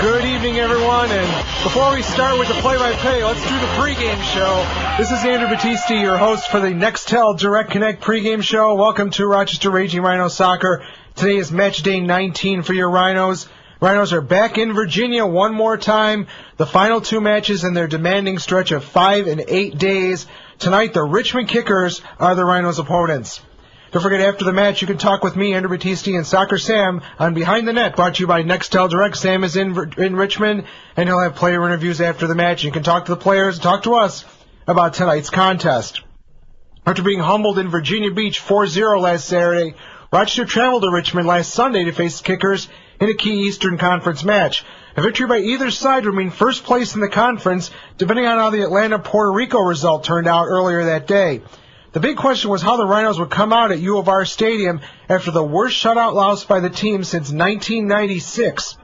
Good evening, everyone, and before we start with the play-by-play, let's do the pregame show. This is Andrew Battisti, your host for the Nextel Direct Connect pregame show. Welcome to Rochester Raging Rhino Soccer. Today is match day 19 for your Rhinos. Rhinos are back in Virginia one more time. The final two matches in their demanding stretch of 5 and 8 days. Tonight, the Richmond Kickers are the Rhinos' opponents. Don't forget, after the match, you can talk with me, Andrew Battisti, and Soccer Sam on Behind the Net, brought to you by Nextel Direct. Sam is in Richmond, and he'll have player interviews after the match. You can talk to the players and talk to us about tonight's contest. After being humbled in Virginia Beach 4-0 last Saturday, Rochester traveled to Richmond last Sunday to face the Kickers in a key Eastern Conference match. A victory by either side would mean first place in the conference, depending on how the Atlanta-Puerto Rico result turned out earlier that day. The big question was how the Rhinos would come out at U of R Stadium after the worst shutout loss by the team since 1996.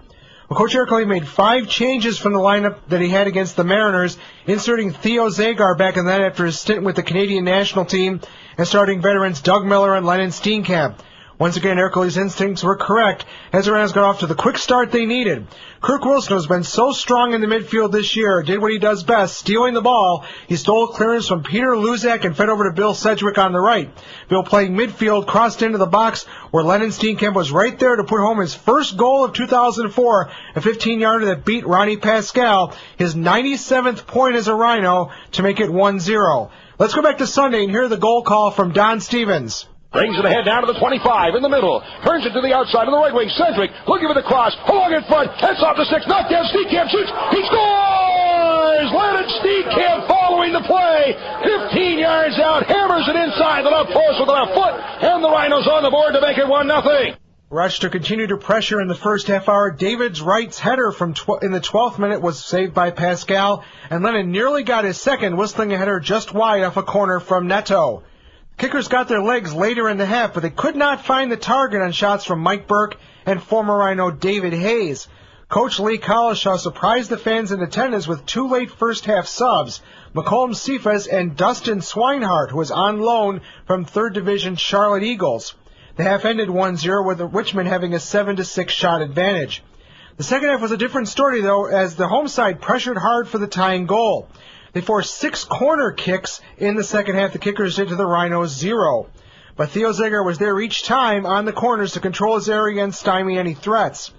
Well, Coach Eric Lee made 5 changes from the lineup that he had against the Mariners, inserting Theo Zagar back in that after his stint with the Canadian national team, and starting veterans Doug Miller and Lennon Steenkamp. Once again, Eric Lee's instincts were correct as the Rhinos got off to the quick start they needed. Kirk Wilson has been so strong in the midfield this year, did what he does best, stealing the ball. He stole a clearance from Peter Luzak and fed over to Bill Sedgwick on the right. Bill playing midfield, crossed into the box where Lennon Steenkamp was right there to put home his first goal of 2004, a 15-yarder that beat Ronnie Pascal, his 97th point as a Rhino, to make it 1-0. Let's go back to Sunday and hear the goal call from Don Stevens. Brings it ahead down to the 25 in the middle. Turns it to the outside on the right wing. Sedgwick looking for the cross. Along in front. Heads off the 6. Knocked down. Steenkamp shoots. He scores! Leonard Steenkamp following the play. 15 yards out. Hammers it inside the left post with the left foot. And the Rhinos on the board to make it 1-0. Rochester continued to pressure in the first half hour. David Wright's header in the 12th minute was saved by Pascal. And Lennon nearly got his second, whistling a header just wide off a corner from Neto. Kickers got their legs later in the half, but they could not find the target on shots from Mike Burke and former Rhino David Hayes. Coach Lee Collishaw surprised the fans in attendance with 2 late first-half subs, McCollum Cephas and Dustin Swinehart, who was on loan from 3rd Division Charlotte Eagles. The half ended 1-0 with Richmond having a 7-6 shot advantage. The second half was a different story, though, as the home side pressured hard for the tying goal. They forced 6 corner kicks in the second half. The Kickers did to the Rhinos 0. But Theo Zagar was there each time on the corners to control his area and stymie any threats.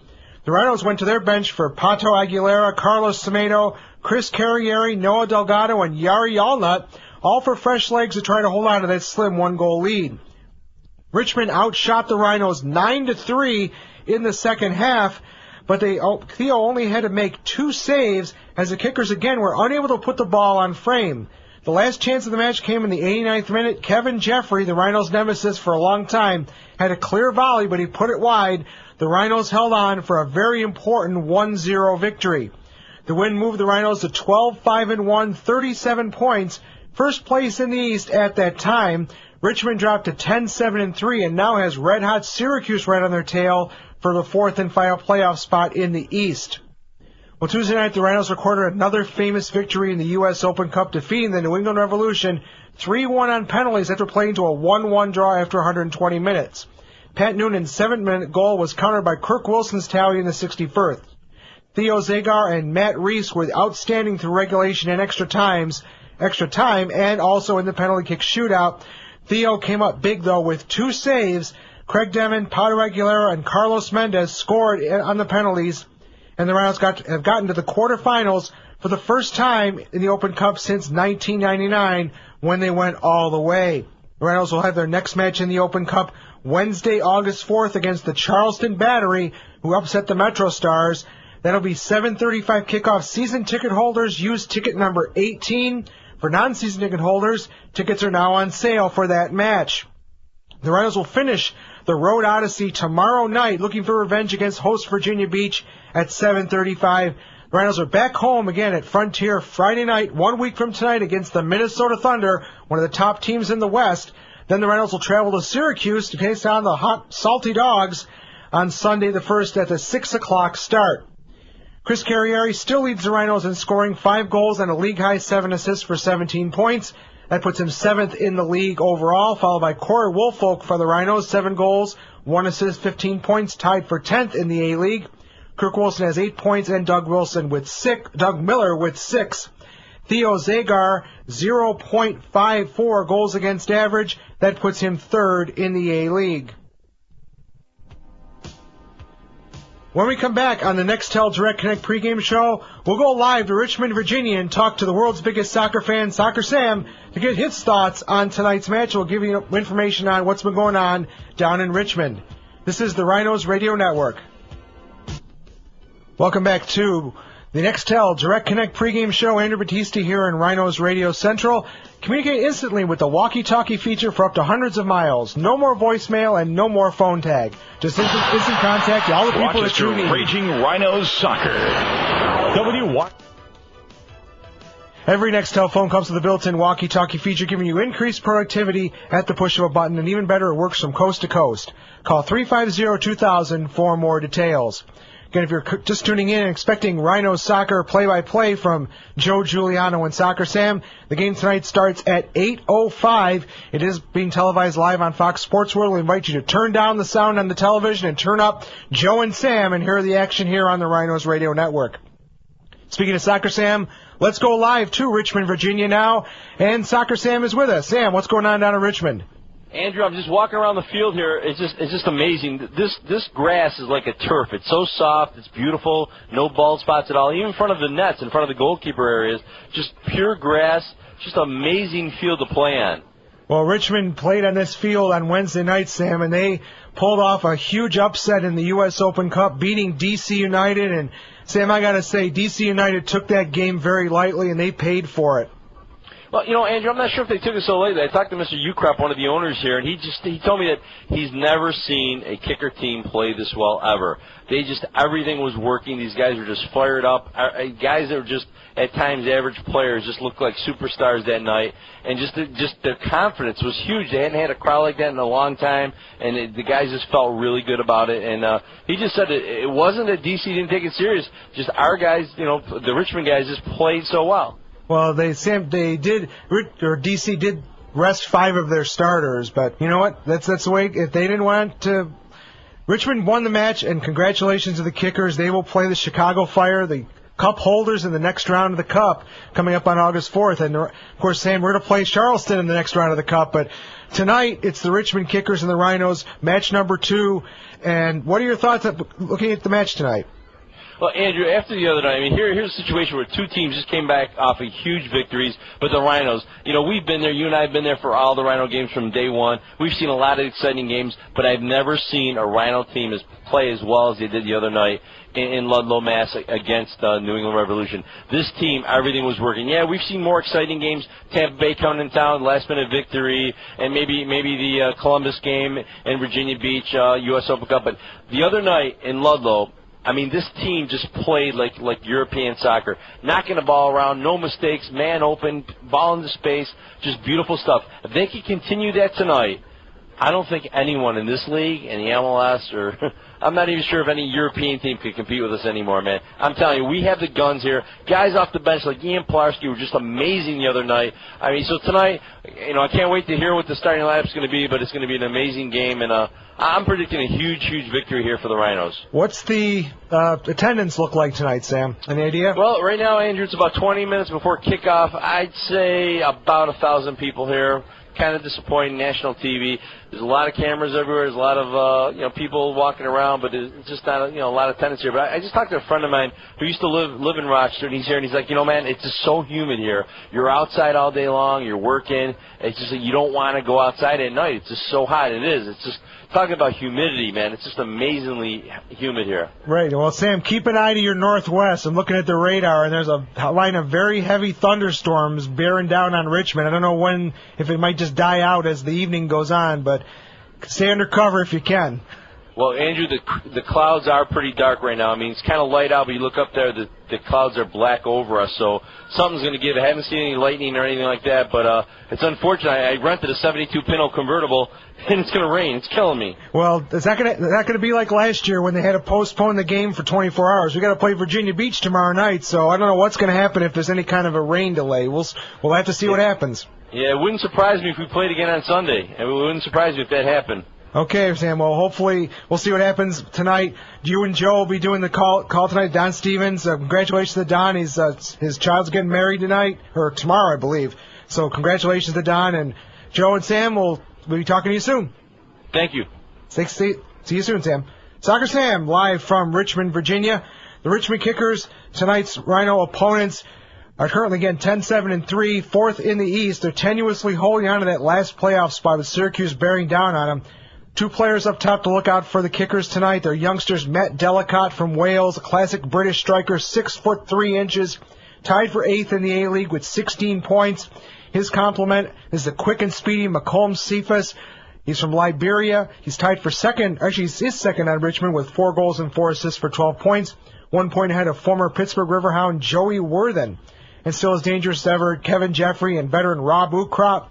The Rhinos went to their bench for Pato Aguilera, Carlos Semedo, Chris Carrieri, Noah Delgado, and Yari Allnut, all for fresh legs to try to hold on to that slim 1-goal lead. Richmond outshot the Rhinos 9-3 in the second half, but Theo only had to make 2 saves as the Kickers again were unable to put the ball on frame. The last chance of the match came in the 89th minute. Kevin Jeffrey, the Rhinos' nemesis for a long time, had a clear volley, but he put it wide. The Rhinos held on for a very important 1-0 victory. The win moved the Rhinos to 12-5-1, 37 points, first place in the East at that time. Richmond dropped to 10-7-3 and now has red-hot Syracuse right on their tail for the 4th and final playoff spot in the East. Well, Tuesday night, the Rhinos recorded another famous victory in the U.S. Open Cup, defeating the New England Revolution 3-1 on penalties after playing to a 1-1 draw after 120 minutes. Pat Noonan's 7-minute goal was countered by Kirk Wilson's tally in the 61st. Theo Zagar and Matt Reese were outstanding through regulation and extra time, and also in the penalty kick shootout. Theo came up big, though, with 2 saves. Craig Devon, Pato Aguilera, and Carlos Mendez scored on the penalties, and the Rhinos have gotten to the quarterfinals for the first time in the Open Cup since 1999, when they went all the way. The Rhinos will have their next match in the Open Cup Wednesday, August 4th, against the Charleston Battery, who upset the Metro Stars. That'll be 7:35 kickoff. Season ticket holders use ticket number 18. For non-season ticket holders, tickets are now on sale for that match. The Rhinos will finish the road odyssey tomorrow night, looking for revenge against host Virginia Beach at 7:35. The Rhinos are back home again at Frontier Friday night, 1 week from tonight, against the Minnesota Thunder, one of the top teams in the West. Then the Rhinos will travel to Syracuse to take on the hot, salty Dogs on Sunday the 1st at the 6 o'clock start. Chris Carrieri still leads the Rhinos in scoring 5 goals and a league-high 7 assists for 17 points. That puts him 7th in the league overall, followed by Corey Woolfolk for the Rhinos, 7 goals, 1 assist, 15 points, tied for 10th in the A-League. Kirk Wilson has 8 points, and Doug Miller with 6. Theo Zagar, 0.54 goals against average. That puts him third in the A-League. When we come back on the Nextel Direct Connect pregame show, we'll go live to Richmond, Virginia, and talk to the world's biggest soccer fan, Soccer Sam, to get his thoughts on tonight's match. We'll give you information on what's been going on down in Richmond. This is the Rhinos Radio Network. Welcome back to the Nextel Direct Connect pregame show. Andrew Battisti here in Rhinos Radio Central. Communicate instantly with the walkie-talkie feature for up to hundreds of miles. No more voicemail and no more phone tag. Just instant contact to all the people that tune in. Raging Rhinos Soccer. Every Nextel phone comes with a built-in walkie-talkie feature giving you increased productivity at the push of a button, and even better, it works from coast to coast. Call 350-2000 for more details. Again, if you're just tuning in and expecting Rhinos Soccer play-by-play from Joe Giuliano and Soccer Sam, the game tonight starts at 8:05. It is being televised live on Fox Sports World. We invite you to turn down the sound on the television and turn up Joe and Sam and hear the action here on the Rhinos Radio Network. Speaking of Soccer Sam, let's go live to Richmond, Virginia now. And Soccer Sam is with us. Sam, what's going on down in Richmond? Andrew, I'm just walking around the field here. It's just amazing. This grass is like a turf. It's so soft. It's beautiful. No bald spots at all. Even in front of the nets, in front of the goalkeeper areas, just pure grass. Just an amazing field to play on. Well, Richmond played on this field on Wednesday night, Sam, and they pulled off a huge upset in the U.S. Open Cup, beating D.C. United. And, Sam, I got to say, D.C. United took that game very lightly, and they paid for it. Well, you know, Andrew, I'm not sure if they took it so lightly. I talked to Mr. Ukrop, one of the owners here, and he told me that he's never seen a kicker team play this well ever. Everything was working. These guys were just fired up. Guys that were just, at times, average players just looked like superstars that night. And just their confidence was huge. They hadn't had a crowd like that in a long time, and the guys just felt really good about it. And he just said it wasn't that DC didn't take it serious. Just our guys, you know, the Richmond guys just played so well. Well, DC did rest 5 of their starters, but you know what? That's the way. If they didn't want to, Richmond won the match, and congratulations to the kickers. They will play the Chicago Fire, the Cup holders, in the next round of the Cup coming up on August 4th. And of course, Sam, we're going to play Charleston in the next round of the Cup. But tonight, it's the Richmond Kickers and the Rhinos, match number 2. And what are your thoughts looking at the match tonight? Well, Andrew, after the other night, I mean, here's a situation where 2 teams just came back off of huge victories, but the Rhinos, you know, we've been there, you and I have been there for all the Rhino games from day one. We've seen a lot of exciting games, but I've never seen a Rhino team play as well as they did the other night in Ludlow, Mass. against New England Revolution. This team, everything was working. Yeah, we've seen more exciting games. Tampa Bay coming in town, last-minute victory, and maybe the Columbus game and Virginia Beach U.S. Open Cup. But the other night in Ludlow, I mean, this team just played like European soccer, knocking the ball around, no mistakes, man open, ball into space, just beautiful stuff. If they can continue that tonight, I don't think anyone in this league, in the MLS, or I'm not even sure if any European team could compete with us anymore, man. I'm telling you, we have the guns here. Guys off the bench like Ian Plarski were just amazing the other night. I mean, so tonight, you know, I can't wait to hear what the starting lineup is going to be, but it's going to be an amazing game, and I'm predicting a huge victory here for the Rhinos. What's the attendance look like tonight, Sam? Any idea? Well, right now, Andrew, it's about 20 minutes before kickoff. I'd say about 1,000 people here. Kind of disappointing. National TV. There's a lot of cameras everywhere. There's a lot of people walking around, but it's just not a lot of attendance here. But I just talked to a friend of mine who used to live in Rochester, and he's here, and he's like, you know, man, it's just so humid here. You're outside all day long. You're working. It's just that you don't want to go outside at night. It's just so hot. It is. It's just talking about humidity, man. It's just amazingly humid here. Right. Well, Sam, keep an eye to your northwest. I'm looking at the radar, and there's a line of very heavy thunderstorms bearing down on Richmond. I don't know if it might just die out as the evening goes on, but stay under cover if you can. Well, Andrew, the clouds are pretty dark right now. I mean, it's kind of light out, but you look up there, the clouds are black over us, so something's going to give. I haven't seen any lightning or anything like that, but it's unfortunate. I rented a 72 Pinto convertible, and it's going to rain. It's killing me. Well, is that going to be like last year when they had to postpone the game for 24 hours? We got to play Virginia Beach tomorrow night, so I don't know what's going to happen if there's any kind of a rain delay. We'll have to see what happens. Yeah, it wouldn't surprise me if we played again on Sunday. It wouldn't surprise me if that happened. Okay, Sam. Well, hopefully we'll see what happens tonight. You and Joe will be doing the call tonight. Don Stevens, congratulations to Don. His child's getting married tonight, or tomorrow, I believe. So congratulations to Don. And Joe and Sam will be talking to you soon. Thank you. See you soon, Sam. Soccer Sam, live from Richmond, Virginia. The Richmond Kickers, tonight's Rhino opponents, are currently, again, 10-7-3, fourth in the East. They're tenuously holding on to that last playoff spot with Syracuse bearing down on them. Two players up top to look out for the Kickers tonight. They're youngsters Matt Delicott from Wales, a classic British striker, 6'3", tied for 8th in the A-League with 16 points. His complement is the quick and speedy McComb Cephas. He's from Liberia. He's tied for second. Actually, he's second on Richmond with 4 goals and 4 assists for 12 points. 1 point ahead of former Pittsburgh Riverhound Joey Worthen. And still as dangerous as ever, Kevin Jeffrey and veteran Rob Ukrop.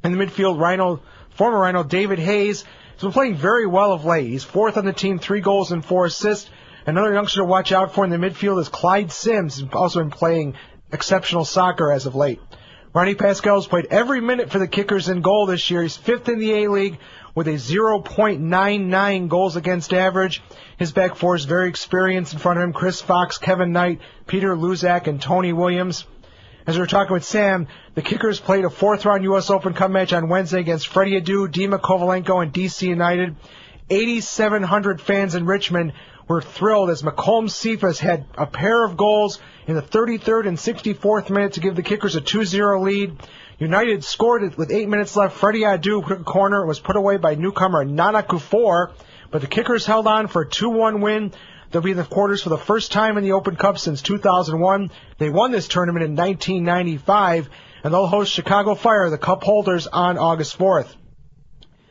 In the midfield, former Rhino David Hayes has been playing very well of late. He's 4th on the team, 3 goals and 4 assists. Another youngster to watch out for in the midfield is Clyde Sims, who's also been playing exceptional soccer as of late. Ronnie Pascal's played every minute for the Kickers in goal this year. He's 5th in the A-League with a 0.99 goals against average. His back four is very experienced. In front of him, Chris Fox, Kevin Knight, Peter Luzak, and Tony Williams. As we were talking with Sam, the Kickers played a 4th-round U.S. Open Cup match on Wednesday against Freddie Adu, Dima Kovalenko, and D.C. United. 8,700 fans in Richmond were thrilled as McComb Cephas had a pair of goals in the 33rd and 64th minute to give the Kickers a 2-0 lead. United scored it with 8 minutes left. Freddie Adu took a corner and was put away by newcomer Nana Kufor, but the Kickers held on for a 2-1 win. They'll be in the quarters for the first time in the Open Cup since 2001. They won this tournament in 1995, and they'll host Chicago Fire, the Cup holders, on August 4th.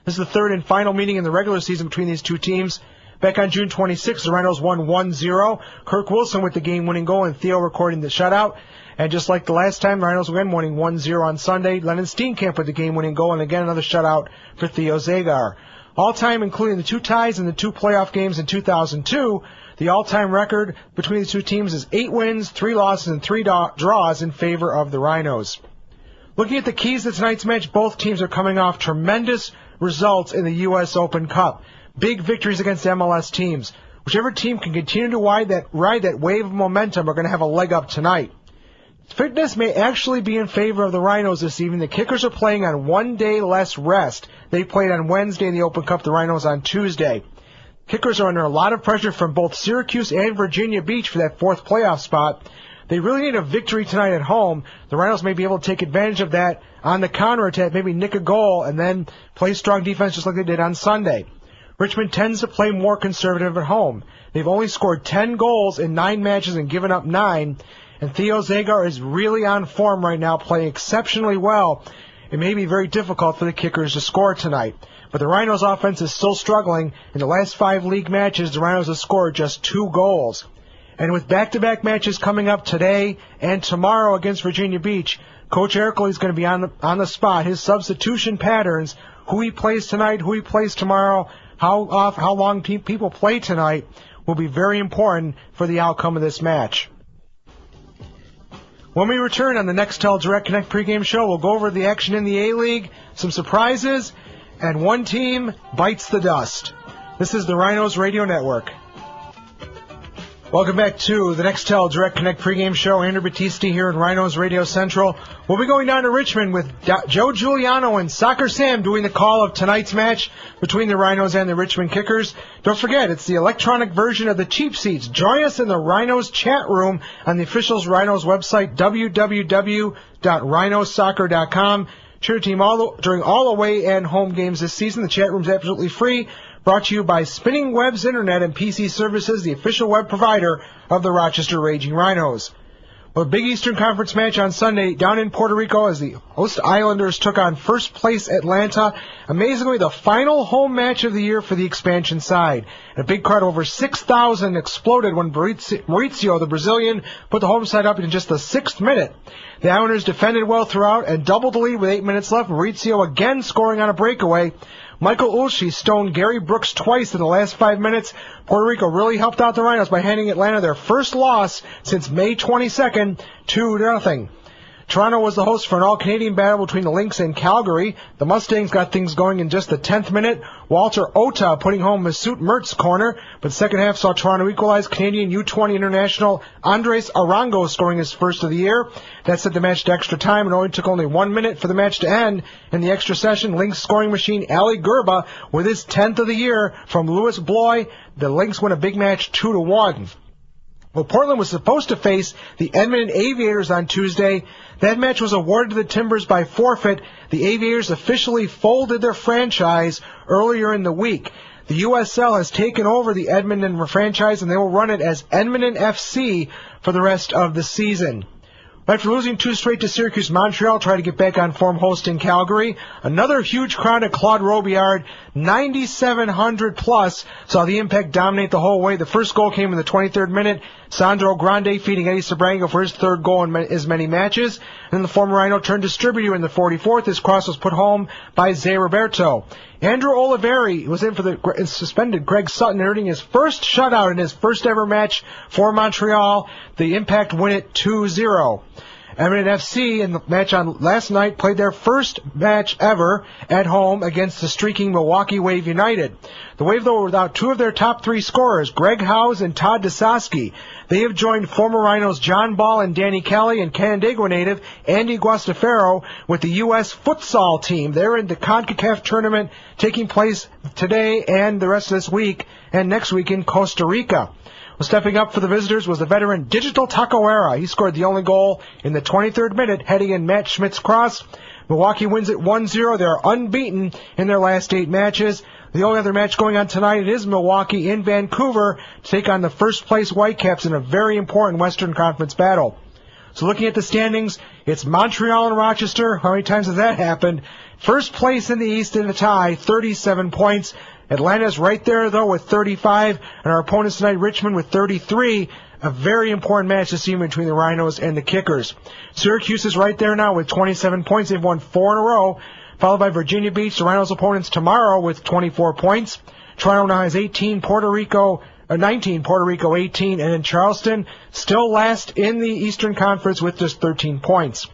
This is the third and final meeting in the regular season between these two teams. Back on June 26th, the Rhinos won 1-0. Kirk Wilson with the game-winning goal and Theo recording the shutout. And just like the last time, the Rhinos again winning 1-0 on Sunday. Lennon Steenkamp with the game-winning goal and again another shutout for Theo Zagar. All-time, including the 2 ties and the 2 playoff games in 2002, the all-time record between the two teams is 8 wins, 3 losses, and 3 draws in favor of the Rhinos. Looking at the keys to tonight's match, both teams are coming off tremendous results in the U.S. Open Cup. Big victories against MLS teams. Whichever team can continue to ride that wave of momentum are going to have a leg up tonight. Fitness may actually be in favor of the Rhinos this evening. The Kickers are playing on 1 day less rest. They played on Wednesday in the Open Cup, the Rhinos on Tuesday. Kickers are under a lot of pressure from both Syracuse and Virginia Beach for that 4th playoff spot. They really need a victory tonight at home. The Rhinos may be able to take advantage of that on the counterattack, maybe nick a goal, and then play strong defense just like they did on Sunday. Richmond tends to play more conservative at home. They've only scored 10 goals in 9 matches and given up 9. And Theo Zagar is really on form right now, playing exceptionally well. It may be very difficult for the Kickers to score tonight. But the Rhinos' offense is still struggling. In the last 5 league matches, the Rhinos have scored just 2 goals. And with back-to-back matches coming up today and tomorrow against Virginia Beach, Coach Ercole is going to be on the spot. His substitution patterns, who he plays tonight, who he plays tomorrow, how long people play tonight, will be very important for the outcome of this match. When we return on the Nextel Direct Connect pregame show, we'll go over the action in the A-League, some surprises, and one team bites the dust. This is the Rhinos Radio Network. Welcome back to the Nextel Direct Connect pregame show. Andrew Battisti here in Rhinos Radio Central. We'll be going down to Richmond with Joe Giuliano and Soccer Sam doing the call of tonight's match between the Rhinos and the Richmond Kickers. Don't forget, it's the electronic version of the cheap seats. Join us in the Rhinos chat room on the official Rhinos website, www.rhinosoccer.com. Cheer your team during all away and home games this season. The chat room's absolutely free. Brought to you by Spinning Webs Internet and PC Services, the official web provider of the Rochester Raging Rhinos. Well, a Big Eastern Conference match on Sunday down in Puerto Rico as the host Islanders took on first place Atlanta. Amazingly, the final home match of the year for the expansion side. And a big crowd of over 6,000 exploded when Mauricio, the Brazilian, put the home side up in just the 6th minute. The Islanders defended well throughout and doubled the lead with 8 minutes left. Mauricio again scoring on a breakaway. Michael Ulshi stoned Gary Brooks twice in the last 5 minutes. Puerto Rico really helped out the Rhinos by handing Atlanta their first loss since May 22nd, 2-0. Toronto was the host for an all-Canadian battle between the Lynx and Calgary. The Mustangs got things going in just the 10th minute. Walter Ota putting home Mesut Mertz's corner, but second half saw Toronto equalize. Canadian U20 international Andres Arango scoring his first of the year. That set the match to extra time, and it took only 1 minute for the match to end. In the extra session, Lynx scoring machine Ali Gerba with his 10th of the year from Louis Bloy. The Lynx win a big match 2-1. Well, Portland was supposed to face the Edmonton Aviators on Tuesday. That match was awarded to the Timbers by forfeit. The Aviators officially folded their franchise earlier in the week. The USL has taken over the Edmonton franchise, and they will run it as Edmonton FC for the rest of the season. After losing 2 straight to Syracuse, Montreal tried to get back on form hosting Calgary. Another huge crowd at Claude Robillard, 9,700 plus, saw the Impact dominate the whole way. The first goal came in the 23rd minute. Sandro Grande feeding Eddie Sabrango for his 3rd goal in as many matches. And then the former Rhino turned distributor in the 44th. His cross was put home by Zé Roberto. Andrew Oliveri was in for the suspended Greg Sutton, earning his first shutout in his first ever match for Montreal. The Impact win it 2-0. Edmonton FC in the match on last night played their first match ever at home against the streaking Milwaukee Wave United. The Wave, though, were without 2 of their top 3 scorers, Greg Howes and Todd Dosowski. They have joined former Rhinos John Ball and Danny Kelly and Canandaigua native Andy Guastafaro with the U.S. futsal team. They're in the CONCACAF tournament taking place today and the rest of this week and next week in Costa Rica. Well, stepping up for the visitors was the veteran Digital Tacoera. He scored the only goal in the 23rd minute, heading in Matt Schmidt's cross. Milwaukee wins it 1-0. They're unbeaten in their last 8 matches. The only other match going on tonight is Milwaukee in Vancouver to take on the first-place Whitecaps in a very important Western Conference battle. So looking at the standings, it's Montreal and Rochester. How many times has that happened? First place in the East in a tie, 37 points. Atlanta's right there, though, with 35, and our opponents tonight, Richmond, with 33. A very important match this evening between the Rhinos and the Kickers. Syracuse is right there now with 27 points. They've won 4 in a row, followed by Virginia Beach, the Rhinos' opponents tomorrow, with 24 points. Toronto now has 19, Puerto Rico 18, and then Charleston still last in the Eastern Conference with just 13 points.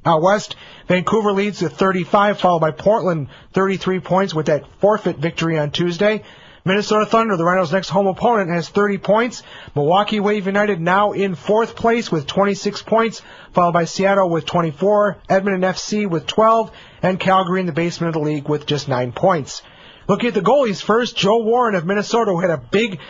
Out west, Vancouver leads with 35, followed by Portland, 33 points with that forfeit victory on Tuesday. Minnesota Thunder, the Rhinos' next home opponent, has 30 points. Milwaukee Wave United now in 4th place with 26 points, followed by Seattle with 24, Edmonton FC with 12, and Calgary in the basement of the league with just 9 points. Looking at the goalies first, Joe Warren of Minnesota, who had a big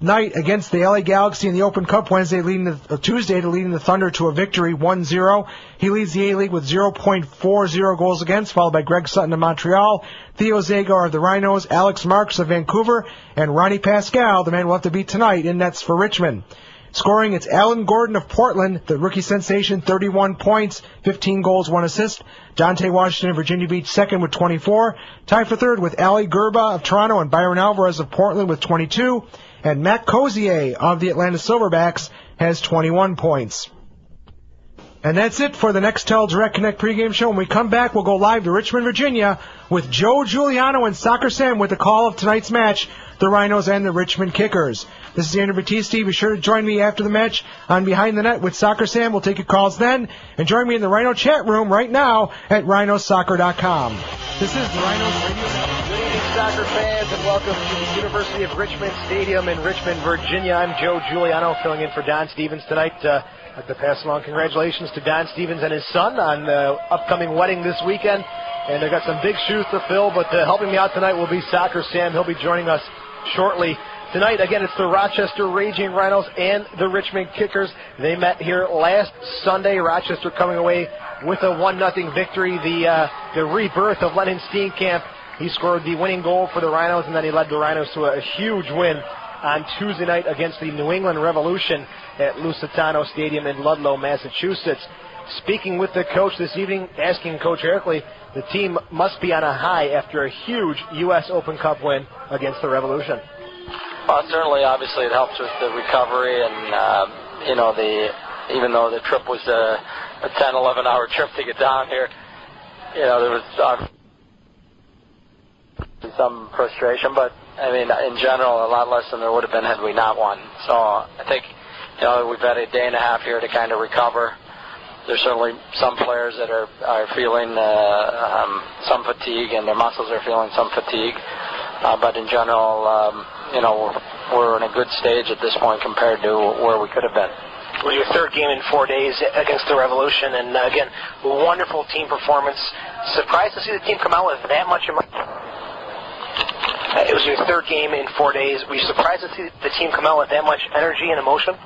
night against the LA Galaxy in the Open Cup Tuesday, leading the Thunder to a victory 1-0. He leads the A-League with 0.40 goals against, followed by Greg Sutton of Montreal, Theo Zagar of the Rhinos, Alex Marks of Vancouver, and Ronnie Pascal, the man we'll have to beat tonight, in nets for Richmond. Scoring, it's Alan Gordon of Portland, the rookie sensation, 31 points, 15 goals, 1 assist. Dante Washington of Virginia Beach, second with 24. Tied for third with Ali Gerba of Toronto and Byron Alvarez of Portland with 22. And Matt Cozier of the Atlanta Silverbacks has 21 points. And that's it for the Nextel Direct Connect pregame show. When we come back, we'll go live to Richmond, Virginia with Joe Giuliano and Soccer Sam with the call of tonight's match, the Rhinos and the Richmond Kickers. This is Andrew Battisti. Be sure to join me after the match on Behind the Net with Soccer Sam. We'll take your calls then. And join me in the Rhino chat room right now at rhinosoccer.com. This is the Rhinos Radio Network. Good evening, soccer fans, and welcome to the University of Richmond Stadium in Richmond, Virginia. I'm Joe Giuliano, filling in for Don Stevens tonight. I'd like to pass along congratulations to Don Stevens and his son on the upcoming wedding this weekend. And they've got some big shoes to fill, but helping me out tonight will be Soccer Sam. He'll be joining us shortly. Tonight, again, it's the Rochester Raging Rhinos and the Richmond Kickers. They met here last Sunday. Rochester coming away with a 1-0 victory. The rebirth of Lennon Steenkamp. He scored the winning goal for the Rhinos, and then he led the Rhinos to a huge win on Tuesday night against the New England Revolution at Lusitano Stadium in Ludlow, Massachusetts. Speaking with the coach this evening, asking Coach Erickley, the team must be on a high after a huge U.S. Open Cup win against the Revolution. Well, certainly, obviously, it helps with the recovery, and even though the trip was a 10, 11-hour trip to get down here, there was some frustration, but I mean, in general, a lot less than there would have been had we not won. So I think, we've had a day and a half here to kind of recover. there's certainly some players that are feeling some fatigue, and their muscles are feeling some fatigue. But in general, we're in a good stage at this point compared to where we could have been. It was your third game in 4 days against the Revolution, and again, wonderful team performance. Surprised to see the team come out with that much emotion. It was your third game in 4 days. Were you surprised to see the team come out with that much energy and emotion?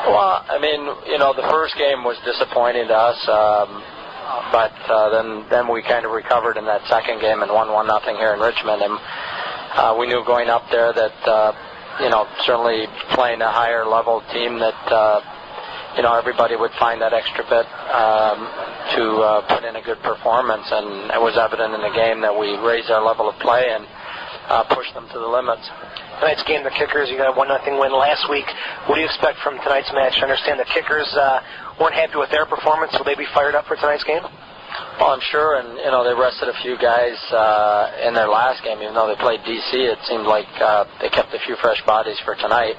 Well, I mean, the first game was disappointing to us, but then we kind of recovered in that second game and won 1-0 here in Richmond, and we knew going up there that certainly playing a higher level team that everybody would find that extra bit to put in a good performance, and it was evident in the game that we raised our level of play and pushed them to the limits. Tonight's game, the Kickers, you got a 1-0 win last week. What do you expect from tonight's match? I understand the Kickers weren't happy with their performance. Will they be fired up for tonight's game? Well, I'm sure, and they rested a few guys in their last game. Even though they played DC, it seemed like they kept a few fresh bodies for tonight.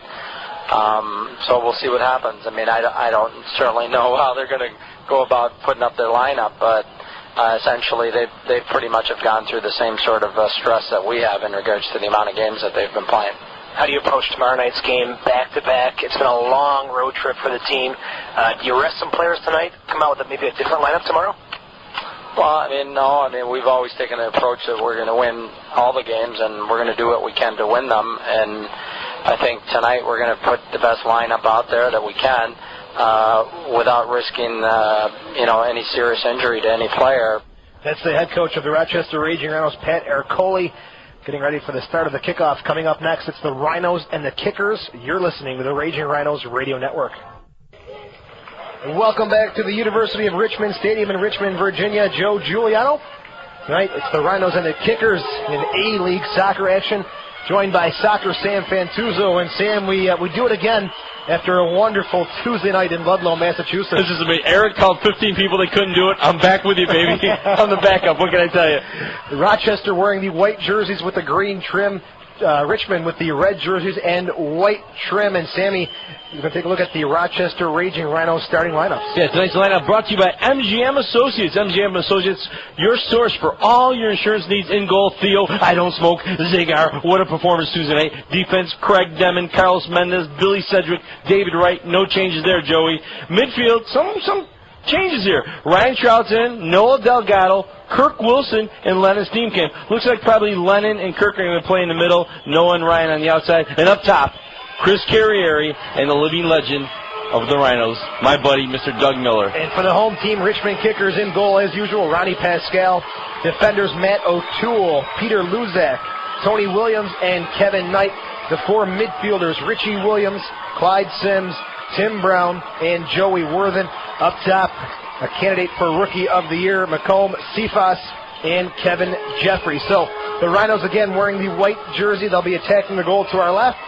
So we'll see what happens. I mean, I don't certainly know how they're going to go about putting up their lineup, but essentially they pretty much have gone through the same sort of stress that we have in regards to the amount of games that they've been playing. How do you approach tomorrow night's game back-to-back? It's been a long road trip for the team. Do you rest some players tonight, come out with maybe a different lineup tomorrow? Well, no. We've always taken an approach that we're going to win all the games, and we're going to do what we can to win them. And I think tonight we're going to put the best lineup out there that we can without risking, any serious injury to any player. That's the head coach of the Rochester Raging Rhinos, Pat Ercoli, getting ready for the start of the kickoff. Coming up next, it's the Rhinos and the Kickers. You're listening to the Raging Rhinos Radio Network. Welcome back to the University of Richmond Stadium in Richmond, Virginia. Joe Giuliano. Tonight, it's the Rhinos and the Kickers in A-League soccer action, joined by Soccer Sam Fantuzzo. And Sam, we do it again after a wonderful Tuesday night in Ludlow, Massachusetts. This is amazing. Eric called 15 people. They couldn't do it. I'm back with you, baby. I'm the backup. What can I tell you? Rochester wearing the white jerseys with the green trim. Richmond with the red jerseys and white trim. And Sammy, you're going to take a look at the Rochester Raging Rhinos starting lineups. Yeah, tonight's lineup brought to you by MGM Associates. MGM Associates, your source for all your insurance needs. In goal, Theo, I don't smoke, Zagar. What a performance Tuesday night. Defense, Craig Demon, Carlos Mendez, Billy Sedgwick, David Wright. No changes there, Joey. Midfield, some changes here. Ryan Trout's in, Noah Delgado, Kirk Wilson, and Lennon Steenkamp. Looks like probably Lennon and Kirk are going to play in the middle, Noah and Ryan on the outside. And up top, Chris Carrieri and the living legend of the Rhinos, my buddy, Mr. Doug Miller. And for the home team, Richmond Kickers in goal as usual, Ronnie Pascal. Defenders, Matt O'Toole, Peter Luzak, Tony Williams, and Kevin Knight. The four midfielders, Richie Williams, Clyde Sims, Tim Brown, and Joey Worthen. Up top, a candidate for Rookie of the Year, Macomb Cephas, and Kevin Jeffrey. So the Rhinos again wearing the white jersey. They'll be attacking the goal to our left.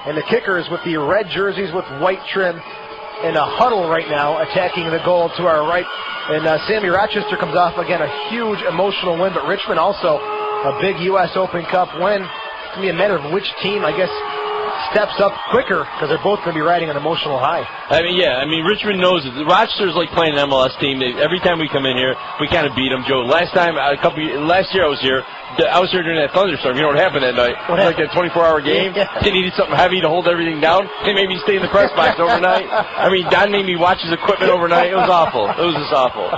And the Kickers with the red jerseys with white trim in a huddle right now, attacking the goal to our right. And Sammy, Rochester comes off again a huge emotional win, but Richmond also a big U.S. Open Cup win. It's going to be a matter of which team, I guess, steps up quicker, because they're both going to be riding an emotional high. Richmond knows it. Rochester's like playing an MLS team. Every time we come in here, we kind of beat them, Joe. Last year I was here. During that thunderstorm. You know what happened that night? It was like a 24-hour game. Yeah. They needed something heavy to hold everything down. They made me stay in the press box overnight. Don made me watch his equipment overnight. It was awful. It was just awful.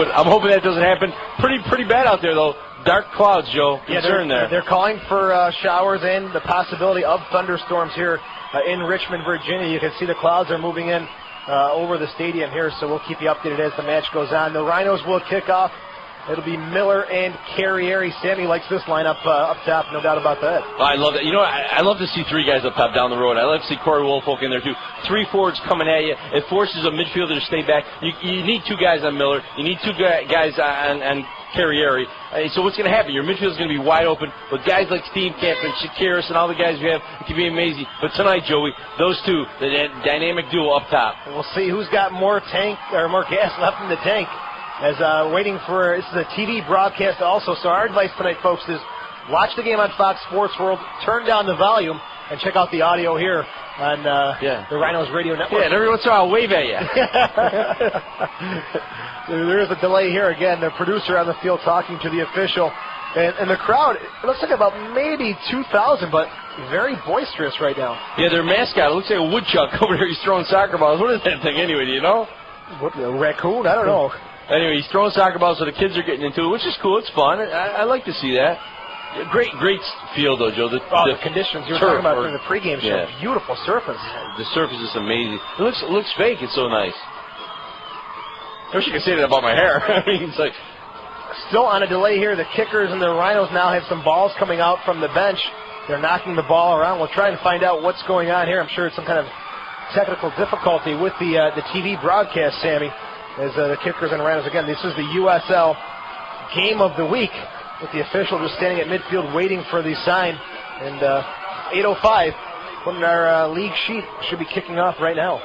But I'm hoping that doesn't happen. Pretty bad out there, though. Dark clouds, Joe. They're calling for showers and the possibility of thunderstorms here in Richmond, Virginia. You can see the clouds are moving in over the stadium here, so we'll keep you updated as the match goes on. The Rhinos will kick off. It'll be Miller and Carrieri. Sammy likes this lineup up top, no doubt about that. I love that. I love to see three guys up top down the road. I love to see Corey Woolfolk in there, too. Three forwards coming at you. It forces a midfielder to stay back. You need two guys on Miller. You need two guys on Carrieri. So what's going to happen? Your midfield's going to be wide open. With guys like Steenkamp and Shakiris and all the guys we have, it can be amazing. But tonight, Joey, those two, the dynamic duo up top. And we'll see who's got more gas left in the tank. As waiting for, this is a TV broadcast also, so our advice tonight, folks, is watch the game on Fox Sports World, turn down the volume, and check out the audio here on the Rhinos Radio Network. Yeah, and every once in a while I'll wave at you. There is a delay here again. The producer on the field talking to the official. And the crowd, it looks like about maybe 2,000, but very boisterous right now. Yeah, their mascot, it looks like a woodchuck over there. He's throwing soccer balls. What is that thing anyway, do you know? What, a raccoon? I don't know. Anyway, he's throwing soccer balls, so the kids are getting into it, which is cool. It's fun. I like to see that. Great field, though, Joe. The conditions you were talking about during the pregame show. Yeah. Beautiful surface. The surface is amazing. It looks fake. It's so nice. I wish you could say that about my hair. I mean, it's like... Still on a delay here. The Kickers and the Rhinos now have some balls coming out from the bench. They're knocking the ball around. We'll try and find out what's going on here. I'm sure it's some kind of technical difficulty with the TV broadcast, Sammy, as the Kickers and Rhinos. Again, this is the USL game of the week, with the official just standing at midfield waiting for the sign. And 8:05, putting our league sheet, should be kicking off right now.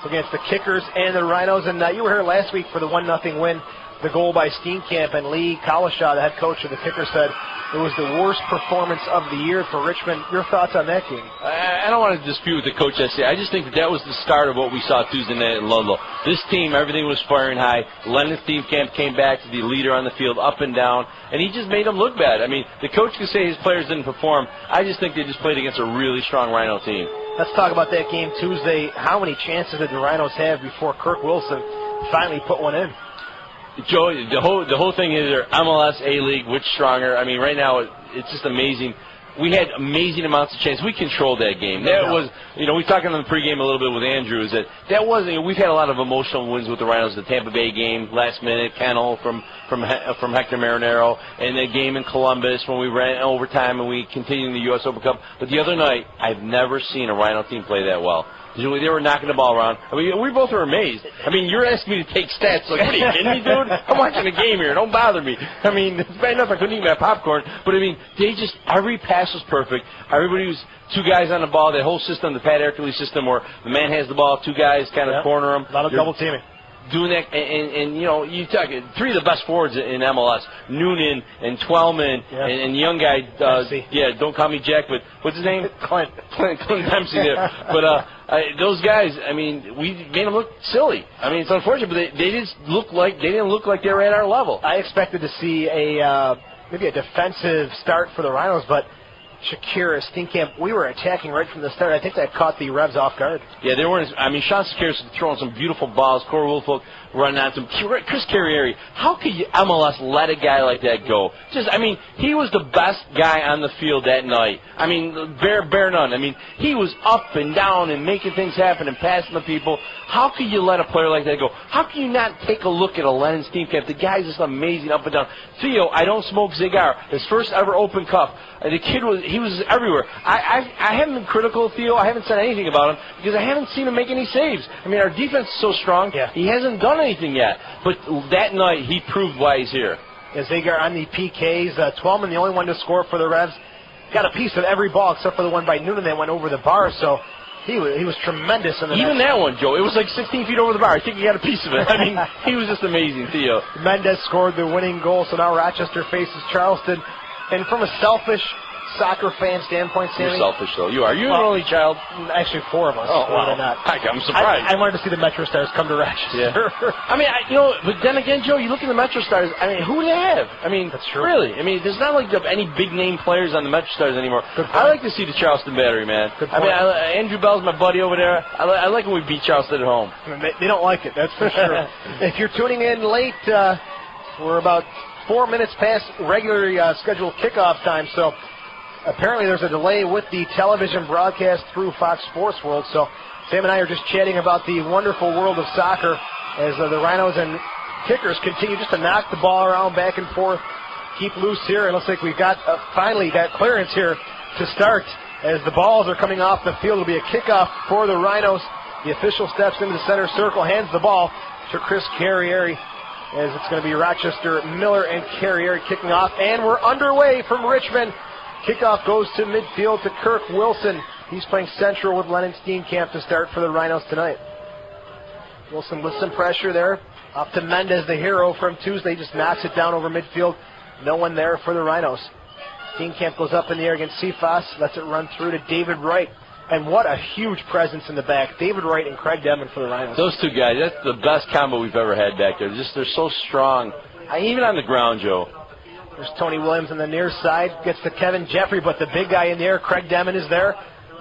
Against the Kickers and the Rhinos. And you were here last week for the 1-0 win. The goal by Steenkamp, and Lee Collishaw, the head coach of the Kickers, said it was the worst performance of the year for Richmond. Your thoughts on that game? I don't want to dispute with the coach. I just think that was the start of what we saw Tuesday night in Ludlow. This team, everything was firing high. Lennon Steenkamp came back to the leader on the field, up and down, and he just made them look bad. I mean, the coach could say his players didn't perform. I just think they just played against a really strong Rhino team. Let's talk about that game Tuesday. How many chances did the Rhinos have before Kirk Wilson finally put one in? Joe, the whole thing is their MLS A-League, which stronger. I mean, right now it's just amazing. We had amazing amounts of chances. We controlled that game. That was, we talked on the pregame a little bit with Andrew. That was, we've had a lot of emotional wins with the Rhinos. The Tampa Bay game, last minute, Kennel from Hector Marinero, and the game in Columbus when we ran overtime and we continued in the U.S. Open Cup. But the other night, I've never seen a Rhino team play that well. They were knocking the ball around. I mean, we both were amazed. I mean, you're asking me to take stats. Like, what are you kidding me, dude? I'm watching a game here. Don't bother me. I mean, it's bad enough I couldn't eat my popcorn. But, I mean, every pass was perfect. Everybody was two guys on the ball. That whole system, the Pat Erkeley system, where the man has the ball, two guys kind of corner him. A lot of double teaming. Doing that, and you talk three of the best forwards in MLS, Noonan and Twellman and the young guy, don't call me Jack, but what's his name? Clint Dempsey there. But those guys, I mean, we made them look silly. I mean, it's unfortunate, but they didn't look like they were at our level. I expected to see maybe a defensive start for the Rhinos, but Shakira, Steenkamp, we were attacking right from the start. I think that caught the Revs off guard. Yeah, they weren't. I mean, Sean Shakira's throwing some beautiful balls. Corey Woolfolk running on some. Chris Carrieri, how could MLS let a guy like that go? He was the best guy on the field that night. I mean, bear none. I mean, he was up and down and making things happen and passing the people. How could you let a player like that go? How can you not take a look at a Lennon Steenkamp? The guy's just amazing up and down. Theo, I don't smoke cigar. His first ever open cup. The kid was everywhere. I haven't been critical of Theo. I haven't said anything about him because I haven't seen him make any saves. I mean, our defense is so strong. Yeah. He hasn't done anything yet. But that night, he proved why he's here. As they got on the PKs, Twellman, the only one to score for the Revs, got a piece of every ball except for the one by Noonan that went over the bar. So he was tremendous in the Even that one, Joe. It was like 16 feet over the bar. I think he got a piece of it. I mean, he was just amazing, Theo. Mendez scored the winning goal, so now Rochester faces Charleston. And from a selfish soccer fan standpoint, Sammy. You're selfish, though. You are. You're an only child. Actually, four of us. Oh, wow. Not. I'm surprised. I wanted to see the Metro Stars come to Rochester. Yeah. I mean, but then again, Joe, you look at the Metro Stars. I mean, who do they have? I mean, that's true. Really. I mean, there's not like any big-name players on the Metro Stars anymore. I like to see the Charleston Battery, man. Good point. I mean, Andrew Bell's my buddy over there. I like when we beat Charleston at home. They don't like it, that's for sure. If you're tuning in late, we're about 4 minutes past regular scheduled kickoff time, so apparently there's a delay with the television broadcast through Fox Sports World. So Sam and I are just chatting about the wonderful world of soccer as the Rhinos and Kickers continue just to knock the ball around back and forth, keep loose here. It looks like we've got finally got clearance here to start as the balls are coming off the field. It'll be a kickoff for the Rhinos. The official steps into the center circle, hands the ball to Chris Carrieri as it's going to be Rochester, Miller, and Carrieri kicking off. And we're underway from Richmond. Kickoff goes to midfield to Kirk Wilson. He's playing central with Lennon Steenkamp to start for the Rhinos tonight. Wilson with some pressure there. Up to Mendez, the hero from Tuesday. Just knocks it down over midfield. No one there for the Rhinos. Steenkamp goes up in the air against Cephas, lets it run through to David Wright. And what a huge presence in the back. David Wright and Craig Demon for the Rhinos. Those two guys, that's the best combo we've ever had back there. They're so strong. Even on the ground, Joe. There's Tony Williams on the near side. Gets to Kevin Jeffrey, but the big guy in the air, Craig Demon, is there.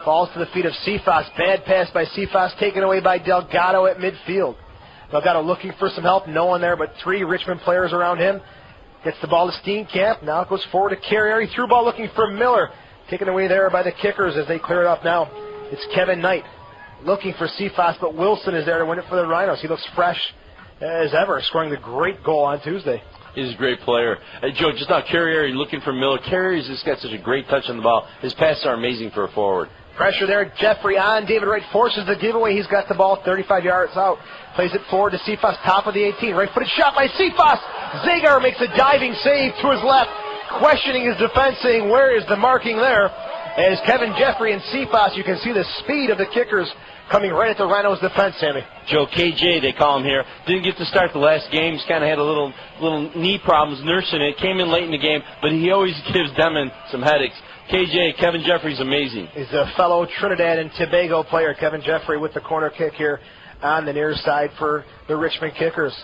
Falls to the feet of Cephas. Bad pass by Cephas, taken away by Delgado at midfield. Delgado looking for some help. No one there but 3 Richmond players around him. Gets the ball to Steenkamp. Now it goes forward to Carrier. Through ball looking for Miller. Taken away there by the kickers as they clear it up now. It's Kevin Knight looking for Cephas, but Wilson is there to win it for the Rhinos. He looks fresh as ever, scoring the great goal on Tuesday. He's a great player. Joe, just now Carrier looking for Miller. Carrier's just got such a great touch on the ball. His passes are amazing for a forward. Pressure there. Jeffrey on. David Wright forces the giveaway. He's got the ball 35 yards out. Plays it forward to Cephas, top of the 18. Right-footed shot by Cephas. Zagar makes a diving save to his left, questioning his defense, saying, where is the marking there? As Kevin Jeffrey and Cephas, you can see the speed of the kickers coming right at the Rhinos' defense, Sammy. Joe, KJ, they call him here, didn't get to start the last game. He's kind of had a little knee problems nursing it. Came in late in the game, but he always gives Demon some headaches. KJ, Kevin Jeffrey's amazing. He's a fellow Trinidad and Tobago player, Kevin Jeffrey, with the corner kick here on the near side for the Richmond Kickers.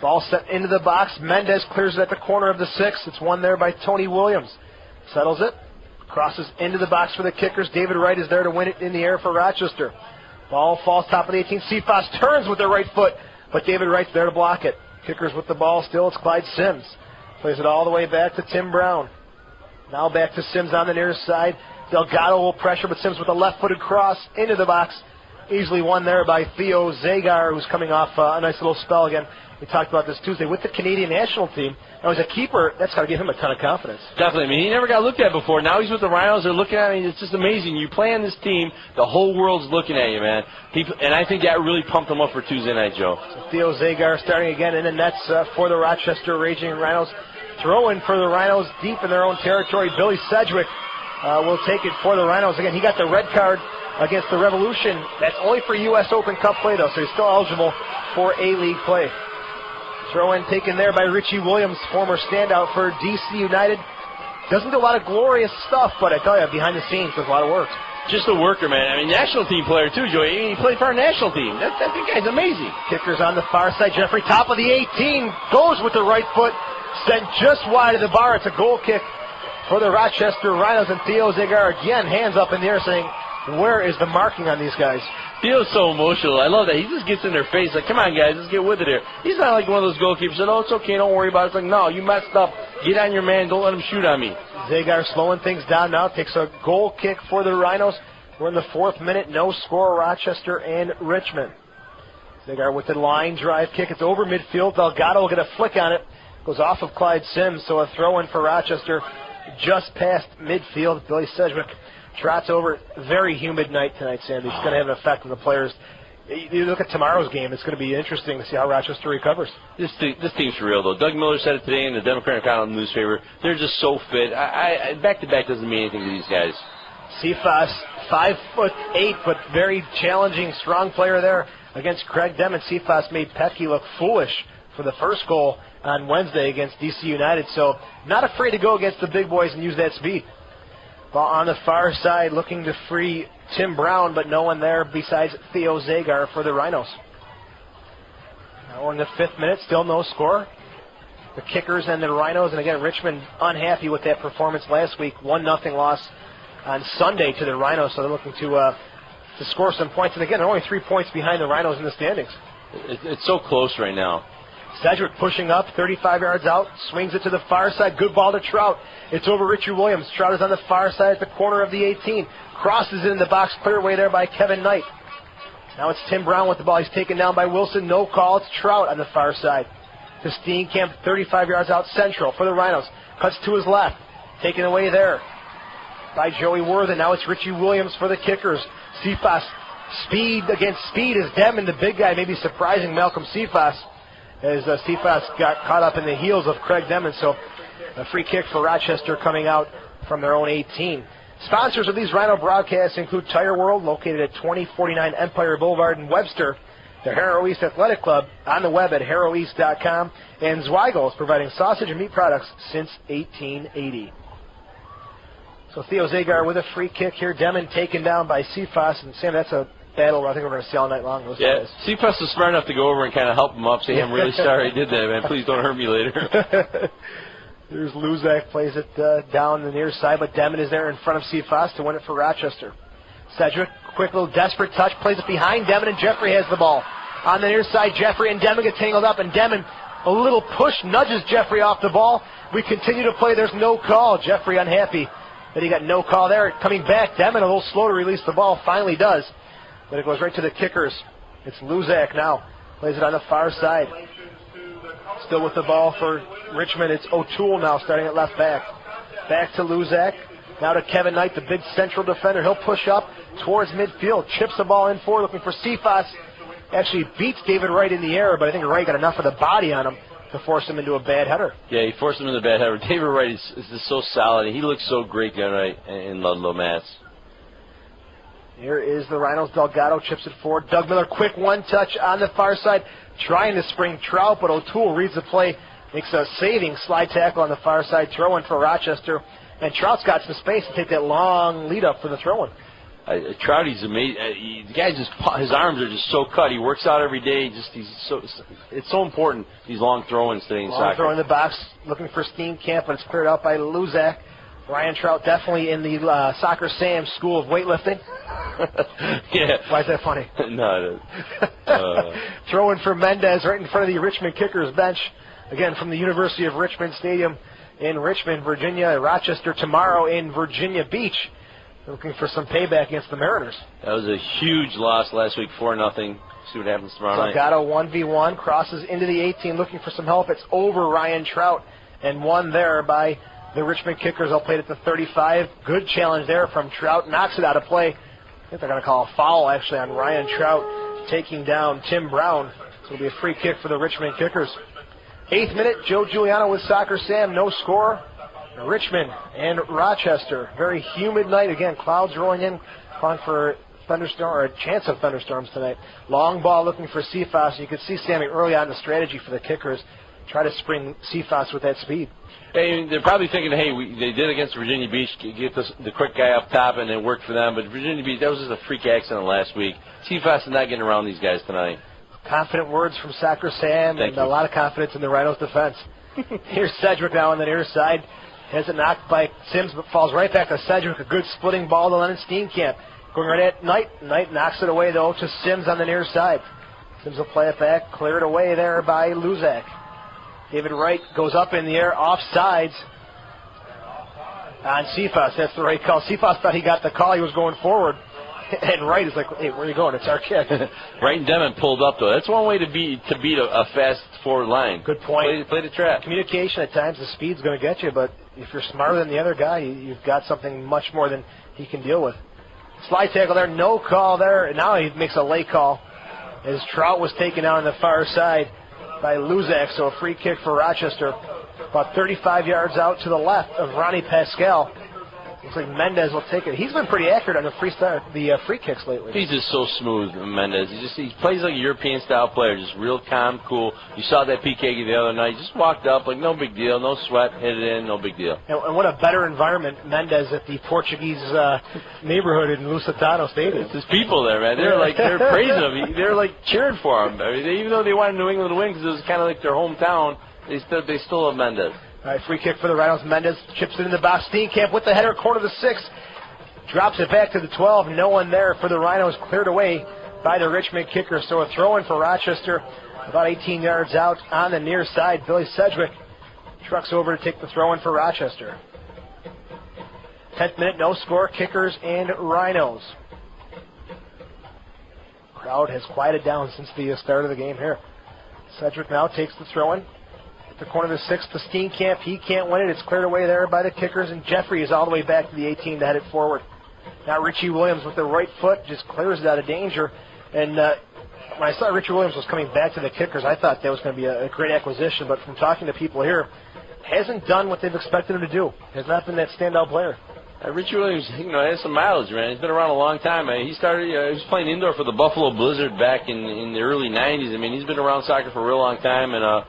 Ball set into the box. Mendez clears it at the corner of the 6. It's won there by Tony Williams. Settles it. Crosses into the box for the Kickers. David Wright is there to win it in the air for Rochester. Ball falls top of the 18. Cephas turns with the right foot, but David Wright's there to block it. Kickers with the ball still. It's Clyde Sims. Plays it all the way back to Tim Brown. Now back to Sims on the near side. Delgado will pressure, but Sims with a left-footed cross into the box. Easily won there by Theo Zagar, who's coming off a nice little spell again. We talked about this Tuesday with the Canadian national team. Now, as a keeper, that's got to give him a ton of confidence. Definitely. I mean, he never got looked at before. Now he's with the Rhinos. They're looking at him. It's just amazing. You play on this team, the whole world's looking at you, man. And I think that really pumped him up for Tuesday night, Joe. So Theo Zagar starting again in the nets for the Rochester Raging Rhinos. Throw in for the Rhinos deep in their own territory. Billy Sedgwick will take it for the Rhinos. Again, he got the red card against the Revolution. That's only for U.S. Open Cup play, though, so he's still eligible for A-League play. Throw in taken there by Richie Williams, former standout for D.C. United. Doesn't do a lot of glorious stuff, but I tell you, behind the scenes, does a lot of work. Just a worker, man. I mean, national team player, too, Joey. He played for our national team. That guy's amazing. Kickers on the far side. Jeffrey, top of the 18, goes with the right foot, sent just wide of the bar. It's a goal kick for the Rochester Rhinos, and Theo Zagar again, hands up in the air, saying, where is the marking on these guys? Theo's so emotional. I love that. He just gets in their face like, come on, guys, let's get with it here. He's not like one of those goalkeepers that, oh, it's okay, don't worry about it. It's like, no, you messed up. Get on your man. Don't let him shoot on me. Zagar slowing things down now. Takes a goal kick for the Rhinos. We're in the 4th minute. No score, Rochester and Richmond. Zagar with the line drive kick. It's over midfield. Delgado will get a flick on it. Goes off of Clyde Sims, so a throw-in for Rochester just past midfield. Billy Sedgwick trots over. Very humid night tonight, Sandy. It's going to have an effect on the players. You look at tomorrow's game, it's going to be interesting to see how Rochester recovers. This team's for real, though. Doug Miller said it today in the Democratic Continental newspaper. They're just so fit. Back-to-back doesn't mean anything to these guys. Cephas, 5'8", but very challenging, strong player there against Craig Demon. Cephas made Petke look foolish for the first goal on Wednesday against DC United, so not afraid to go against the big boys and use that speed. Ball on the far side, looking to free Tim Brown, but no one there besides Theo Zagar for the Rhinos. Now we're in the 5th minute, still no score. The Kickers and the Rhinos, and again, Richmond unhappy with that performance last week. 1-0 loss on Sunday to the Rhinos, so they're looking to score some points. And again, they're only 3 points behind the Rhinos in the standings. It's so close right now. Sedgwick pushing up, 35 yards out, swings it to the far side. Good ball to Trout. It's over Richie Williams. Trout is on the far side at the corner of the 18. Crosses it in the box, clear away there by Kevin Knight. Now it's Tim Brown with the ball. He's taken down by Wilson. No call. It's Trout on the far side. To Steenkamp, 35 yards out central for the Rhinos. Cuts to his left. Taken away there by Joey Worthen. Now it's Richie Williams for the Kickers. Cephas, speed against speed is Demon, the big guy, maybe surprising Malcolm Cephas, as Cephas got caught up in the heels of Craig Demon. So a free kick for Rochester coming out from their own 18. Sponsors of these Rhino broadcasts include Tire World, located at 2049 Empire Boulevard in Webster, the Harrow East Athletic Club on the web at harroweast.com. And Zweigel is providing sausage and meat products since 1880. So Theo Zagar with a free kick here. Demon taken down by Cephas. And Sam, that's a battle I think we're going to see all night long. Yeah, Cephas was smart enough to go over and kind of help him up, say, hey, I'm really sorry I did that, man. Please don't hurt me later. There's Luzak, plays it down the near side, but Demon is there in front of Cephas to win it for Rochester. Sedgwick, quick little desperate touch, plays it behind Demon, and Jeffrey has the ball. On the near side, Jeffrey and Demon get tangled up, and Demon, a little push, nudges Jeffrey off the ball. We continue to play. There's no call. Jeffrey unhappy that he got no call there. Coming back, Demon a little slow to release the ball. Finally does. But it goes right to the kickers. It's Luzak now. Plays it on the far side. Still with the ball for Richmond. It's O'Toole now starting at left back. Back to Luzak. Now to Kevin Knight, the big central defender. He'll push up towards midfield. Chips the ball in forward, looking for Cephas. Actually beats David Wright in the air, but I think Wright got enough of the body on him to force him into a bad header. Yeah, he forced him into a bad header. David Wright is just so solid. He looks so great the other night in Ludlow, Mass. Here is the Rhinos. Delgado chips it forward. Doug Miller, quick one-touch on the far side, trying to spring Trout, but O'Toole reads the play, makes a saving slide tackle on the far side, throw-in for Rochester, and Trout's got some space to take that long lead-up for the throw-in. Trouty's amazing. The guy his arms are just so cut. He works out every day. It's so important, these long throw-ins today in soccer. Long throw in the box, looking for Steenkamp, but it's cleared out by Luzak. Ryan Trout definitely in the Soccer Sam school of weightlifting. Yeah. Why is that funny? No. Throw in for Mendez right in front of the Richmond kickers bench. Again, from the University of Richmond Stadium in Richmond, Virginia. Rochester tomorrow in Virginia Beach. Looking for some payback against the Mariners. That was a huge loss last week, 4-0. See what happens tomorrow night. Delgado 1v1, crosses into the 18, looking for some help. It's over Ryan Trout, and won there by the Richmond kickers. They'll play it at the 35. Good challenge there from Trout. Knocks it out of play. I think they're going to call a foul, actually, on Ryan Trout, taking down Tim Brown. So it'll be a free kick for the Richmond kickers. 8th minute, Joe Giuliano with Soccer Sam. No score. Richmond and Rochester. Very humid night. Again, clouds rolling in. Calling for thunderstorm, or a chance of thunderstorms tonight. Long ball looking for Cephas. You could see Sammy early on the strategy for the kickers. Try to spring Cephas with that speed. Hey, they're probably thinking, hey, they did against Virginia Beach, get the quick guy up top, and it worked for them. But Virginia Beach, that was just a freak accident last week. Cephas is not getting around these guys tonight. Confident words from Soccer Sam, and a lot of confidence in the Rhinos' defense. Here's Sedgwick now on the near side. Has it knocked by Sims, but falls right back to Sedgwick. A good splitting ball to Lennon Steenkamp. Going right at Knight. Knight knocks it away, though, to Sims on the near side. Sims will play it back. Cleared away there by Luzak. David Wright goes up in the air, offsides on Cephas. That's the right call. Cephas thought he got the call. He was going forward. And Wright is like, hey, where are you going? It's our kick. Wright and Demon pulled up, though. That's one way to beat a fast forward line. Good point. Play the trap. Communication at times, the speed's going to get you, but if you're smarter than the other guy, you've got something much more than he can deal with. Slide tackle there, no call there. And now he makes a late call as Trout was taken out on the far side by Luzak, so a free kick for Rochester. About 35 yards out to the left of Ronnie Pascal. Looks like Mendez will take it. He's been pretty accurate on the free kicks lately. He's just so smooth, Mendez. He plays like a European-style player, just real calm, cool. You saw that PK the other night. Just walked up like no big deal, no sweat, hit it in, no big deal. And what a better environment, Mendez, at the Portuguese neighborhood in Lusitano Stadium. There's people there, man. They're praising him. They're like cheering for him. I mean, even though they wanted New England to win because it was kind of like their hometown, they still love Mendez. All right, free kick for the Rhinos. Mendez chips it in the box. Steenkamp with the header, corner to the 6. Drops it back to the 12. No one there for the Rhinos. Cleared away by the Richmond kicker. So a throw-in for Rochester about 18 yards out on the near side. Billy Sedgwick trucks over to take the throw-in for Rochester. 10th minute, no score. Kickers and Rhinos. Crowd has quieted down since the start of the game here. Sedgwick now takes the throw-in. The corner to 6 to Steenkamp. He can't win it. It's cleared away there by the kickers, and Jeffrey is all the way back to the 18 to head it forward. Now Richie Williams with the right foot just clears it out of danger. And when I saw Richie Williams was coming back to the kickers, I thought that was going to be a great acquisition. But from talking to people here, hasn't done what they've expected him to do. Has not been that standout player. Richie Williams, has some mileage, man. He's been around a long time. He started, he was playing indoor for the Buffalo Blizzard back in the early 90s. I mean, he's been around soccer for a real long time. And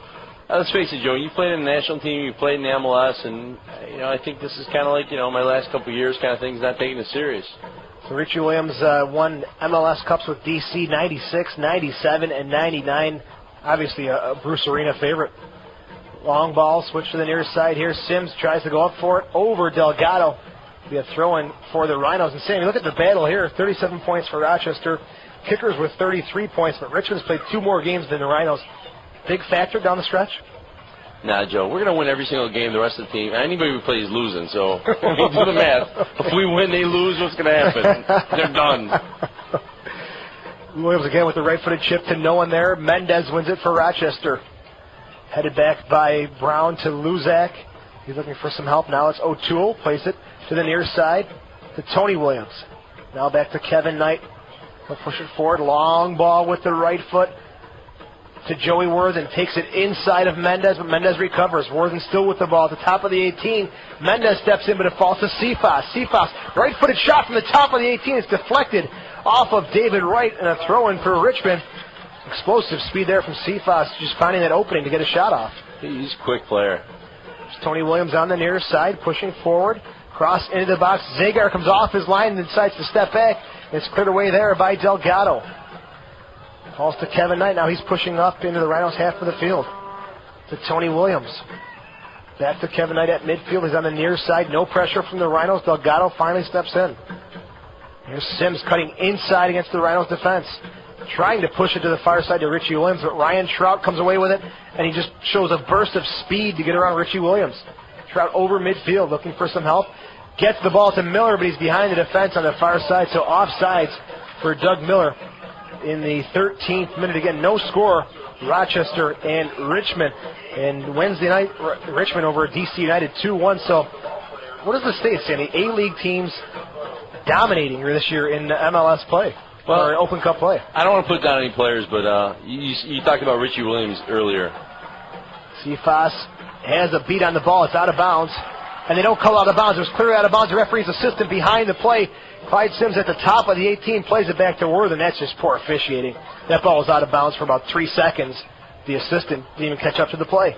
let's face it, Joe, you played in the national team, you played in the MLS, and, I think this is kind of like, my last couple of years kind of thing. He's not taking it serious. So Richie Williams won MLS Cups with DC 96, 97, and 99. Obviously a Bruce Arena favorite. Long ball, switch to the near side here. Sims tries to go up for it over Delgado. Be a throw-in for the Rhinos. And Sammy, look at the battle here. 37 points for Rochester. Kickers with 33 points, but Richmond's played 2 more games than the Rhinos. Big factor down the stretch? Nah, Joe, we're going to win every single game. The rest of the team, anybody we play is losing. So do the math. If we win, they lose. What's going to happen? They're done. Williams again with the right-footed chip to no one there. Mendez wins it for Rochester. Headed back by Brown to Luzak. He's looking for some help. Now it's O'Toole. Plays it to the near side to Tony Williams. Now back to Kevin Knight. He'll push it forward. Long ball with the right foot to Joey Worthen. Takes it inside of Mendez, but Mendez recovers. Worthen still with the ball at the top of the 18. Mendez steps in, but it falls to Cephas. Cephas, right-footed shot from the top of the 18. It's deflected off of David Wright, and a throw-in for Richmond. Explosive speed there from Cephas, just finding that opening to get a shot off. He's a quick player. There's Tony Williams on the near side, pushing forward. Cross into the box. Zagar comes off his line and decides to step back. It's cleared away there by Delgado. Falls to Kevin Knight. Now he's pushing up into the Rhinos' half of the field. To Tony Williams. Back to Kevin Knight at midfield. He's on the near side. No pressure from the Rhinos. Delgado finally steps in. Here's Sims cutting inside against the Rhinos' defense. Trying to push it to the far side to Richie Williams, but Ryan Trout comes away with it, and he just shows a burst of speed to get around Richie Williams. Trout over midfield looking for some help. Gets the ball to Miller, but he's behind the defense on the far side, so offsides for Doug Miller in the 13th minute. Again, no score, Rochester and Richmond. And Wednesday night, Richmond over DC United 2-1. So what does this state, Sandy? A-League teams dominating this year in MLS play. Well, or Open Cup play. I don't want to put down any players, but you talked about Richie Williams earlier. Cephas has a beat on the ball. It's out of bounds. And they don't call out of bounds. It was clearly out of bounds. The referee's assistant behind the play. Clyde Sims at the top of the 18 plays it back to Worthen. That's just poor officiating. That ball was out of bounds for about 3 seconds. The assistant didn't even catch up to the play.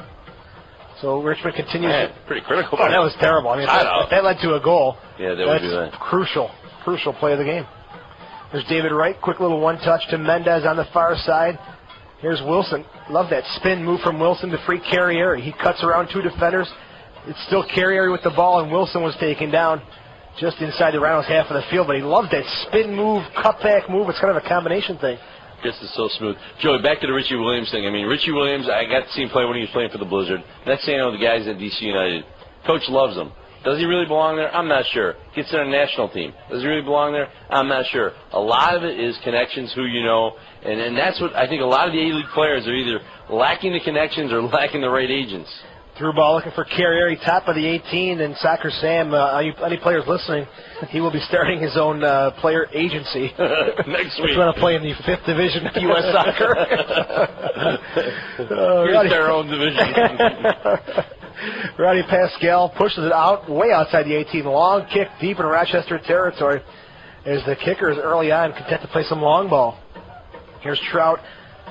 So Richmond continues. Man, pretty critical. Oh, that was terrible. I mean, if that led to a goal, yeah, that would do that. Crucial play of the game. There's David Wright. Quick little one-touch to Mendez on the far side. Here's Wilson. Love that spin move from Wilson to free Carrieri. He cuts around 2 defenders. It's still Carrieri with the ball, and Wilson was taken down just inside the Rhinos' half of the field. But he loved that spin move, cutback move. It's kind of a combination thing. This is so smooth. Joey, back to the Richie Williams thing. I mean, Richie Williams, I got to see him play when he was playing for the Blizzard. Next thing I know, the guys at DC United. Coach loves him. Does he really belong there? I'm not sure. Gets in a national team. Does he really belong there? I'm not sure. A lot of it is connections, who you know, and that's what I think a lot of the A-League players are either lacking the connections or lacking the right agents. Through ball looking for Carrieri, top of the 18, and Soccer Sam, any players listening, he will be starting his own player agency. Next week. He's going to play in the 5th division of U.S. Soccer. Here's their own division. Roddy Pascal pushes it out, way outside the 18. Long kick deep in Rochester territory as the kickers early on content to play some long ball. Here's Trout.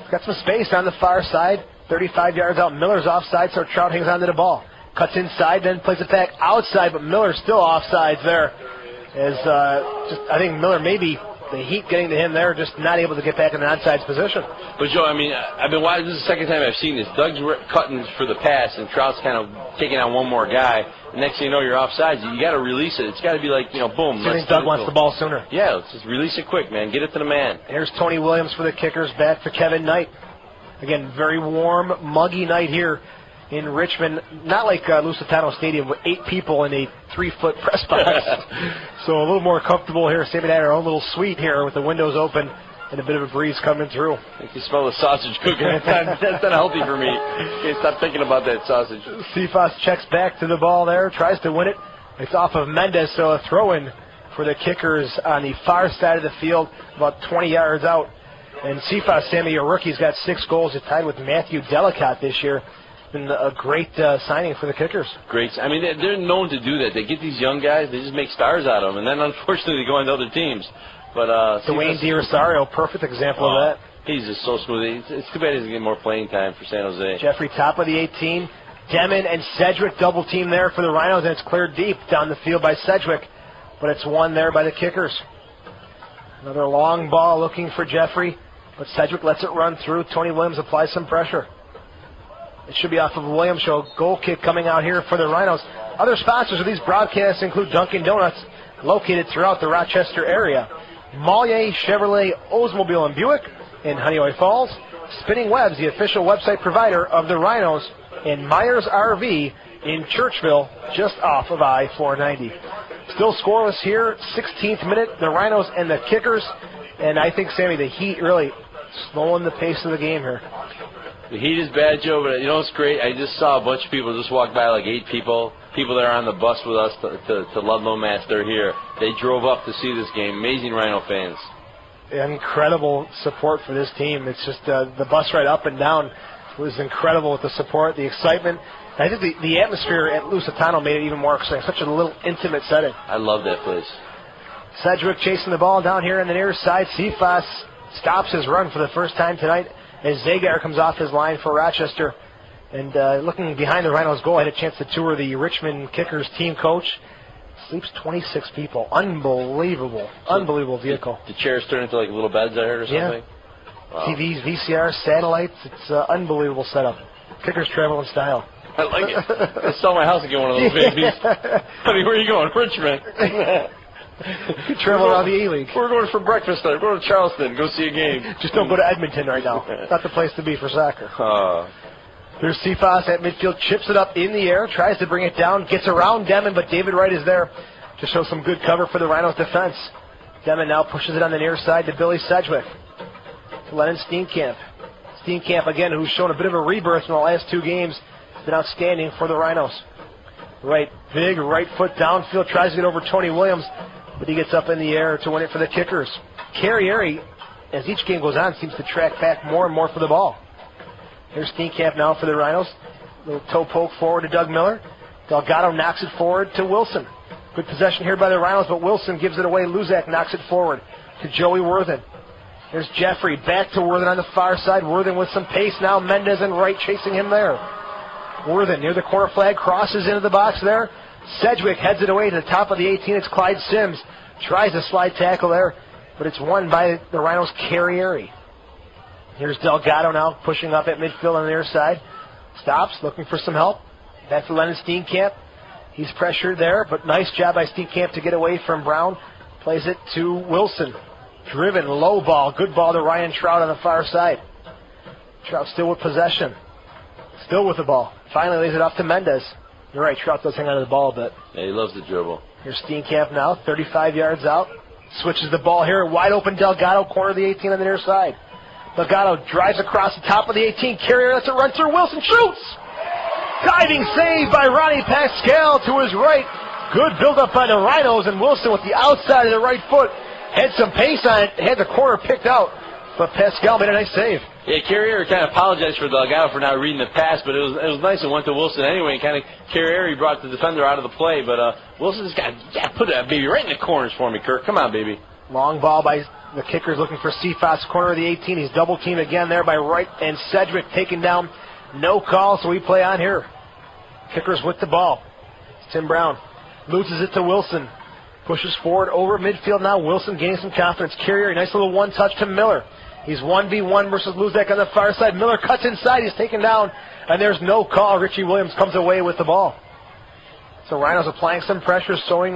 He's got some space on the far side. 35 yards out. Miller's offside, so Trout hangs onto the ball. Cuts inside, then plays it back outside, but Miller's still offsides there. I think Miller maybe the heat getting to him there, just not able to get back in an onside position. But, Joe, I mean, I've been watching. This is the second time I've seen this. Doug's cutting for the pass, and Trout's kind of taking on one more guy. The next thing you know, you're offsides. You got to release it. It's got to be like, boom. I think Doug wants the ball sooner. Yeah, let's just release it quick, man. Get it to the man. Here's Tony Williams for the kickers, back to Kevin Knight. Again, very warm, muggy night here in Richmond. Not like Lusitano Stadium with 8 people in a 3-foot press box. So a little more comfortable here. Sammy and I are in our own little suite here with the windows open and a bit of a breeze coming through. I think you smell the sausage cooking. That's not healthy for me. Can't stop thinking about that sausage. Cephas checks back to the ball there, tries to win it. It's off of Mendez, so a throw-in for the kickers on the far side of the field, about 20 yards out. And Cephas, Sammy, a rookie, has got 6 goals. He's tied with Matthew Delicott this year been a great signing for the Kickers. Great. I mean, they're known to do that. They get these young guys, they just make stars out of them, and then unfortunately they go on to other teams. But Dwayne DiRosario, perfect example of that. He's just so smooth. It's too bad he doesn't get more playing time for San Jose. Jeffrey, top of the 18. Demon and Sedgwick double team there for the Rhinos, and it's cleared deep down the field by Sedgwick, but it's won there by the Kickers. Another long ball looking for Jeffrey, but Sedgwick lets it run through. Tony Williams applies some pressure. It should be off of Williams' show. Goal kick coming out here for the Rhinos. Other sponsors of these broadcasts include Dunkin' Donuts, located throughout the Rochester area. Mollier, Chevrolet, Oldsmobile, and Buick in Honeoye Falls. Spinning Webs, the official website provider of the Rhinos, and Myers RV in Churchville, just off of I-490. Still scoreless here, 16th minute, the Rhinos and the Kickers. And I think, Sammy, the Heat really slowing the pace of the game here. The heat is bad, Joe, but you know what's great? I just saw a bunch of people just walk by, like 8 people that are on the bus with us to Ludlow, Mass. They're here. They drove up to see this game. Amazing Rhino fans. Incredible support for this team. It's just the bus ride up and down was incredible with the support, the excitement. I think the atmosphere at Lusitano made it even more exciting. Such a little intimate setting. I love that place. Sedgwick chasing the ball down here on the near side. Cephas stops his run for the first time tonight as Zagar comes off his line for Rochester. And looking behind the Rhinos' goal, I had a chance to tour the Richmond Kickers team coach. Sleeps 26 people. Unbelievable. Unbelievable vehicle. The chairs turn into like little beds, I heard, or something? Yeah. Wow. TVs, VCRs, satellites. It's an unbelievable setup. Kickers travel in style. I like it. I'll sell my house and get one of those babies. Honey, where are you going? Richmond. You travel around the A-League. We're going for breakfast. We're going to Charleston. Go see a game. Just don't go to Edmonton right now. Not the place to be for soccer. There's Cephas at midfield, chips it up in the air, tries to bring it down, gets around Demon, but David Wright is there to show some good cover for the Rhinos defense. Demon now pushes it on the near side to Billy Sedgwick. To Lennon Steenkamp. Steenkamp, again, who's shown a bit of a rebirth in the last 2 games, has been outstanding for the Rhinos. Right, big right foot downfield, tries to get over Tony Williams, but he gets up in the air to win it for the Kickers. Carrieri, as each game goes on, seems to track back more and more for the ball. Here's Steenkamp now for the Rhinos. Little toe poke forward to Doug Miller. Delgado knocks it forward to Wilson. Good possession here by the Rhinos, but Wilson gives it away. Luzak knocks it forward to Joey Worthen. Here's Jeffrey back to Worthen on the far side. Worthen with some pace now. Mendez and Wright chasing him there. Worthen near the corner flag, crosses into the box there. Sedgwick heads it away to the top of the 18. It's Clyde Sims. Tries a slide tackle there, but it's won by the Rhinos' Carrieri. Here's Delgado now pushing up at midfield on the near side. Stops, looking for some help. Back to Lennon Steenkamp. He's pressured there, but nice job by Steenkamp to get away from Brown. Plays it to Wilson. Driven, low ball. Good ball to Ryan Trout on the far side. Trout still with possession. Still with the ball. Finally lays it off to Mendez. You're right, Trout does hang on to the ball a bit. Yeah, he loves the dribble. Here's Steenkamp now, 35 yards out. Switches the ball here. Wide open Delgado, corner of the 18 on the near side. Delgado drives across the top of the 18. Carrier lets it run through. Wilson shoots! Diving save by Ronnie Pascal to his right. Good build-up by the Rhinos, and Wilson with the outside of the right foot. Had some pace on it. Had the corner picked out, but Pascal made a nice save. Yeah, Carrier kind of apologized for Delgado for not reading the pass, but it was nice it went to Wilson anyway. And kind of Carrier brought the defender out of the play, but Wilson just got put that baby right in the corners for me, Kirk. Come on, baby. Long ball by the Kickers looking for Cephas, corner of the 18. He's double teamed again there by Wright and Sedgwick taken down. No call, so we play on here. Kickers with the ball. It's Tim Brown. Loses it to Wilson. Pushes forward over midfield now. Wilson gaining some confidence. Carrier, nice little one touch to Miller. He's 1v1 versus Luzak on the far side. Miller cuts inside. He's taken down, and there's no call. Richie Williams comes away with the ball. So Rhinos applying some pressure, showing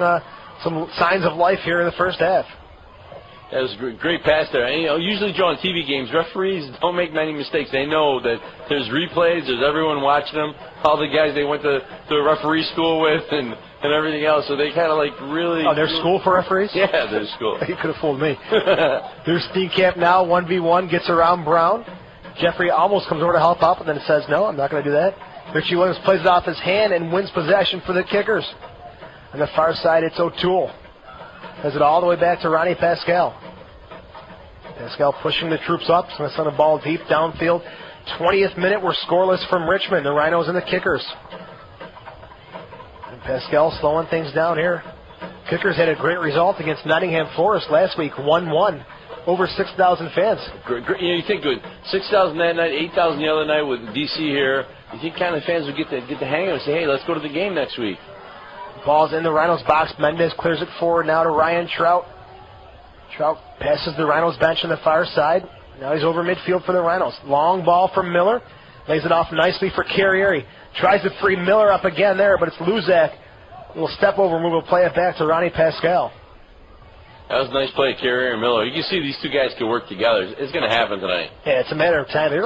some signs of life here in the first half. That was a great pass there. And, usually, Joe, on TV games, referees don't make many mistakes. They know that there's replays, there's everyone watching them, all the guys they went to a referee school with and everything else. So they kind of really... Oh, there's school for referees? Yeah, there's school. You could have fooled me. There's Steenkamp now, 1v1, gets around Brown. Jeffrey almost comes over to help out, but then it says, no, I'm not going to do that. Richie Williams plays it off his hand and wins possession for the Kickers. On the far side, it's O'Toole. Has it all the way back to Ronnie Pascal. Pascal pushing the troops up. He's going to send a ball deep downfield 20th minute, we're scoreless from Richmond, the Rhinos and the Kickers. And Pascal slowing things down here. Kickers had a great result against Nottingham Forest last week, 1-1. Over 6,000 fans. Great. You think good. 6,000 that night, 8,000 the other night with DC here. You think kind of fans would get the hang of it and say, hey, let's go to the game next week. Ball's in the Rhinos box. Mendez clears it forward now to Ryan Trout. Trout passes the Rhinos bench on the far side. Now he's over midfield for the Rhinos. Long ball from Miller. Lays it off nicely for Carrieri. Tries to free Miller up again there, but it's Luzak. Little step over move will play it back to Ronnie Pascal. That was a nice play, Carrier and Miller. You can see these two guys can work together. It's going to happen tonight. Yeah, it's a matter of time. They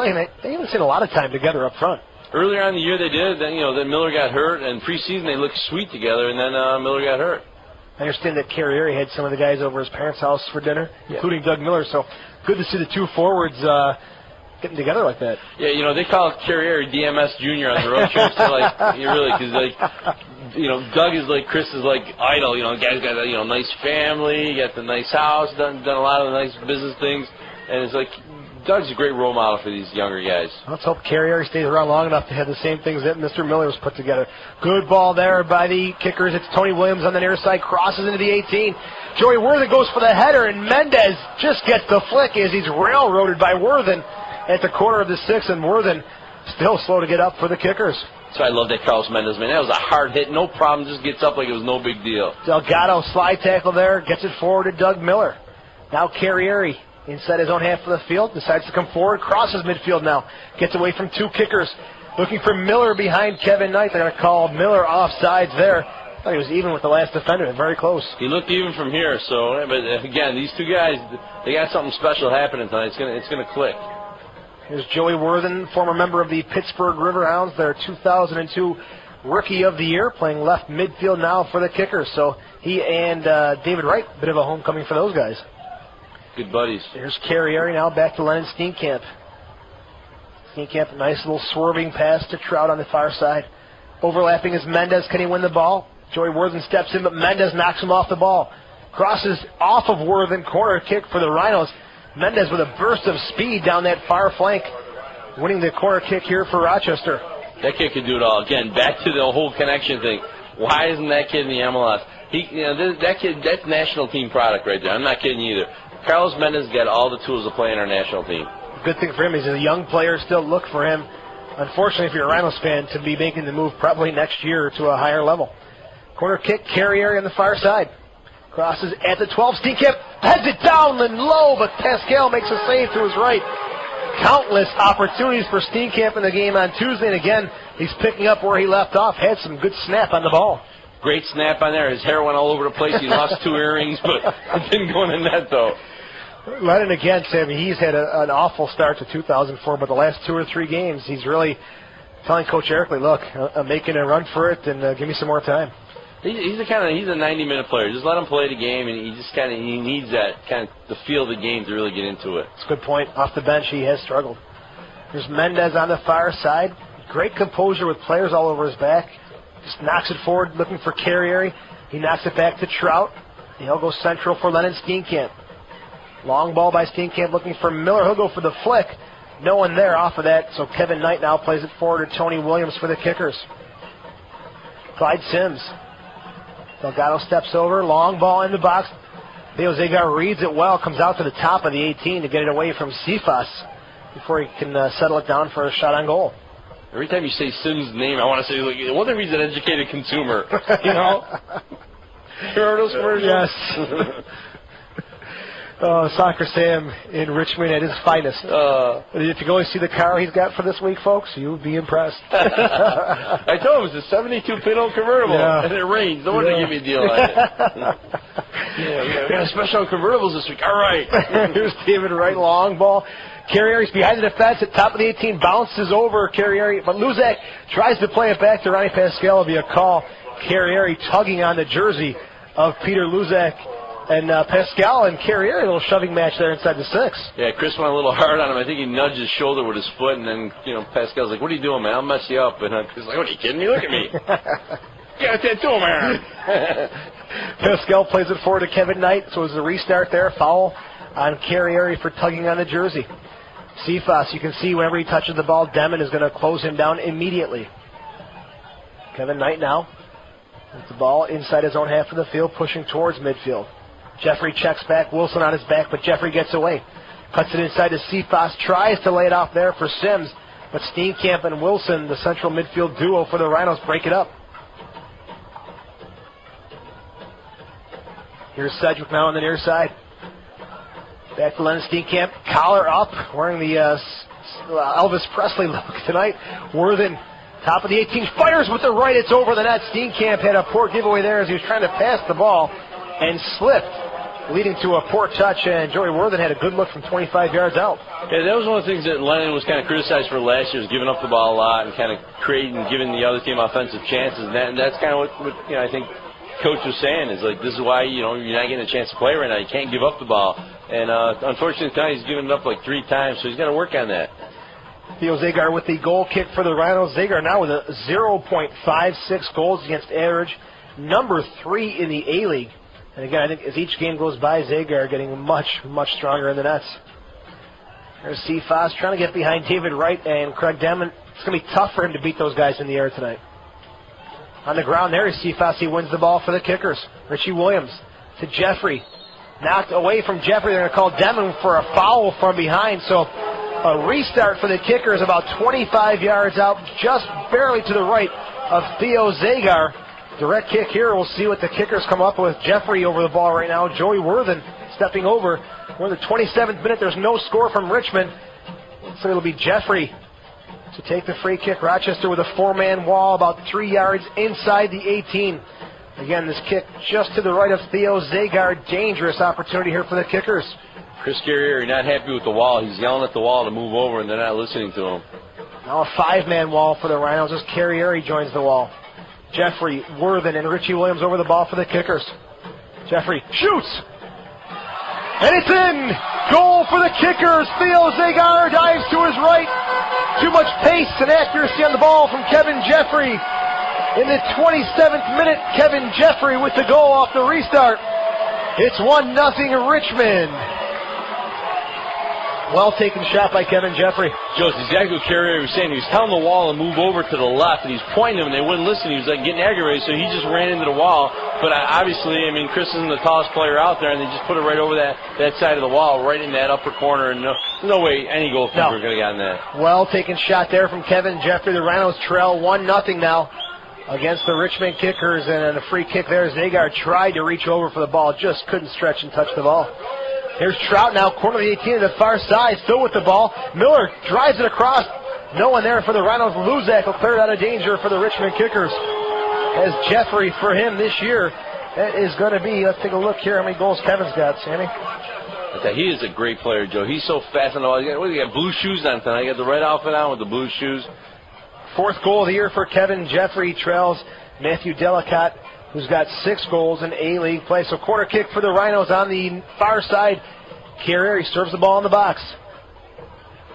haven't seen a lot of time together up front. Earlier on in the year they did. Then then Miller got hurt, and preseason they looked sweet together, and then Miller got hurt. I understand that Carrier had some of the guys over his parents' house for dinner, including Doug Miller. So good to see the two forwards getting together like that. Yeah, they call Carrier DMS Jr. on the road trips. Because Doug is like Chris's idol. The guy's got a nice family, got the nice house, done a lot of the nice business things, and it's like Doug's a great role model for these younger guys. Let's hope Carrier stays around long enough to have the same things that Mr. Miller's put together. Good ball there by the Kickers. It's Tony Williams on the near side, crosses into the 18. Joey Worthen goes for the header, and Mendez just gets the flick as he's railroaded by Worthen at the corner of the 6, and Worthen still slow to get up for the Kickers. So I love that Carlos Mendez, man. That was a hard hit, no problem, just gets up like it was no big deal. Delgado slide tackle there, gets it forward to Doug Miller. Now Carrieri inside his own half of the field, decides to come forward, crosses midfield now, gets away from two Kickers, looking for Miller behind Kevin Knight. They're going to call Miller offsides there. I thought he was even with the last defender, very close. He looked even from here, but again, these two guys, they got something special happening tonight. It's going to click. Here's Joey Worthen, former member of the Pittsburgh Riverhounds, their 2002 Rookie of the Year, playing left midfield now for the Kickers. So he and David Wright, bit of a homecoming for those guys. Good buddies. Here's Carrieri now back to Lennon Steenkamp. Steenkamp, nice little swerving pass to Trout on the far side. Overlapping is Mendez. Can he win the ball? Joey Worthen steps in, but Mendez knocks him off the ball. Crosses off of Worthen, corner kick for the Rhinos. Mendez with a burst of speed down that far flank, winning the corner kick here for Rochester. That kid can do it all. Again, back to the whole connection thing. Why isn't that kid in the MLS? That kid, that's national team product right there. I'm not kidding you either. Carlos Mendez got all the tools to play in our national team. Good thing for him, he's a young player. Still look for him, unfortunately, if you're a Rhinos fan, to be making the move probably next year to a higher level. Corner kick, Carrier on the far side. Crosses at the 12. Steenkamp heads it down and low, but Pascal makes a save to his right. Countless opportunities for Steenkamp in the game on Tuesday, and again, he's picking up where he left off. Had some good snap on the ball. Great snap on there. His hair went all over the place. He lost 2 earrings, but it didn't go in the net, though. Lennon again, Sammy, he's had an awful start to 2004, but the last 2 or 3 games, he's really telling Coach Erickley, look, I'm making a run for it, and give me some more time. He's a 90-minute player. Just let him play the game, and he needs that kind of to feel the game to really get into it. That's a good point. Off the bench, he has struggled. There's Mendez on the far side. Great composure with players all over his back. Just knocks it forward, looking for Carrieri. He knocks it back to Trout. He'll go central for Lennon Steenkamp. Long ball by Steenkamp, looking for Miller. He'll go for the flick. No one there off of that, so Kevin Knight now plays it forward to Tony Williams for the Kickers. Clyde Sims. Delgado steps over, long ball in the box. Theo Zagar reads it well, comes out to the top of the 18 to get it away from Cephas before he can settle it down for a shot on goal. Every time you say Sims' name, I want to say, look, I wonder if he's an educated consumer. You know? You remember those commercials? Yes. Soccer Sam in Richmond at his finest. If you go and see the car he's got for this week, folks, you'll be impressed. I told him it's a 72 Pinot convertible, and it rains. No wonder they give me a deal on it. We got a special on convertibles this week. All right. Here's David Wright, long ball. Carrieri's behind the defense at top of the 18, bounces over Carrieri, but Luzak tries to play it back to Ronnie Pascal. It'll be a call. Carrieri tugging on the jersey of Peter Luzak. And Pascal and Carrieri, a little shoving match there inside the 6. Yeah, Chris went a little hard on him. I think he nudged his shoulder with his foot, and then, Pascal's like, what are you doing, man? I'll mess you up. And Chris is like, what, are you kidding me? Look at me. Yeah, it's that too, man. Pascal plays it forward to Kevin Knight, so it's a restart there. Foul on Carrieri for tugging on the jersey. Cephas, you can see whenever he touches the ball, Demon is going to close him down immediately. Kevin Knight now with the ball inside his own half of the field, pushing towards midfield. Jeffrey checks back, Wilson on his back, but Jeffrey gets away. Cuts it inside to Cephas, tries to lay it off there for Sims, but Steenkamp and Wilson, the central midfield duo for the Rhinos, break it up. Here's Sedgwick now on the near side. Back to Lennon Steenkamp, collar up, wearing the Elvis Presley look tonight. Worthen, top of the 18, fires with the right, it's over the net. Steenkamp had a poor giveaway there as he was trying to pass the ball and slipped, leading to a poor touch, and Joey Worthen had a good look from 25 yards out. Yeah, that was one of the things that Lennon was kind of criticized for last year, is giving up the ball a lot and kind of creating, giving the other team offensive chances, and that's kind of what I think Coach was saying, is like, this is why, you're not getting a chance to play right now. You can't give up the ball. And unfortunately tonight he's given it up like 3 times, so he's got to work on that. Theo Zagar with the goal kick for the Rhinos. Zagar now with a 0.56 goals against average, number 3 in the A-League. And again, I think as each game goes by, Zagar getting much, much stronger in the nets. There's Cephas trying to get behind David Wright and Craig Demon. It's going to be tough for him to beat those guys in the air tonight. On the ground there is Cephas. He wins the ball for the Kickers. Richie Williams to Jeffrey. Knocked away from Jeffrey. They're going to call Demon for a foul from behind. So a restart for the Kickers about 25 yards out, just barely to the right of Theo Zagar. Direct kick here. We'll see what the Kickers come up with. Jeffrey over the ball right now. Joey Worthen stepping over. We're in the 27th minute. There's no score from Richmond. So it'll be Jeffrey to take the free kick. Rochester with a 4-man wall about 3 yards inside the 18. Again, this kick just to the right of Theo Zagar. Dangerous opportunity here for the Kickers. Chris Carrier not happy with the wall. He's yelling at the wall to move over, and they're not listening to him. Now a 5-man wall for the Rhinos as Carrier joins the wall. Jeffrey, Worthen, and Richie Williams over the ball for the Kickers. Jeffrey shoots! And it's in! Goal for the Kickers! Theo Zagar dives to his right. Too much pace and accuracy on the ball from Kevin Jeffrey. In the 27th minute, Kevin Jeffrey with the goal off the restart. It's 1-0 Richmond. Well taken shot by Kevin Jeffrey. Joe, it's exactly what Carrier was saying. He was telling the wall to move over to the left, and he's pointing them, and they wouldn't listen. He was like getting aggravated, so he just ran into the wall. But obviously, Chris isn't the tallest player out there, and they just put it right over that side of the wall, right in that upper corner, and no way any goalkeeper could have gotten that. Well taken shot there from Kevin Jeffrey. The Rhinos trail 1-0 now against the Richmond Kickers, and a free kick there. Zagar tried to reach over for the ball, just couldn't stretch and touch the ball. Here's Trout now, corner of the 18 to the far side, still with the ball. Miller drives it across. No one there for the Rhinos. Luzak will clear it out of danger for the Richmond Kickers. As Jeffrey for him this year, that is going to be, let's take a look here how many goals Kevin's got, Sammy. He is a great player, Joe. He's so fast on the ball. He got blue shoes on tonight. He got the red outfit on with the blue shoes. 4th goal of the year for Kevin Jeffrey. Trails Matthew Delacat, who's got 6 goals in A-League play. So corner kick for the Rhinos on the far side. Carrier, he serves the ball in the box.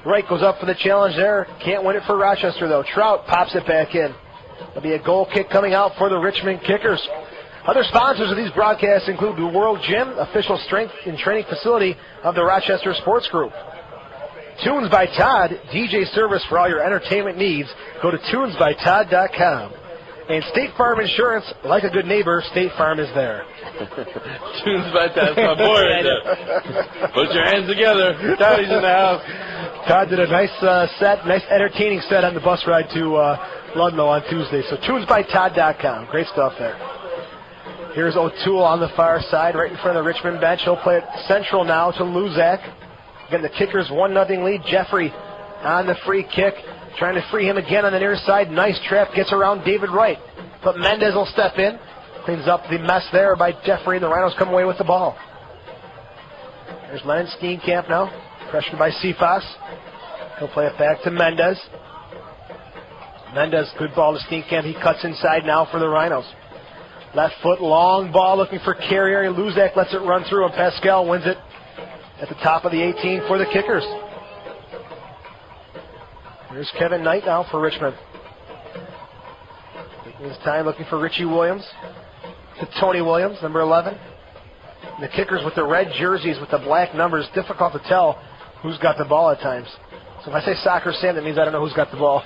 Wright goes up for the challenge there. Can't win it for Rochester, though. Trout pops it back in. There'll be a goal kick coming out for the Richmond Kickers. Other sponsors of these broadcasts include the World Gym, official strength and training facility of the Rochester Sports Group. Tunes by Todd, DJ service for all your entertainment needs. Go to tunesbytodd.com. And State Farm Insurance, like a good neighbor, State Farm is there. Tunes by Todd, my boy right there. Put your hands together. Toddy's in the house. Todd did a nice nice entertaining set on the bus ride to Ludlow on Tuesday. So tunesbytodd.com. Great stuff there. Here's O'Toole on the far side, right in front of the Richmond bench. He'll play it central now to Luzak. Again, the Kickers 1-0 lead. Jeffrey on the free kick, trying to free him again on the near side. Nice trap, gets around David Wright. But Mendez will step in, cleans up the mess there by Jeffrey, and the Rhinos come away with the ball. There's Lennon Steenkamp now, pressured by Cephas. He'll play it back to Mendez. Mendez, good ball to Steenkamp. He cuts inside now for the Rhinos. Left foot, long ball looking for Carrier. Luzak lets it run through, and Pascal wins it at the top of the 18 for the Kickers. Here's Kevin Knight now for Richmond. Taking his time looking for Richie Williams. To Tony Williams, number 11. And the Kickers with the red jerseys with the black numbers. Difficult to tell who's got the ball at times. So if I say soccer Sam, that means I don't know who's got the ball.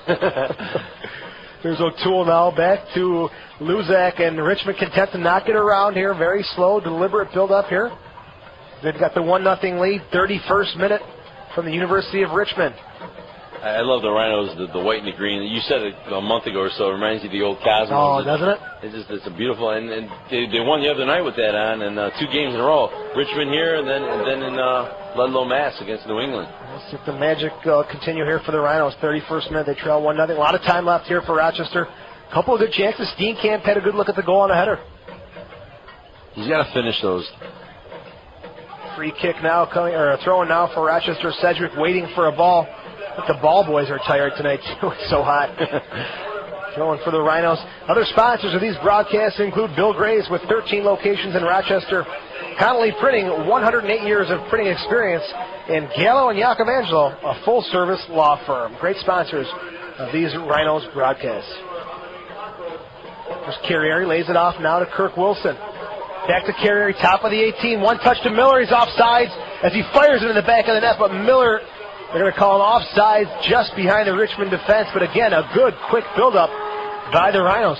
There's O'Toole now back to Luzak, and Richmond content to knock it around here. Very slow, deliberate build-up here. They've got the 1-0 lead, 31st minute from the University of Richmond. I love the Rhinos, the white and the green. You said it a month ago or so. It reminds you of the old Cosmos. Oh, doesn't it? It's a beautiful, and they won the other night with that on, and 2 games in a row. Richmond here, and then in Ludlow, Mass against New England. Let's see if the magic continue here for the Rhinos. 31st minute, they trail 1-0. A lot of time left here for Rochester. A couple of good chances. Steenkamp had a good look at the goal on the header. He's got to finish those. Free kick now coming, or throwing now for Rochester. Sedgwick waiting for a ball. But the ball boys are tired tonight too. It's so hot. Throwing for the Rhinos. Other sponsors of these broadcasts include Bill Gray's with 13 locations in Rochester. Connolly Printing, 108 years of printing experience. And Gallo and Iacovangelo, a full-service law firm. Great sponsors of these Rhinos broadcasts. There's Carrieri, lays it off now to Kirk Wilson. Back to Carrieri, top of the 18. One touch to Miller. He's offsides as he fires it in the back of the net. But Miller, they're going to call him offside just behind the Richmond defense. But again, a good, quick build-up by the Rhinos.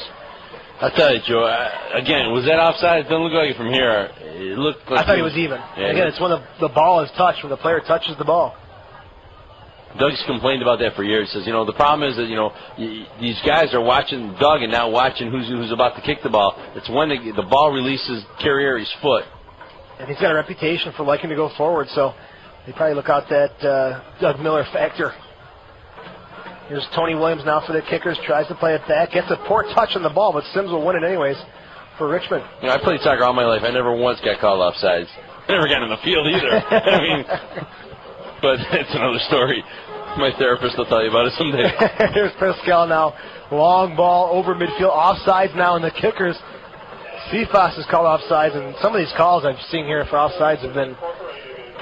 I'll tell you, Joe, again, was that offside? It doesn't look like it from here. It looked like I thought he was even. Yeah, again, it's when the ball is touched, when the player touches the ball. Doug's complained about that for years. He says, the problem is that, these guys are watching Doug and now watching who's about to kick the ball. It's when the ball releases Carrieri's foot. And he's got a reputation for liking to go forward, so they probably look out that Doug Miller factor. Here's Tony Williams now for the kickers. Tries to play it back. Gets a poor touch on the ball, but Sims will win it anyways for Richmond. I played soccer all my life. I never once got called offsides. I never got in the field either. But it's another story. My therapist will tell you about it someday. Here's Pascal now. Long ball over midfield. Offsides now, and the kickers. Cephas is called offsides, and some of these calls I've seen here for offsides have been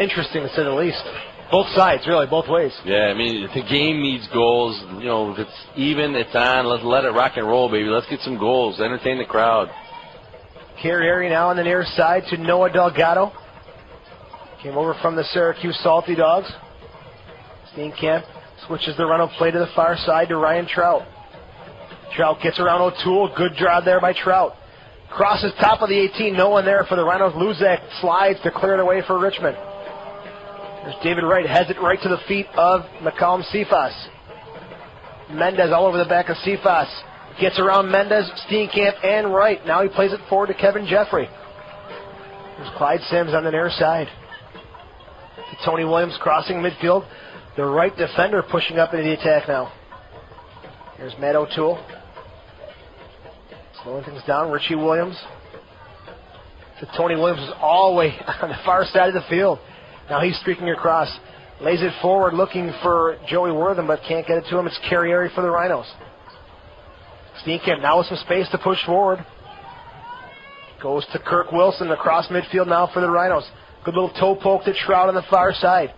interesting to say the least. Both sides, really, both ways. Yeah, if the game needs goals, if it's even, it's on. Let's let it rock and roll, baby. Let's get some goals. Entertain the crowd. Carrieri now on the near side to Noah Delgado. Came over from the Syracuse Salty Dogs. Steenkamp switches the run of play to the far side to Ryan Trout. Trout gets around O'Toole. Good drive there by Trout. Crosses top of the 18. No one there for the Rhinos. Luzak slides to clear it away for Richmond. There's David Wright. Heads it right to the feet of McCallum Cephas. Mendez all over the back of Cephas. Gets around Mendez, Steenkamp, and Wright. Now he plays it forward to Kevin Jeffrey. There's Clyde Sims on the near side. Tony Williams crossing midfield. The right defender pushing up into the attack now. Here's Matt O'Toole. Slowing things down. Richie Williams. So Tony Williams is all the way on the far side of the field. Now he's streaking across. Lays it forward looking for Joey Wortham, but can't get it to him. It's Carrieri for the Rhinos. Steenkamp now with some space to push forward. Goes to Kirk Wilson across midfield now for the Rhinos. Good little toe poke to Trout on the far side.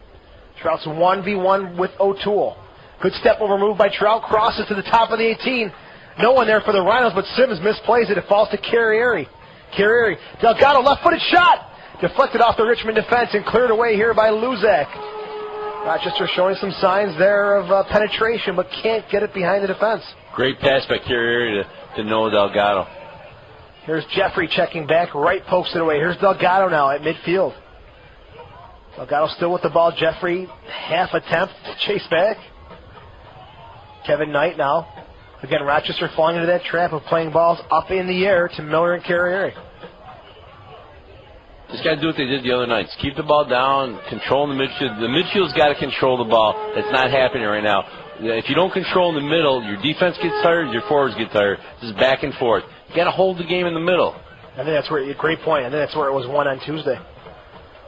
Trout's 1v1 with O'Toole. Good step over move by Trout. Crosses to the top of the 18. No one there for the Rhinos, but Sims misplays it. It falls to Carrieri. Carrieri. Delgado, left-footed shot. Deflected off the Richmond defense and cleared away here by Luzak. Rochester showing some signs there of penetration, but can't get it behind the defense. Great pass by Carrieri to Noah Delgado. Here's Jeffrey checking back. Wright pokes it away. Here's Delgado now at midfield. Delgado still with the ball. Jeffrey, half attempt to chase back. Kevin Knight now. Again, Rochester falling into that trap of playing balls up in the air to Miller and Carrieri. Just got to do what they did the other nights. Keep the ball down, control the midfield. The midfield's got to control the ball. It's not happening right now. If you don't control in the middle, your defense gets tired, your forwards get tired. Just back and forth. You got to hold the game in the middle. I think that's where, great point. I think that's where it was won on Tuesday.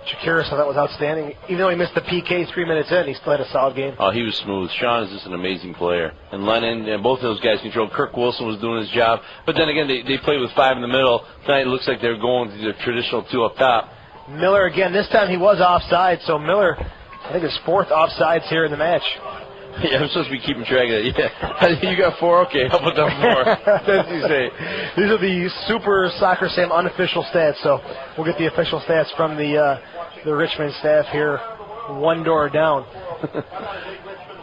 Shakiris, I thought, was outstanding. Even though he missed the PK 3 minutes in, he still had a solid game. Oh, he was smooth. Sean is just an amazing player. And Lennon, and both of those guys controlled. Kirk Wilson was doing his job. But then again, they played with 5 in the middle. Tonight it looks like they're going to their traditional 2 up top. Miller again. This time he was offside. So Miller, I think, his 4th offsides here in the match. Yeah, I'm supposed to be keeping track of that. Yeah, you got 4. Okay, how about that 4? That's what you say. These are the Super Soccer Sam unofficial stats. So we'll get the official stats from the Richmond staff here one door down.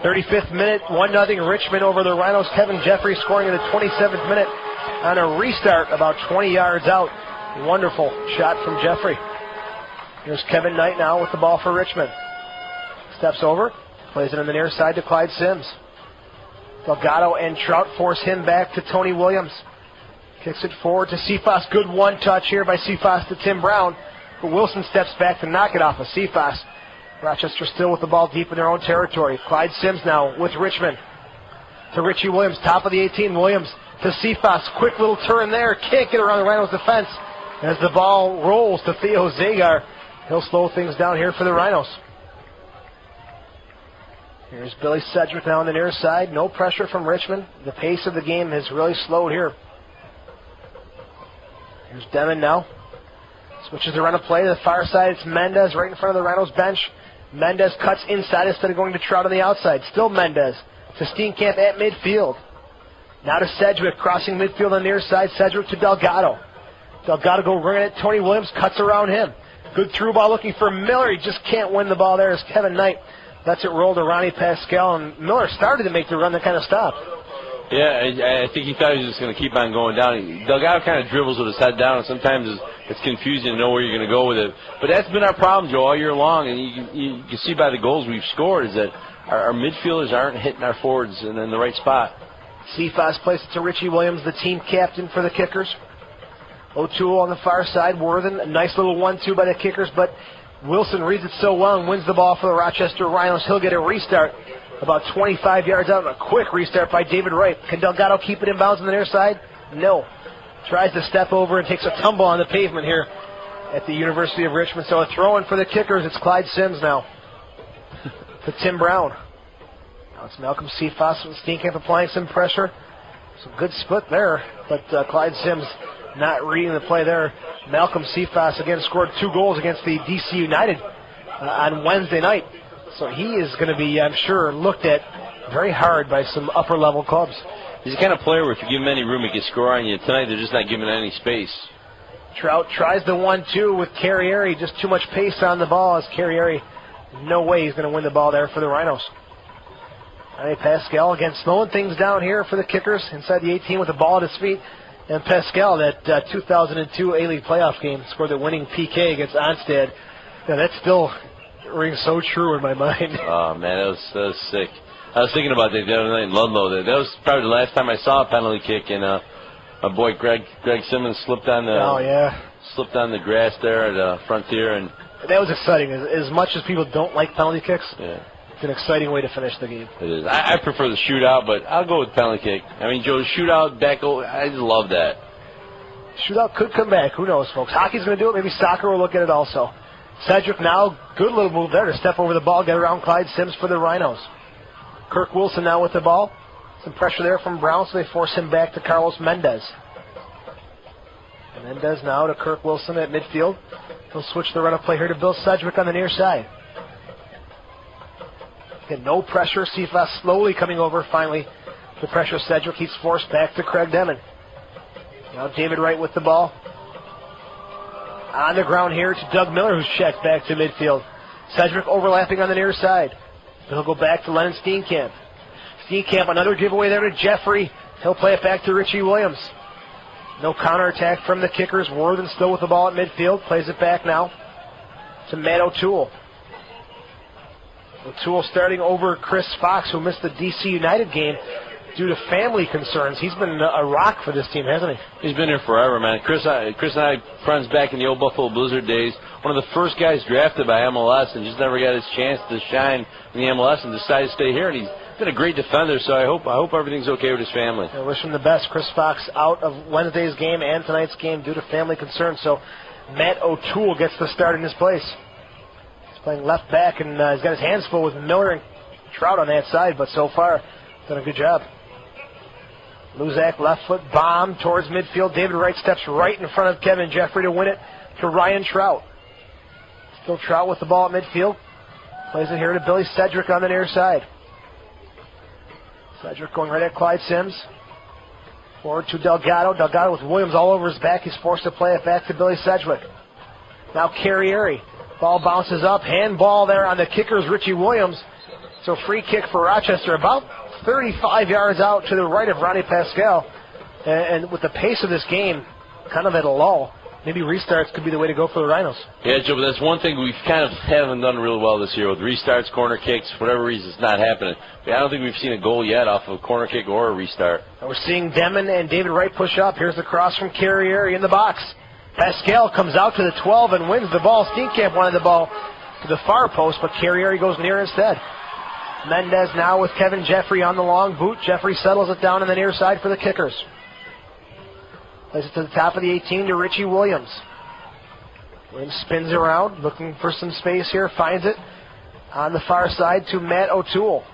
35th minute, 1-0 Richmond over the Rhinos. Kevin Jeffrey scoring in the 27th minute on a restart about 20 yards out. Wonderful shot from Jeffrey. Here's Kevin Knight now with the ball for Richmond. Steps over, plays it on the near side to Clyde Sims. Delgado and Trout force him back to Tony Williams. Kicks it forward to Cephas. Good one-touch here by Cephas to Tim Brown. But Wilson steps back to knock it off of Cephas. Rochester still with the ball deep in their own territory. Clyde Sims now with Richmond. To Richie Williams, top of the 18. Williams to Cephas. Quick little turn there. Can't get around the Rhinos defense. As the ball rolls to Theo Zagar. He'll slow things down here for the Rhinos. Here's Billy Sedgwick now on the near side. No pressure from Richmond. The pace of the game has really slowed here. Here's Demon now. Switches to run a play to the far side. It's Mendez right in front of the Rhinos bench. Mendez cuts inside instead of going to Trout on the outside. Still Mendez to Steenkamp at midfield. Now to Sedgwick, crossing midfield on the near side. Sedgwick to Delgado. Delgado go running it. Tony Williams cuts around him. Good through ball looking for Miller. He just can't win the ball there as Kevin Knight lets it roll to Ronnie Pascal. And Miller started to make the run that kind of stopped. Yeah, I think he thought he was just going to keep on going down. Delgado kind of dribbles with his head down, and sometimes it's confusing to know where you're going to go with it. But that's been our problem, Joe, all year long. And you can see by the goals we've scored is that our midfielders aren't hitting our forwards in the right spot. Cephas plays it to Richie Williams, the team captain for the Kickers. O'Toole on the far side. Worthen, a nice little 1-2 by the Kickers, but Wilson reads it so well and wins the ball for the Rochester Rhinos. He'll get a restart about 25 yards out, and a quick restart by David Wright. Can Delgado keep it in bounds on the near side? No. Tries to step over and takes a tumble on the pavement here at the University of Richmond. So a throw-in for the Kickers. It's Clyde Sims now to Tim Brown. Now it's Malcolm Cephas with Steenkamp applying some pressure. Some good split there, but Clyde Sims not reading the play there. Malcolm Cephas again scored 2 goals against the DC United on Wednesday night. So he is going to be, I'm sure, looked at very hard by some upper-level clubs. He's the kind of player where if you give him any room, he can score on you. Tonight, they're just not giving any space. Trout tries the 1-2 with Carrieri. Just too much pace on the ball as Carrieri, no way he's going to win the ball there for the Rhinos. Pascal again slowing things down here for the Kickers inside the 18 with the ball at his feet. And Pascal, that 2002 A-League playoff game, scored the winning PK against Onstad. Yeah, that still rings so true in my mind. Oh, man, that was sick. I was thinking about that the other night in Ludlow. That was probably the last time I saw a penalty kick, and my boy Greg Simmons slipped on the grass there at the Frontier, and that was exciting. As much as people don't like penalty kicks, yeah, it's an exciting way to finish the game. It is. I prefer the shootout, but I'll go with penalty kick. I mean, Joe, shootout, back, I just love that. Shootout could come back. Who knows, folks? Hockey's going to do it. Maybe soccer will look at it also. Sedgwick now, good little move there to step over the ball, get around Clyde Sims for the Rhinos. Kirk Wilson now with the ball. Some pressure there from Brown, so they force him back to Carlos Mendez. Mendez now to Kirk Wilson at midfield. He'll switch the run of play here to Bill Sedgwick on the near side. Again, no pressure. Cephas slowly coming over finally to pressure Sedgwick. He's forced back to Craig Demon. Now David Wright with the ball. On the ground here to Doug Miller, who's checked back to midfield. Sedgwick overlapping on the near side. He'll go back to Lennon Steenkamp. Steenkamp, another giveaway there to Jeffrey. He'll play it back to Richie Williams. No counterattack from the Kickers. Worthen still with the ball at midfield. Plays it back now to Matt O'Toole. O'Toole starting over Chris Fox, who missed the DC United game due to family concerns. He's been a rock for this team, hasn't he? He's been here forever, man. Chris and I, friends back in the old Buffalo Blizzard days. One of the first guys drafted by MLS and just never got his chance to shine in the MLS and decided to stay here. And he's been a great defender, so I hope everything's okay with his family. I wish him the best. Chris Fox out of Wednesday's game and tonight's game due to family concerns. So Matt O'Toole gets the start in his place. He's playing left back, and he's got his hands full with Miller and Trout on that side, but so far done a good job. Luzak left foot bomb towards midfield. David Wright steps right in front of Kevin Jeffrey to win it to Ryan Trout. Still Trout with the ball at midfield. Plays it here to Billy Sedgwick on the near side. Sedgwick going right at Clyde Sims. Forward to Delgado. Delgado with Williams all over his back. He's forced to play it back to Billy Sedgwick. Now Carrieri Ball bounces up. Handball there on the kickers, Richie Williams. So free kick for Rochester, about 35 yards out to the right of Ronnie Pascal. And with the pace of this game kind of at a lull, maybe restarts could be the way to go for the Rhinos. Yeah, Joe, but that's one thing we kind of haven't done really well this year with restarts, corner kicks. For whatever reason, it's not happening. I don't think we've seen a goal yet off of a corner kick or a restart. And we're seeing Demon and David Wright push up. Here's the cross from Carrieri in the box. Pascal comes out to the 12 and wins the ball. Steenkamp wanted the ball to the far post, but Carrieri goes near instead. Mendez now with Kevin Jeffrey on the long boot. Jeffrey settles it down on the near side for the kickers. Plays it to the top of the 18 to Richie Williams. Williams spins around, looking for some space here, finds it on the far side to Matt O'Toole.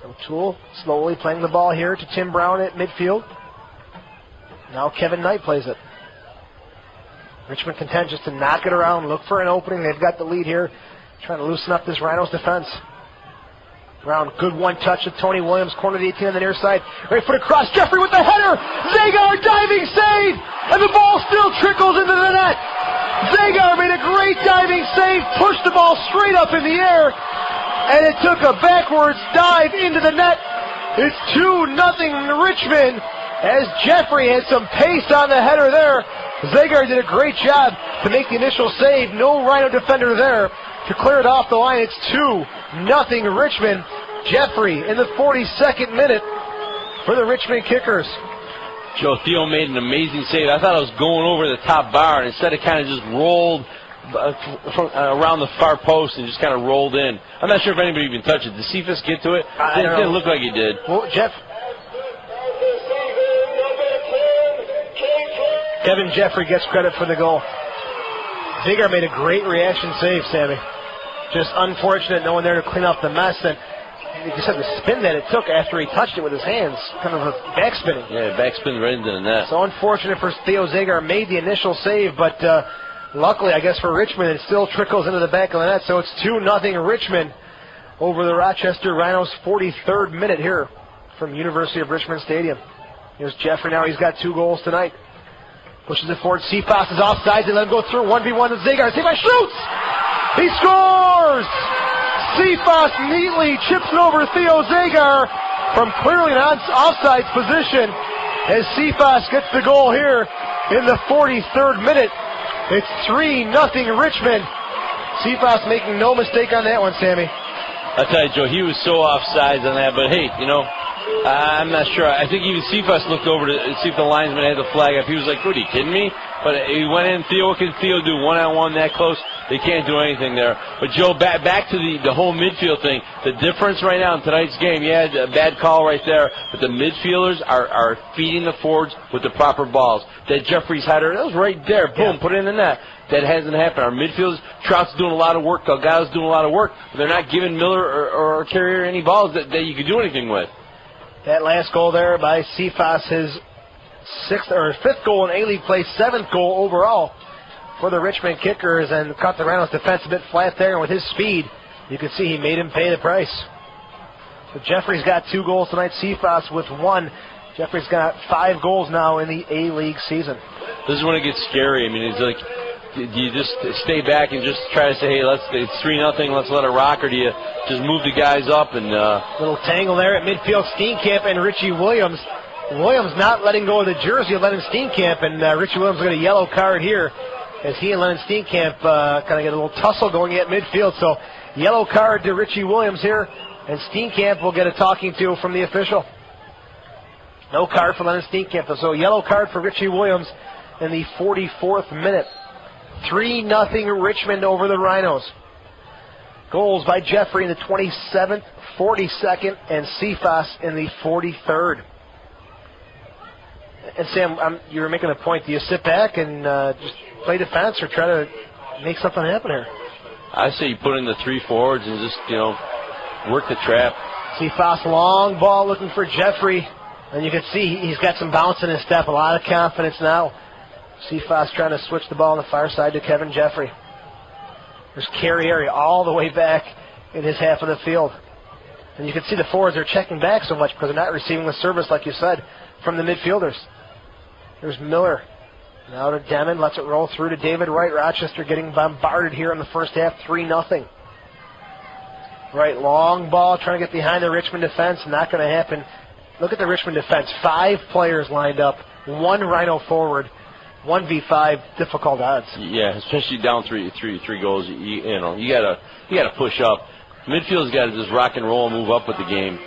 O'Toole slowly playing the ball here to Tim Brown at midfield. Now Kevin Knight plays it. Richmond content just to knock it around, look for an opening. They've got the lead here, trying to loosen up this Rhinos defense. Brown, good one touch of Tony Williams, corner to 18 on the near side. Right foot across, Jeffrey with the header! Zagar diving save! And the ball still trickles into the net! Zagar made a great diving save, pushed the ball straight up in the air, and it took a backwards dive into the net. It's 2-0 Richmond, as Jeffrey had some pace on the header there. Zagar did a great job to make the initial save. No Rhino defender there to clear it off the line. It's 2-0 Richmond. Jeffrey in the 42nd minute for the Richmond kickers. Joe, Theo made an amazing save. I thought it was going over the top bar, and instead it kind of just rolled around the far post and just kind of rolled in. I'm not sure if anybody even touched it. Did Cephas get to it? It didn't look like he did. Well, Kevin Jeffrey gets credit for the goal. Zagar made a great reaction save, Sammy. Just unfortunate, no one there to clean up the mess. And like you said, the spin that it took after he touched it with his hands, kind of a backspinning. Yeah, backspin right into the net. So unfortunate for Theo Zagar, made the initial save, but luckily, I guess, for Richmond, it still trickles into the back of the net. So it's 2-0 Richmond over the Rochester Rhinos. 43rd minute here from University of Richmond Stadium. Here's Jeffrey now. He's got 2 goals tonight. Pushes it forward. Cephas is offside. They let him go through. 1v1 to Zagar. Cephas shoots! He scores! Cephas neatly chips it over Theo Zagar from clearly an offside position as Cephas gets the goal here in the 43rd minute. It's 3-0 Richmond. Cephas making no mistake on that one, Sammy. I tell you, Joe, he was so offsides on that, but hey, you know, I'm not sure. I think even Cephas looked over to see if the linesman had the flag up. He was like, what, are you kidding me? But he went in. What can Theo do one-on-one that close? They can't do anything there. But, Joe, back to the whole midfield thing. The difference right now in tonight's game, yeah, a bad call right there, but the midfielders are feeding the forwards with the proper balls. That Jeffrey's header, that was right there. Boom, put it in the net. That hasn't happened. Our midfielders, Trout's doing a lot of work, Delgado's doing a lot of work, but they're not giving Miller or Carrier any balls that you could do anything with. That last goal there by Cephas, his 5th goal in A-League play, 7th goal overall for the Richmond kickers, and caught the Rhinos defense a bit flat there, and with his speed, you can see he made him pay the price. So Jeffrey's got 2 goals tonight, Cephas with 1. Jeffrey's got 5 goals now in the A-League season. This is when it gets scary. I mean, it's like, do you just stay back and just try to say, hey, it's 3-0, let's let it rock, or do you just move the guys up and... Little tangle there at midfield, Steenkamp and Richie Williams. Williams not letting go of the jersey of Lennon Steenkamp, and Richie Williams got a yellow card here as he and Lennon Steenkamp kind of get a little tussle going at midfield. So yellow card to Richie Williams here, and Steenkamp will get a talking to from the official. No card for Lennon Steenkamp, so yellow card for Richie Williams in the 44th minute. 3-0 Richmond over the Rhinos. Goals by Jeffrey in the 27th, 42nd, and Cephas in the 43rd. And Sam, you were making a point. Do you sit back and just play defense or try to make something happen here? I say you put in the 3 forwards and just, work the trap. Cephas, long ball looking for Jeffrey. And you can see he's got some bounce in his step, a lot of confidence now. Cephas trying to switch the ball on the far side to Kevin Jeffrey. There's Carrieri all the way back in his half of the field. And you can see the forwards are checking back so much because they're not receiving the service, like you said, from the midfielders. There's Miller Now to Demon, lets it roll through to David Wright. Rochester getting bombarded here in the first half, 3-0. Wright, long ball, trying to get behind the Richmond defense. Not going to happen. Look at the Richmond defense. 5 players lined up, 1 Rhino forward, 1v5, difficult odds. Yeah, especially down three goals. You gotta push up. Midfield's got to just rock and roll and move up with the game.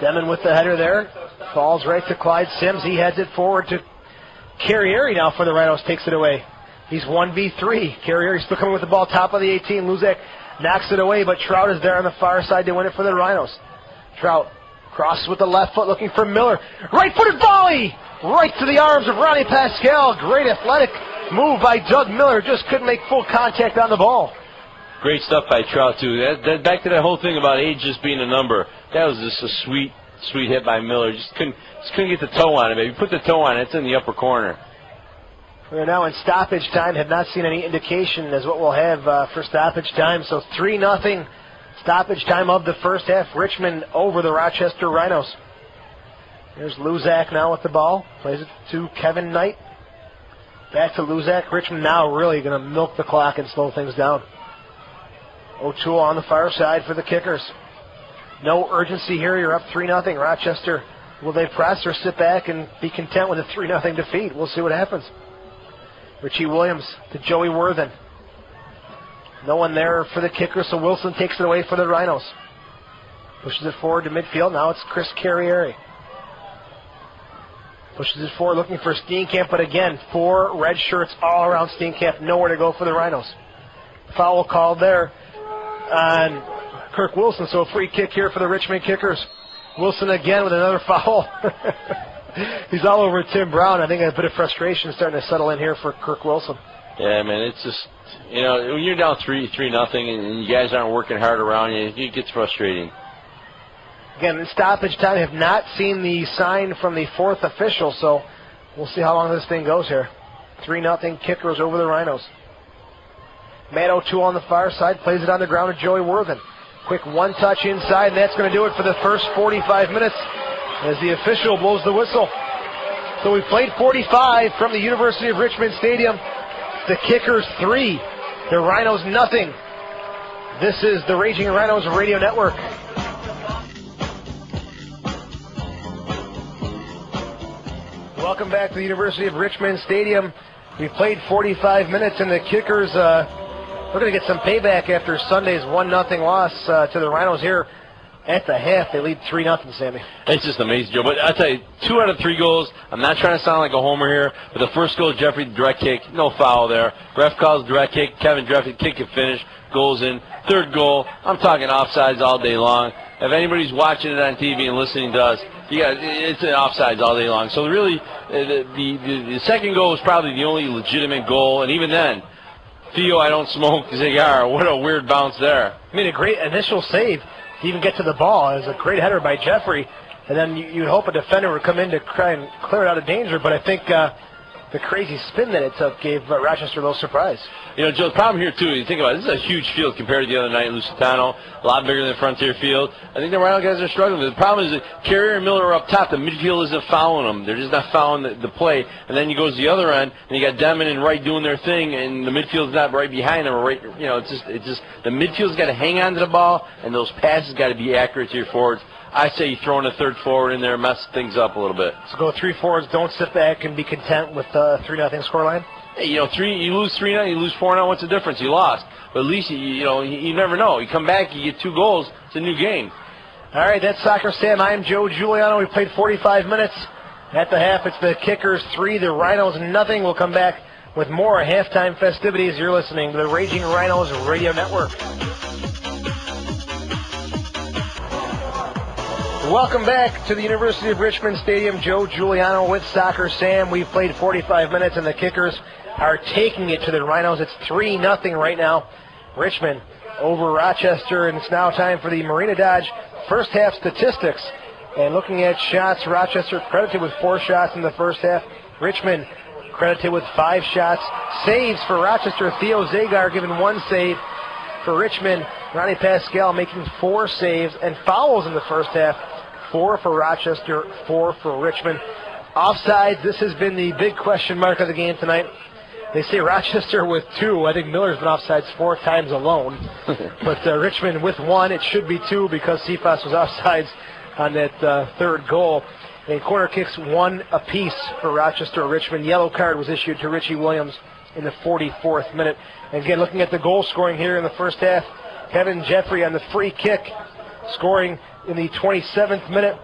Demon with the header there. Falls right to Clyde Sims. He heads it forward to Carrieri now for the Rhinos. Takes it away. He's 1v3. Carrieri still coming with the ball, top of the 18. Luzak knocks it away, but Trout is there on the far side to win it for the Rhinos. Trout crosses with the left foot looking for Miller. Right-footed volley! Right to the arms of Ronnie Pascal. Great athletic move by Doug Miller. Just couldn't make full contact on the ball. Great stuff by Trout, too. Back to that whole thing about age just being a number. That was just a sweet hit by Miller. Just couldn't get the toe on it, baby. Put the toe on it. It's in the upper corner. We're now in stoppage time. Have not seen any indication as what we'll have for stoppage time. So 3-0 stoppage time of the first half. Richmond over the Rochester Rhinos. There's Luzak now with the ball. Plays it to Kevin Knight. Back to Luzak. Richmond now really going to milk the clock and slow things down. O'Toole on the far side for the Kickers. No urgency here. You're up 3-0. Rochester, will they press or sit back and be content with a 3-0 defeat? We'll see what happens. Richie Williams to Joey Worthen. No one there for the Kickers, so Wilson takes it away for the Rhinos. Pushes it forward to midfield. Now it's Chris Carrieri. Pushes it forward looking for Steenkamp, but again, 4 red shirts all around Steenkamp. Nowhere to go for the Rhinos. Foul called there on Kirk Wilson, so a free kick here for the Richmond Kickers. Wilson again with another foul. He's all over Tim Brown. I think a bit of frustration starting to settle in here for Kirk Wilson. Yeah, man, it's just, when you're down 3-0 and you guys aren't working hard around you, it gets frustrating. Again, in stoppage time, have not seen the sign from the 4th official, so we'll see how long this thing goes here. 3-0 Kickers over the Rhinos. Matt O'Toole on the far side, plays it on the ground to Joey Worthen. Quick one-touch inside, and that's going to do it for the first 45 minutes as the official blows the whistle. So we played 45 from the University of Richmond Stadium. The Kickers 3, the Rhinos nothing. This is the Raging Rhinos Radio Network. Welcome back to the University of Richmond Stadium. We played 45 minutes, and the Kickers we're going to get some payback after Sunday's 1-0 loss to the Rhinos here at the half. They lead 3-0, Sammy. It's just amazing, Joe. But I'll tell you, 2 out of 3 goals. I'm not trying to sound like a homer here, but the first goal, Jeffrey, direct kick, no foul there. Ref calls direct kick. Kevin Jeffrey, kick and finish, goes in. 3rd goal, I'm talking offsides all day long. If anybody's watching it on TV and listening to us, it's an offsides all day long. So really, the second goal was probably the only legitimate goal, and even then, Theo, I don't smoke cigar. What a weird bounce there. I mean, a great initial save to even get to the ball. It was a great header by Jeffrey, and then you'd hope a defender would come in to try and clear it out of danger, but I think the crazy spin that it took gave Rochester a little surprise. Joe, the problem here, too, you think about it, this is a huge field compared to the other night in Lusitano, a lot bigger than Frontier Field. I think the Rhino guys are struggling. The problem is that Carrier and Miller are up top. The midfield isn't following them. They're just not following the play. And then you go to the other end, and you got Demon and Wright doing their thing, and the midfield's not right behind them. Right, it's just the midfield's got to hang on to the ball, and those passes got to be accurate to your forwards. I say you throw in a 3rd forward in there, mess things up a little bit. So go 3 forwards, don't sit back and be content with 3-0 scoreline? Hey, you lose 3-0, you lose 4-0, what's the difference? You lost. But at least, you never know. You come back, you get 2 goals, it's a new game. All right, that's Soccer Sam. I am Joe Giuliano. We played 45 minutes. At the half, it's the Kickers 3, the Rhinos nothing. We'll come back with more halftime festivities. You're listening to the Raging Rhinos Radio Network. Welcome back to the University of Richmond Stadium. Joe Giuliano with Soccer Sam. We've played 45 minutes, and the Kickers are taking it to the Rhinos. It's 3-0 right now. Richmond over Rochester, and it's now time for the Marina Dodge first half statistics. And looking at shots, Rochester credited with 4 shots in the first half. Richmond credited with 5 shots. Saves for Rochester, Theo Zagar given 1 save. For Richmond, Ronnie Pascal making 4 saves, and fouls in the first half. 4 for Rochester, 4 for Richmond. Offsides, this has been the big question mark of the game tonight. They say Rochester with 2. I think Miller's been offsides 4 times alone. But Richmond with 1. It should be 2 because Cephas was offsides on that third goal. And corner kicks 1 apiece for Rochester or Richmond. Yellow card was issued to Richie Williams in the 44th minute. And again, looking at the goal scoring here in the first half, Kevin Jeffrey on the free kick scoring in the 27th minute.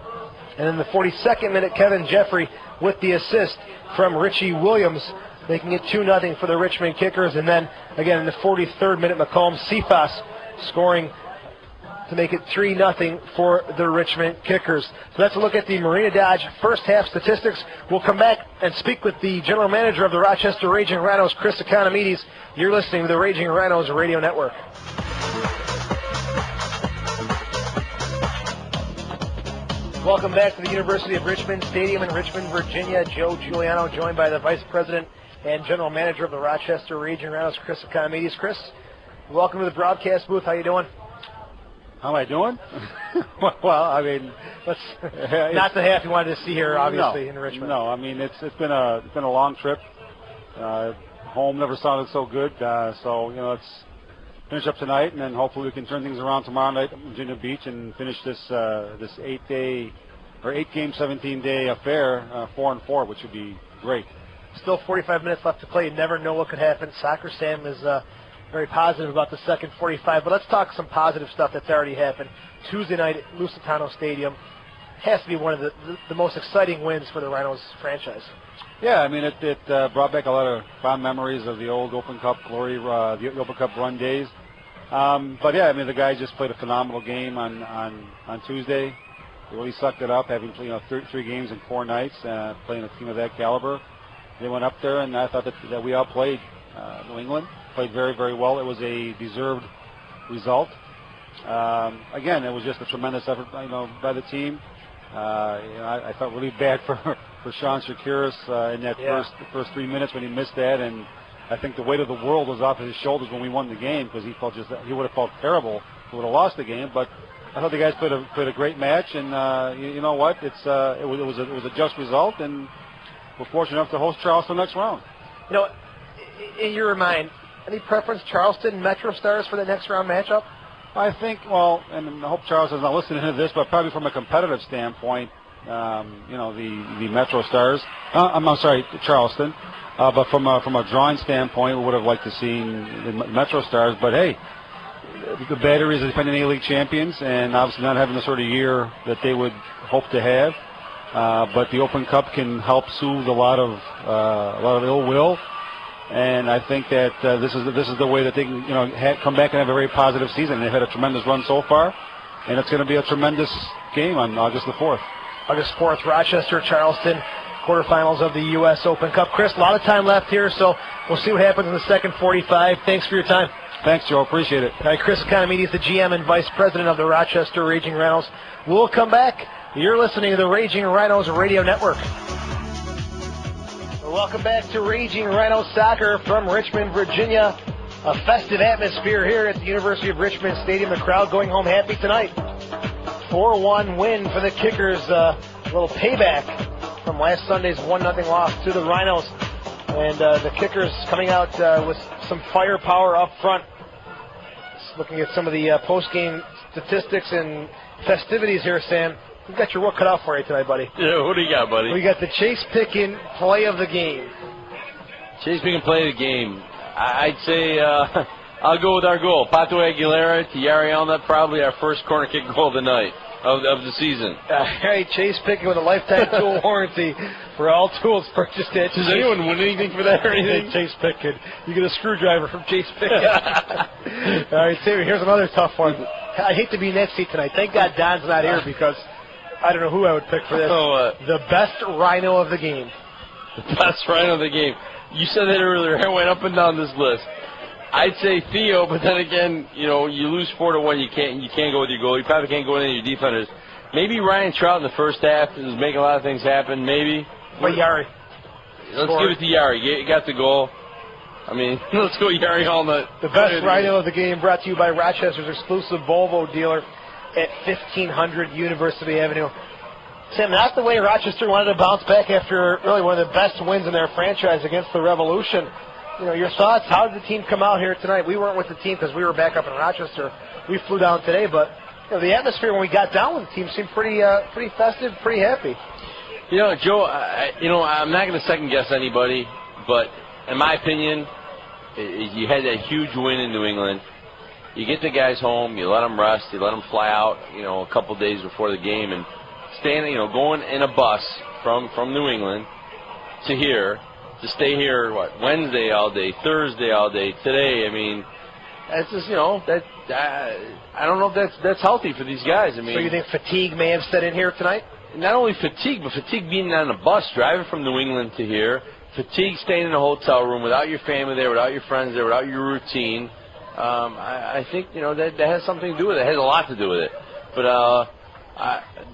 And in the 42nd minute, Kevin Jeffrey with the assist from Richie Williams, making it 2-0 for the Richmond Kickers. And then, again, in the 43rd minute, Macomb Cephas scoring to make it 3-0 for the Richmond Kickers. So that's a look at the Marina Dodge first half statistics. We'll come back and speak with the general manager of the Rochester Raging Rhinos, Chris Economides. You're listening to the Raging Rhinos Radio Network. Welcome back to the University of Richmond Stadium in Richmond, Virginia. Joe Giuliano joined by the Vice President and General Manager of the Rochester Raging Rhinos, Chris Economides. Chris, welcome to the broadcast booth. How you doing? How am I doing? Well, I mean, not the half you wanted to see here, obviously, in Richmond. No, I mean it's been a long trip. Home never sounded so good. So let's finish up tonight, and then hopefully we can turn things around tomorrow night at Virginia Beach and finish this 8-game, 17-day affair 4-4, which would be great. Still 45 minutes left to play. You never know what could happen. Soccer Sam is very positive about the second 45, but let's talk some positive stuff that's already happened. Tuesday night at Lusitano Stadium has to be one of the most exciting wins for the Rhinos franchise. Yeah, I mean, it brought back a lot of fond memories of the old Open Cup glory, the Open Cup run days. But yeah, I mean, the guys just played a phenomenal game on Tuesday. They really sucked it up, having 3 games in 4 nights, playing a team of that caliber. They went up there, and I thought that we outplayed New England. Played very, very well. It was a deserved result. Again, it was just a tremendous effort, by the team. I felt really bad for Sean Shakiris in that first 3 minutes when he missed that, and I think the weight of the world was off his shoulders when we won the game because he would have felt terrible if he would have lost the game. But I thought the guys played a great match, and you know what? It was a just result, and we're fortunate enough to host Charleston next round. In your mind, any preference, Charleston, Metro Stars for the next round matchup? I think, and I hope Charleston's not listening to this, but probably from a competitive standpoint, the Metro Stars. I'm sorry, Charleston. But from a drawing standpoint, we would have liked to see the Metro Stars. But hey, the Batteries are defending A-League champions, and obviously not having the sort of year that they would hope to have. But the Open Cup can help soothe a lot of ill will. And I think that this is the way that they can come back and have a very positive season. They've had a tremendous run so far, and it's going to be a tremendous game on August the 4th. August 4th, Rochester, Charleston, quarterfinals of the U.S. Open Cup. Chris, a lot of time left here, so we'll see what happens in the second 45. Thanks for your time. Thanks, Joe. Appreciate it. All right, Chris Economides, the GM and Vice President of the Rochester Raging Rhinos. We'll come back. You're listening to the Raging Rhinos Radio Network. Welcome back to Raging Rhinos Soccer from Richmond, Virginia. A festive atmosphere here at the University of Richmond Stadium. The crowd going home happy tonight. 4-1 win for the Kickers. A little payback from last Sunday's 1-0 loss to the Rhinos. And the Kickers coming out with some firepower up front. Just looking at some of the post-game statistics and festivities here, Sam. You've got your work cut out for you tonight, buddy. Yeah, what do you got, buddy? We got the Chase Pickin play of the game. Chase Pickin play of the game. I'd say I'll go with our goal. Pato Aguilera to Yari Allnut, probably our first corner kick goal of the night, of the season. Hey, Chase Pickin with a lifetime tool warranty for all tools purchased at Does anyone win anything for that or anything? Chase Pickin. You get a screwdriver from Chase Pickin. All right, Sammy, here's another tough one. I hate to be in that seat tonight. Thank God Don's not here because I don't know who I would pick for this. The best Rhino of the game. The best Rhino of the game. You said that earlier. I went up and down this list. I'd say Theo, but then again, you lose 4-1. You can't go with your goal. You probably can't go with any of your defenders. Maybe Ryan Trout in the first half is making a lot of things happen. Maybe. But Yari. Let's give it to Yari. You got the goal. I mean, let's go Yari Allnut. The best Rhino of the game brought to you by Rochester's exclusive Volvo dealer at 1500 University Avenue. Sam, not the way Rochester wanted to bounce back after really one of the best wins in their franchise against the Revolution. You know, your thoughts? How did the team come out here tonight? We weren't with the team because we were back up in Rochester. We flew down today, but you know, the atmosphere when we got down with the team seemed pretty festive, pretty happy. You know, Joe, I'm not going to second guess anybody, but in my opinion, you had that huge win in New England. You get the guys home, you let them rest, you let them fly out, you know, a couple days before the game, and going in a bus from New England to here, to stay here, Wednesday all day, Thursday all day, today. I mean, that's just, you know, that I don't know if that's healthy for these guys. I mean, so you think fatigue may have set in here tonight? Not only fatigue, but fatigue being on a bus, driving from New England to here, fatigue staying in a hotel room without your family there, without your friends there, without your routine. I think, you know, that has something to do with it. It has a lot to do with it. But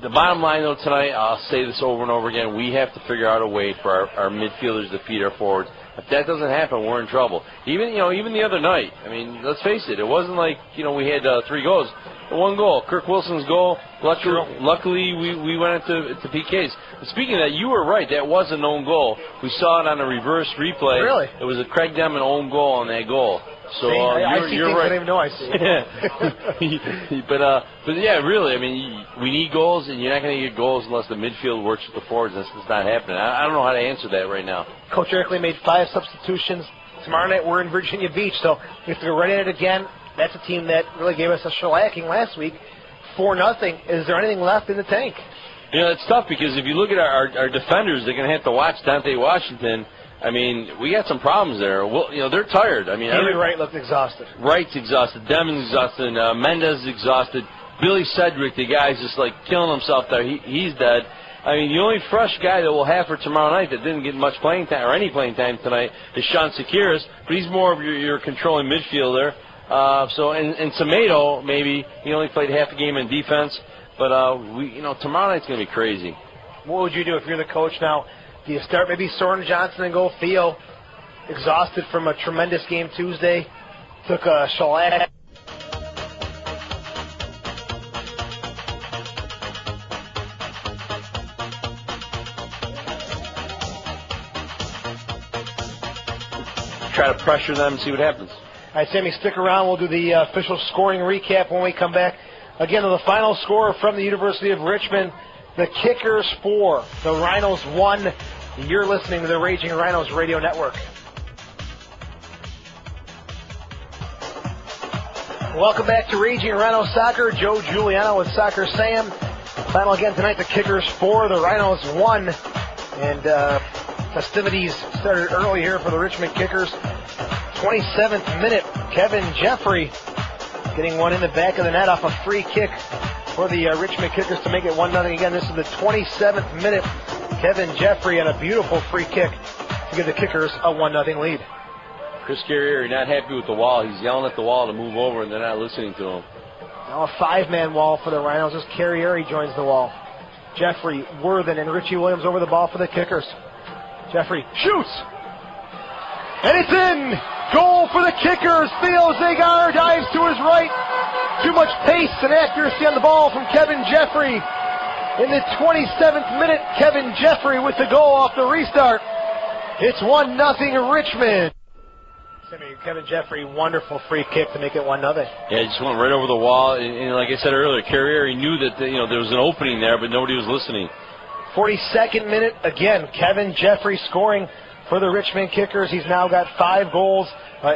the bottom line, though, tonight, I'll say this over and over again, we have to figure out a way for our midfielders to feed our forwards. If that doesn't happen, we're in trouble. Even the other night, I mean, let's face it, it wasn't like, you know, we had 3 goals. One goal, Kirk Wilson's goal. Luckily, we went into PKs. But speaking of that, you were right. That was a known goal. We saw it on a reverse replay. Really? It was a Craig Demon own goal on that goal. So you're right. I don't even know I see. But yeah, really. I mean, we need goals, and you're not going to get goals unless the midfield works with the forwards. That's not happening. I don't know how to answer that right now. Coach Eric Lee made 5 substitutions. Tomorrow night we're in Virginia Beach, so we have to go right at it again. That's a team that really gave us a shellacking last week, 4-0. Is there anything left in the tank? You know, it's tough because if you look at our defenders, they're going to have to watch Dante Washington. I mean, we got some problems there. Well, you know, they're tired. I mean, Wright looked exhausted. Wright's exhausted. Demon's exhausted. Mendez is exhausted. Billy Cedric, the guy's just like killing himself there. He's dead. I mean, the only fresh guy that we'll have for tomorrow night that didn't get much playing time or any playing time tonight is Sean Sekiris, but he's more of your controlling midfielder. And Tomato, maybe he only played half a game in defense, but tomorrow night's gonna be crazy. What would you do if you're the coach now? Do you start maybe Soren Johnson and go Theo, exhausted from a tremendous game Tuesday, took a shellac? Try to pressure them and see what happens. All right, Sammy, stick around. We'll do the official scoring recap when we come back. Again, the final score from the University of Richmond, the Kickers 4, the Rhinos 1. You're listening to the Raging Rhinos Radio Network. Welcome back to Raging Rhino Soccer. Joe Giuliano with Soccer Sam. Final again tonight, the Kickers 4, the Rhinos 1. And festivities started early here for the Richmond Kickers. 27th minute, Kevin Jeffrey getting one in the back of the net off a free kick for the Richmond Kickers to make it 1-0 again. This is the 27th minute. Kevin Jeffrey on a beautiful free kick to give the Kickers a 1-0 lead. Chris Carrier not happy with the wall. He's yelling at the wall to move over, and they're not listening to him. Now a 5-man wall for the Rhinos as Carrier joins the wall. Jeffrey, Worthen, and Richie Williams over the ball for the Kickers. Jeffrey shoots! And it's in! Goal for the Kickers. Theo Zagar dives to his right. Too much pace and accuracy on the ball from Kevin Jeffrey. In the 27th minute, Kevin Jeffrey with the goal off the restart. It's 1-0 Richmond. Kevin Jeffrey, wonderful free kick to make it 1-0. Yeah, he just went right over the wall. And like I said earlier, Carrier, he knew that there was an opening there, but nobody was listening. 42nd minute, again, Kevin Jeffrey scoring for the Richmond Kickers. He's now got 5 goals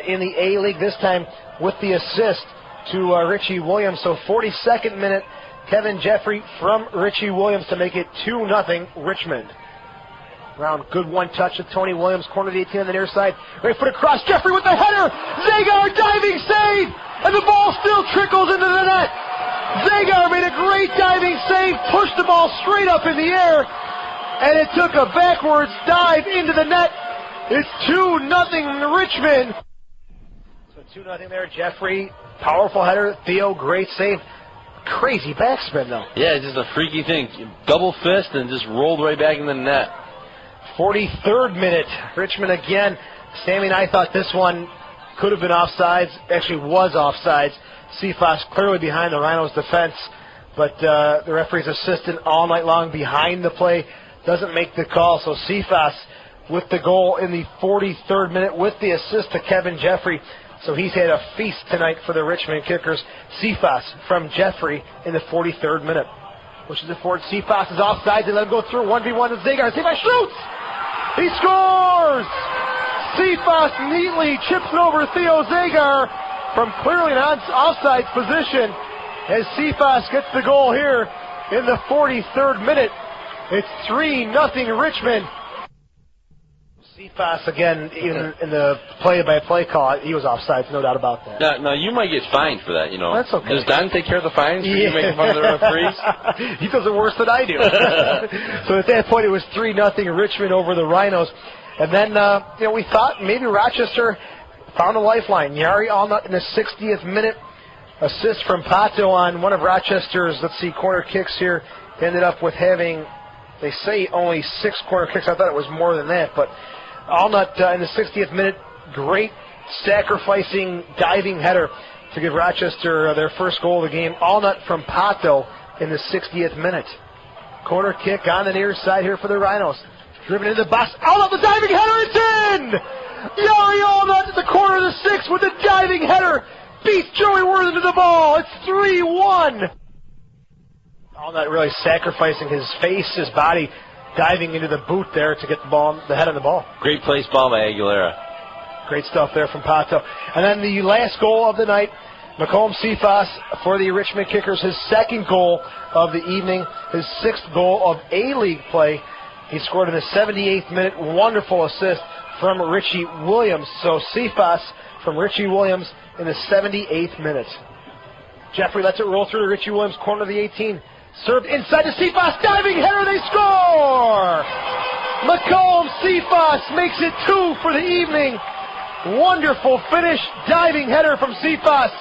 in the A-League, this time with the assist to Richie Williams. So 42nd minute, Kevin Jeffrey from Richie Williams to make it 2-0 Richmond. Brown, good one touch of Tony Williams, corner to 18 on the near side. Right foot across, Jeffrey with the header! Zagar diving save! And the ball still trickles into the net! Zagar made a great diving save, pushed the ball straight up in the air, and it took a backwards dive into the net. It's 2-0 Richmond. So 2-0 there, Jeffrey, powerful header. Theo, great save. Crazy backspin, though. Yeah, just a freaky thing. Double fist and just rolled right back in the net. 43rd minute, Richmond again. Sammy and I thought this one could have been offsides. Actually was offsides. Cephas clearly behind the Rhinos' defense. but the referee's assistant all night long behind the play doesn't make the call. So Cephas with the goal in the 43rd minute with the assist to Kevin Jeffrey. So he's had a feast tonight for the Richmond Kickers. Cephas from Jeffrey in the 43rd minute. Pushes it forward. Cephas is offside. They let him go through. 1v1 to Zagar. Cephas shoots! He scores! Cephas neatly chips over Theo Zagar from clearly an offside position as Cephas gets the goal here in the 43rd minute. It's 3-0 Richmond. Cephas, again, even in the play-by-play call, he was offside, no doubt about that. Now, you might get fined for that, you know. That's okay. Does Don take care of the fines for you making fun of the referees? He does it worse than I do. So at that point, it was 3-0 Richmond over the Rhinos. And then, we thought maybe Rochester found a lifeline. Yari Allnut in the 60th minute. Assist from Pato on one of Rochester's, corner kicks here. Ended up with having, they say, only 6 corner kicks. I thought it was more than that, but Allnut in the 60th minute, great sacrificing diving header to give Rochester their first goal of the game. Allnut from Pato in the 60th minute. Corner kick on the near side here for the Rhinos. Driven into the box. Allnut, the diving header, it's in! Yari Allnut at the corner of the 6 with the diving header. Beats Joey Worthing to the ball. It's 3-1. Allnut really sacrificing his face, his body, diving into the boot there to get the head on the ball. Great place ball by Aguilera. Great stuff there from Pato. And then the last goal of the night, Macomb Cephas for the Richmond Kickers, his second goal of the evening, his 6th goal of A-League play. He scored in the 78th minute. Wonderful assist from Richie Williams. So Cephas from Richie Williams in the 78th minute. Jeffrey lets it roll through to Richie Williams, corner of the 18. Served inside to Cephas, diving header, they score! Macomb Cephas makes it 2 for the evening. Wonderful finish, diving header from Cephas.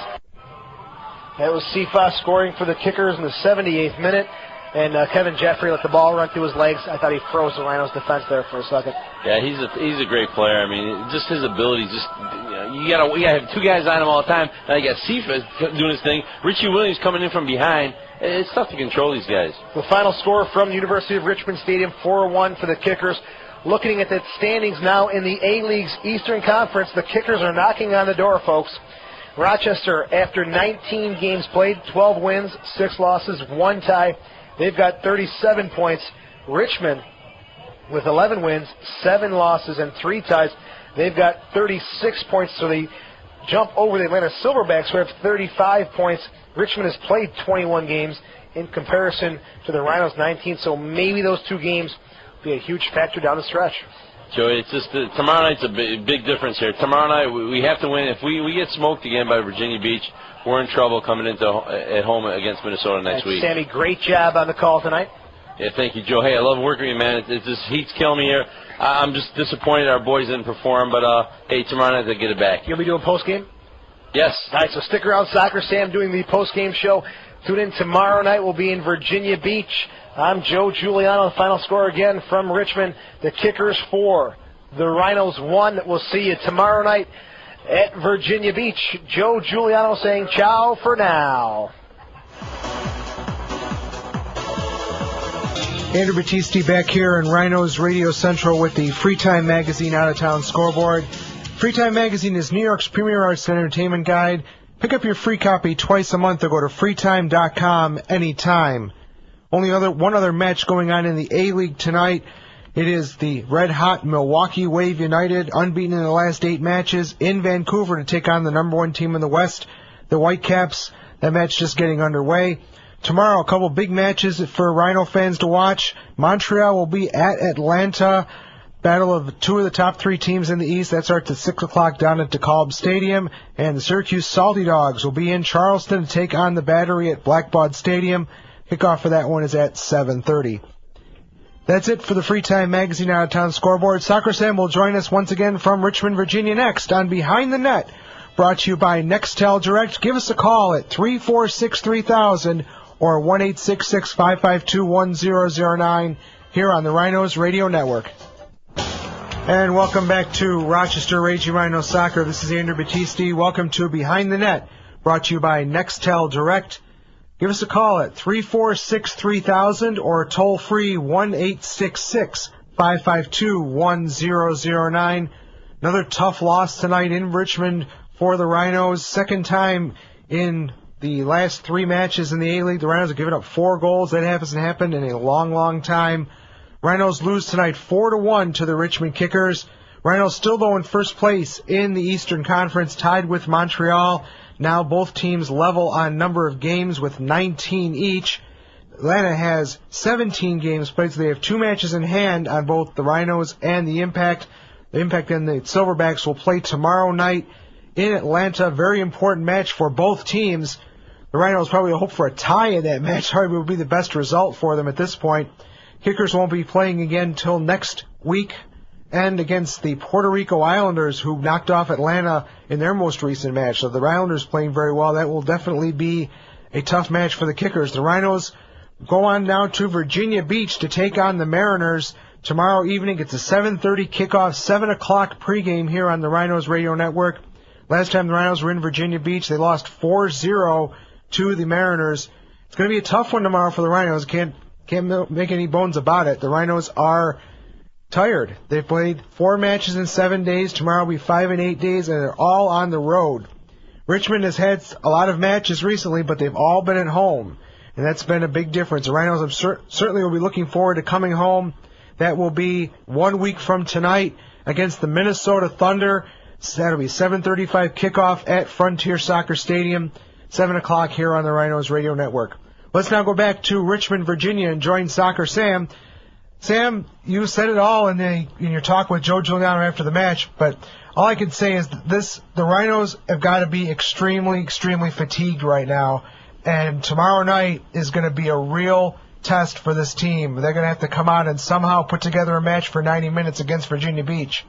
That was Cephas scoring for the Kickers in the 78th minute. And Kevin Jeffrey let the ball run through his legs. I thought he froze the Rhinos' defense there for a second. Yeah, he's a great player. I mean, just his ability. You gotta have 2 guys on him all the time. Now you got Cephas doing his thing. Richie Williams coming in from behind. It's tough to control these guys. The final score from the University of Richmond Stadium, 4-1 for the Kickers. Looking at the standings now in the A-League's Eastern Conference, the Kickers are knocking on the door, folks. Rochester, after 19 games played, 12 wins, 6 losses, 1 tie. They've got 37 points. Richmond, with 11 wins, 7 losses, and 3 ties, they've got 36 points. So they jump over the Atlanta Silverbacks, who have 35 points. Richmond has played 21 games in comparison to the Rhinos 19. So maybe those 2 games will be a huge factor down the stretch. Joey, it's just tomorrow night's a big difference here. Tomorrow night we have to win. If we get smoked again by Virginia Beach, we're in trouble coming into at home against Minnesota next week. Sammy, great job on the call tonight. Yeah, thank you, Joe. Hey, I love working with you, man. It's just heat's killing me here. I'm just disappointed our boys didn't perform, but hey, tomorrow night they'll get it back. You'll be doing post-game? Yes. All right, so stick around. Soccer Sam doing the post-game show. Tune in tomorrow night. We'll be in Virginia Beach. I'm Joe Giuliano. The final score again from Richmond. The Kickers 4, the Rhinos 1. We'll see you tomorrow night at Virginia Beach. Joe Giuliano saying ciao for now. Andrew Battisti back here in Rhinos Radio Central with the Freetime Magazine Out-of-Town Scoreboard. Freetime Magazine is New York's premier arts and entertainment guide. Pick up your free copy twice a month or go to freetime.com anytime. Only one other match going on in the A-League tonight. It is the red-hot Milwaukee Wave United, unbeaten in the last 8 matches, in Vancouver to take on the number 1 team in the West, the Whitecaps. That match just getting underway. Tomorrow, a couple big matches for Rhino fans to watch. Montreal will be at Atlanta. Battle of 2 of the top 3 teams in the East. That starts at 6 o'clock down at DeKalb Stadium. And the Syracuse Salty Dogs will be in Charleston to take on the Battery at Blackbaud Stadium. Kickoff for that one is at 7:30. That's it for the Freetime Magazine Out-of-Town Scoreboard. Soccer Sam will join us once again from Richmond, Virginia next on Behind the Net. Brought to you by Nextel Direct. Give us a call at 346-3000 or 1-866-552-1009 here on the Rhinos Radio Network. And welcome back to Rochester Raging Rhino Soccer. This is Andrew Battisti. Welcome to Behind the Net, brought to you by Nextel Direct. Give us a call at 346-3000 or toll free 1-866-552-1009. Another tough loss tonight in Richmond for the Rhinos. Second time in the last 3 matches in the A-League. The Rhinos have given up 4 goals. That hasn't happened in a long, long time. Rhinos lose tonight 4-1 to the Richmond Kickers. Rhinos still, though, in first place in the Eastern Conference, tied with Montreal. Now both teams level on number of games with 19 each. Atlanta has 17 games played, so they have 2 matches in hand on both the Rhinos and the Impact. The Impact and the Silverbacks will play tomorrow night in Atlanta. Very important match for both teams. The Rhinos probably hope for a tie in that match. Probably would be the best result for them at this point. Kickers won't be playing again until next week, and against the Puerto Rico Islanders, who knocked off Atlanta in their most recent match. So the Islanders playing very well. That will definitely be a tough match for the Kickers. The Rhinos go on now to Virginia Beach to take on the Mariners tomorrow evening. It's a 7:30 kickoff, 7 o'clock pregame here on the Rhinos Radio Network. Last time the Rhinos were in Virginia Beach, they lost 4-0 to the Mariners. It's going to be a tough one tomorrow for the Rhinos. Can't make any bones about it. The Rhinos are tired. They've played 4 matches in 7 days. Tomorrow will be 5 in 8 days, and they're all on the road. Richmond has had a lot of matches recently, but they've all been at home, and that's been a big difference. The Rhinos certainly will be looking forward to coming home. That will be 1 week from tonight against the Minnesota Thunder. That'll be 7:35 kickoff at Frontier Soccer Stadium, 7 o'clock here on the Rhinos Radio Network. Let's now go back to Richmond, Virginia, and join Soccer Sam. Sam, you said it all in your talk with Joe Giuliano after the match, but all I can say is that the Rhinos have got to be extremely, extremely fatigued right now, and tomorrow night is going to be a real test for this team. They're going to have to come out and somehow put together a match for 90 minutes against Virginia Beach.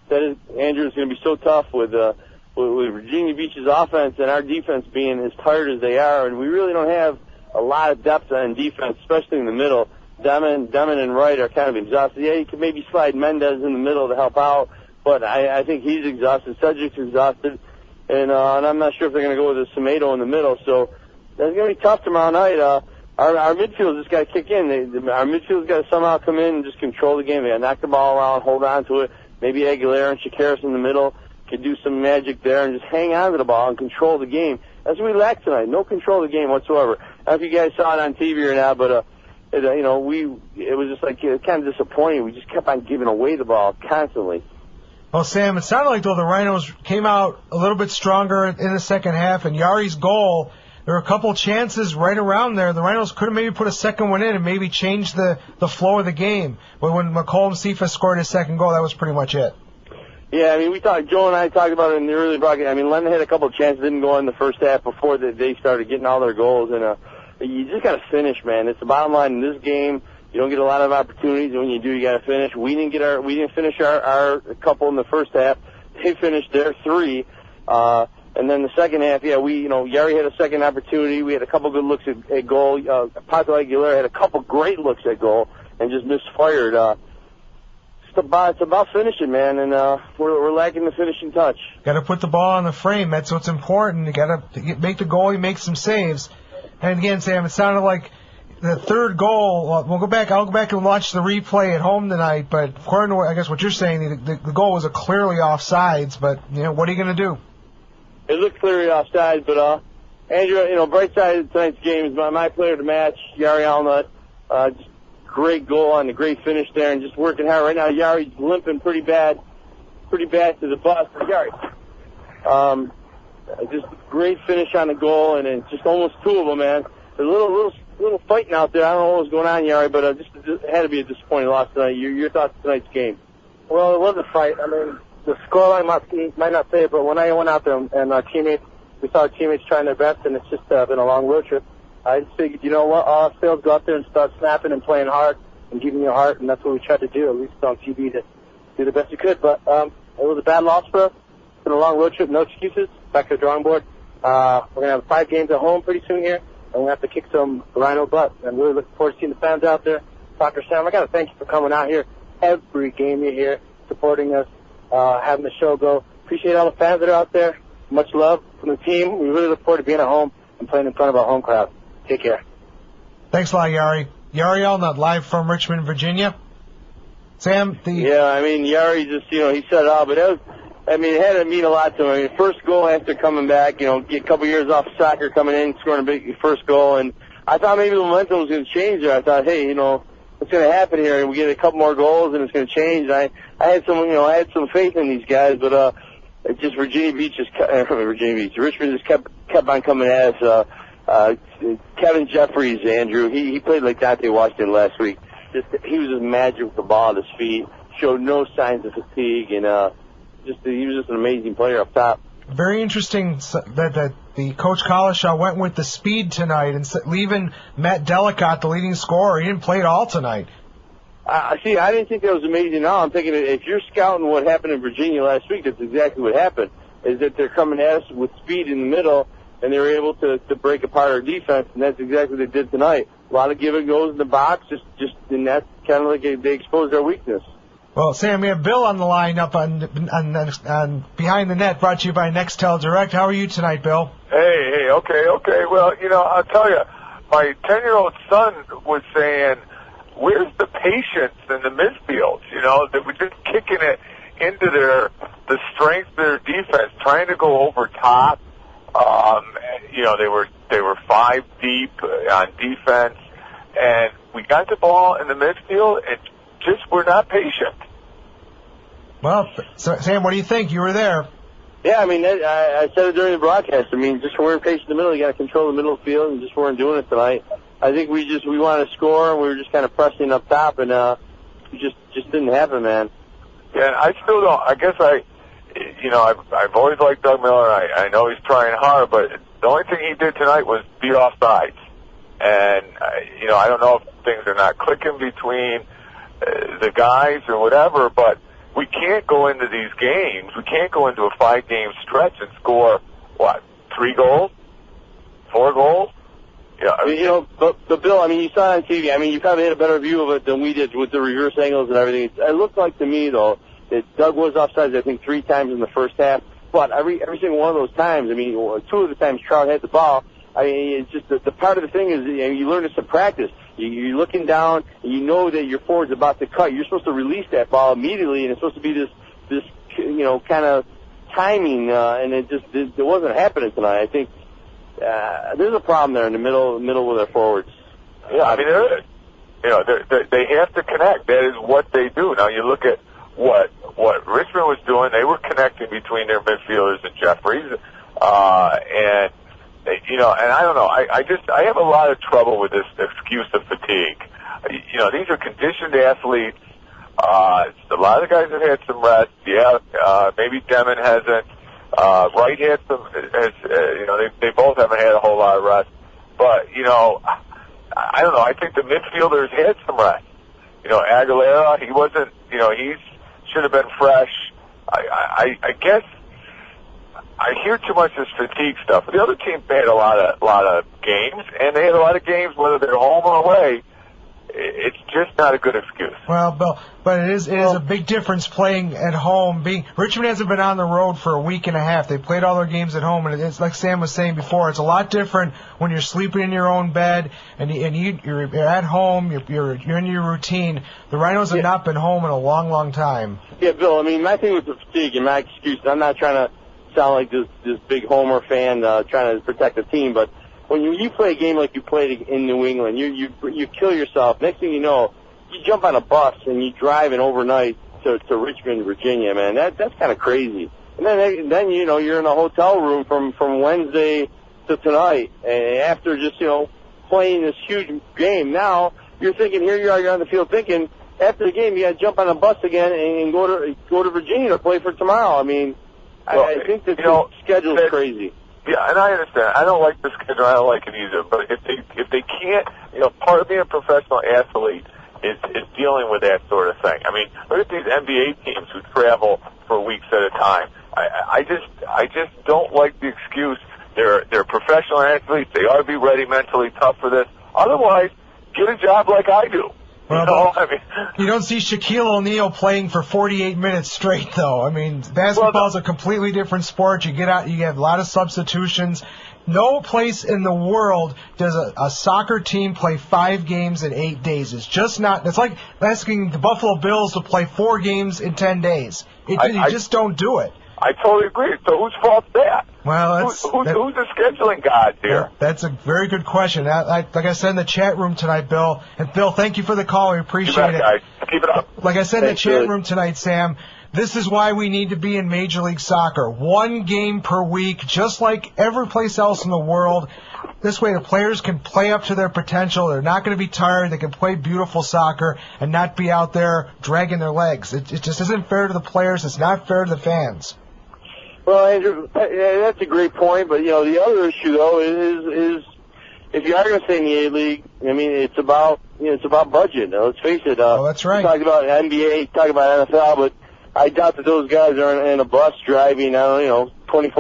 That is, Andrew, it's going to be so tough with Virginia Beach's offense and our defense being as tired as they are, and we really don't have a lot of depth on defense, especially in the middle. Demon and Wright are kind of exhausted. Yeah, you could maybe slide Mendez in the middle to help out, but I think he's exhausted. Cedric's exhausted, and I'm not sure if they're going to go with a Semedo in the middle. So that's going to be tough tomorrow night. Our midfield just got to kick in. Our midfield's got to somehow come in and just control the game. They got to knock the ball around, hold on to it. Maybe Aguilera and Shakaris in the middle could do some magic there and just hang on to the ball and control the game. That's what we lacked tonight. No control of the game whatsoever. I don't know if you guys saw it on TV or not, but it was just like kind of disappointing. We just kept on giving away the ball constantly. Well, Sam, it sounded like, though, the Rhinos came out a little bit stronger in the second half, and Yari's goal, there were a couple chances right around there. The Rhinos could have maybe put a second one in and maybe changed the flow of the game. But when McCollum Cephas scored his second goal, that was pretty much it. Yeah, I mean, Joe and I talked about it in the early broadcast. I mean, Lennon had a couple of chances, didn't go in the first half before they started getting all their goals, and you just got to finish, man. It's the bottom line in this game. You don't get a lot of opportunities, and when you do, you got to finish. We didn't finish our couple in the first half. They finished their 3, and then the second half, Yari had a second opportunity. We had a couple good looks at goal. Pato Aguilera had a couple great looks at goal and just misfired. It's about finishing, man, and we're lacking the finishing touch. Got to put the ball on the frame. That's what's important. You got to make the goal. You make some saves. And again, Sam, it sounded like the third goal. I'll go back and watch the replay at home tonight. But according to I guess what you're saying, the goal was clearly offsides. But what are you going to do? It looked clearly offsides, but Andrew, bright side of tonight's game is my player of the match, Yari Allnut. Just great goal and a great finish there, and just working hard right now. Yari's limping pretty bad to the bus. Yari, just great finish on the goal, and it's just almost 2 of them, man. There's a little fighting out there. I don't know what was going on, Yari, but it had to be a disappointing loss tonight. Your thoughts on tonight's game? Well, it was a fight. I mean, the scoreline might not say it, but when I went out there and we saw our teammates trying their best, and it's just been a long road trip. I just figured, you know what, all else go out there and start snapping and playing hard and giving your heart, and that's what we tried to do, at least on TV, to do the best we could. But it was a bad loss for us. It's been a long road trip, no excuses. Back to the drawing board. We're going to have 5 games at home pretty soon here, and we're going to have to kick some Rhino butt. I'm really looking forward to seeing the fans out there. Soccer Sam, I got to thank you for coming out here every game you're here, supporting us, having the show go. Appreciate all the fans that are out there. Much love from the team. We really look forward to being at home and playing in front of our home crowd. Take care. Thanks a lot, Yari. Yari Allnut, live from Richmond, Virginia. Sam, Yeah, I mean, Yari just, he set it up, but it had to mean a lot to him. I mean, first goal after coming back, get a couple years off soccer, coming in, scoring a big first goal, and I thought maybe the momentum was going to change there. I thought, hey, what's going to happen here? And we get a couple more goals, and it's going to change. And I had some faith in these guys, but it just Richmond just kept on coming at us. Kevin Jeffries, Andrew, he played like Dante Washington last week. He was just magic with the ball at his feet. Showed no signs of fatigue, and he was just an amazing player up top. Very interesting that the Coach Collishaw went with the speed tonight and leaving Matt Delicott, the leading scorer. He didn't play at all tonight. I didn't think that was amazing. Now I'm thinking if you're scouting what happened in Virginia last week, that's exactly what happened. Is that they're coming at us with speed in the middle, and they were able to break apart our defense, and that's exactly what they did tonight. A lot of give and goes in the box, and that's kind of like they exposed our weakness. Well, Sam, we have Bill on the line up on Behind the Net, brought to you by Nextel Direct. How are you tonight, Bill? Hey, okay. Well, I'll tell you, my 10-year-old son was saying, where's the patience in the midfield? That we're just kicking it into the strength of their defense, trying to go over top. They were 5 deep on defense, and we got the ball in the midfield and just were not patient. Well, so, Sam, what do you think? You were there. Yeah, I said it during the broadcast. Just weren't patient in the middle. You got to control the middle of the field, and just weren't doing it tonight. I think we wanted to score, and we were just kind of pressing up top, and it just didn't happen, man. Yeah, I still don't. I guess I've always liked Doug Miller. I know he's trying hard, but the only thing he did tonight was be offsides. And, I don't know if things are not clicking between the guys or whatever, but we can't go into these games. We can't go into a 5-game stretch and score, 3 goals? 4 goals? Yeah, but Bill, you saw it on TV. You probably had a better view of it than we did with the reverse angles and everything. It looked like to me, though, that Doug was offsides, I think, 3 times in the first half. But every single one of those times, 2 of the times Trout had the ball, it's just the part of the thing is you learn this in practice. You're looking down, and you know that your forward's about to cut. You're supposed to release that ball immediately, and it's supposed to be this kind of timing, and it wasn't happening tonight. I think there's a problem there in the middle with our forwards. Yeah, there is. They have to connect. That is what they do. Now you look at what Richmond was doing. They were connecting between their midfielders and Jeffries, and I don't know. I have a lot of trouble with this excuse of fatigue. These are conditioned athletes. A lot of the guys have had some rest. Yeah, maybe Demon hasn't. Wright had some. They both haven't had a whole lot of rest. But I don't know. I think the midfielders had some rest. Aguilera, he wasn't. He should have been fresh. I guess I hear too much of this fatigue stuff. The other team had a lot of games, and they had a lot of games whether they're home or away. It's just not a good excuse. Well, Bill, but it is a big difference playing at home. Richmond hasn't been on the road for a week and a half. They played all their games at home, and it's like Sam was saying before. It's a lot different when you're sleeping in your own bed and you're at home. You're in your routine. The Rhinos have not been home in a long, long time. Yeah, Bill. My thing with the fatigue and my excuse. I'm not trying to sound like this big Homer fan trying to protect the team, but when you play a game like you played in New England, you kill yourself. Next thing you know, you jump on a bus and you drive overnight to Richmond, Virginia, man. That's kind of crazy. And then you're in a hotel room from Wednesday to tonight, and after just playing this huge game, now you're thinking you're on the field thinking after the game you got to jump on a bus again and go to Virginia to play for tomorrow. I think the schedule's crazy. Yeah, and I understand. I don't like the schedule. I don't like it either. But if they can't, part of being a professional athlete is dealing with that sort of thing. Look at these NBA teams who travel for weeks at a time. I just don't like the excuse. They're professional athletes. They ought to be ready mentally tough for this. Otherwise, get a job like I do. Well, I mean, you don't see Shaquille O'Neal playing for 48 minutes straight, though. I mean, basketball's a completely different sport. You get out, you have a lot of substitutions. No place in the world does a soccer team play 5 games in 8 days. It's just not. It's like asking the Buffalo Bills to play 4 games in 10 days. You just don't do it. I totally agree. So whose fault's that? Well, who's the scheduling god here? That's a very good question. Like I said in the chat room tonight, Bill. And Bill, thank you for the call. We appreciate it. Guys. Keep it up. Like I said in the chat room tonight, Sam, this is why we need to be in Major League Soccer. 1 game per week, just like every place else in the world. This way the players can play up to their potential. They're not going to be tired. They can play beautiful soccer and not be out there dragging their legs. It just isn't fair to the players. It's not fair to the fans. Well, Andrew, that's a great point, but, the other issue, though, is if you are going to stay in the A-League, I mean, it's about budget. Now, let's face it. That's right. You talk about NBA, talk about NFL, but I doubt that those guys are in a bus driving, 24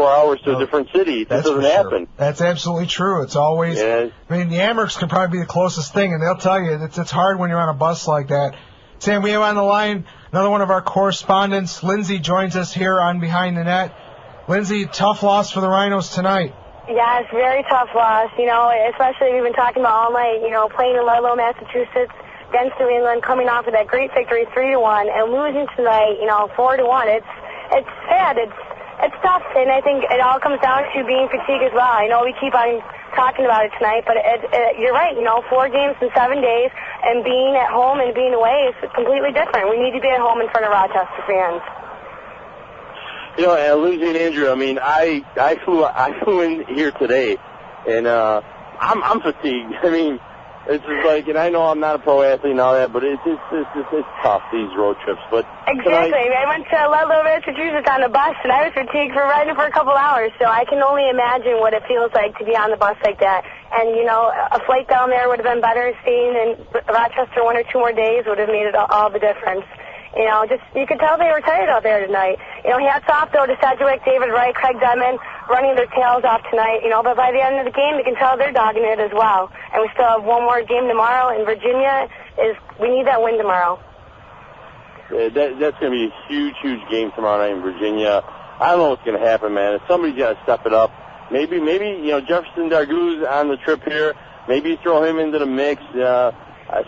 hours to a different city. That doesn't happen. That's absolutely true. It's always, I mean, the Amerks can probably be the closest thing, and they'll tell you it's hard when you're on a bus like that. Sam, we have on the line another one of our correspondents. Lindsay joins us here on Behind the Net. Lindsay, tough loss for the Rhinos tonight. Yeah, it's a very tough loss, especially we've been talking about all night, playing in Ludlow, Massachusetts against New England, coming off of that great victory 3-1 and losing tonight, 4-1. It's sad. It's tough, and I think it all comes down to being fatigued as well. I know we keep on talking about it tonight, but you're right, 4 games in 7 days, and being at home and being away is completely different. We need to be at home in front of Rochester fans. And losing Andrew, I mean, I flew in here today, and I'm fatigued. I mean, it's just like, and I know I'm not a pro athlete and all that, but it's tough, these road trips. But exactly. I went to Ludlow, Massachusetts on the bus, and I was fatigued for riding for a couple hours, so I can only imagine what it feels like to be on the bus like that. And, a flight down there would have been better. Staying in Rochester 1 or 2 more days would have made it all the difference. You could tell they were tired out there tonight. Hats off, though, to Sedgwick, David Wright, Craig Demon, running their tails off tonight. But by the end of the game, you can tell they're dogging it as well. And we still have one more game tomorrow in Virginia. We need that win tomorrow. That's going to be a huge, huge game tomorrow night in Virginia. I don't know what's going to happen, man. Somebody's got to step it up. Maybe, Jefferson Dargou's on the trip here. Maybe throw him into the mix.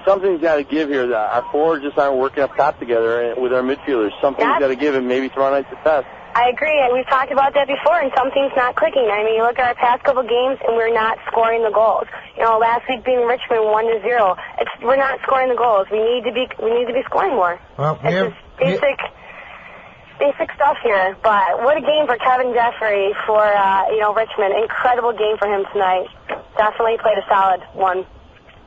Something's got to give here. Our forwards just aren't working up top together with our midfielders. Something's got to give, and maybe tomorrow night's the test. I agree, and we've talked about that before, and something's not clicking. I mean, you look at our past couple games, and we're not scoring the goals. Last week being Richmond 1-0, we're not scoring the goals. We need to be scoring more. Well, it's basic stuff here. But what a game for Kevin Jeffrey for Richmond. Incredible game for him tonight. Definitely played a solid one.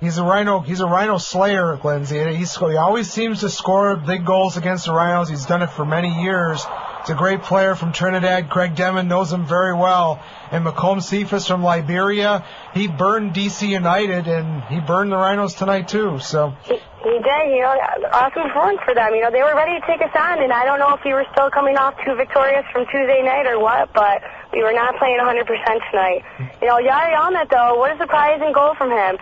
He's a Rhino slayer, Lindsay. He always seems to score big goals against the Rhinos. He's done it for many years. He's a great player from Trinidad. Craig Demon knows him very well. And Macomb Cephas from Liberia, he burned DC United, and he burned the Rhinos tonight, too. So He did, awesome performance for them. They were ready to take us on, and I don't know if we were still coming off 2 victorious from Tuesday night or what, but we were not playing 100% tonight. Yari Allnut, though, what a surprising goal from him.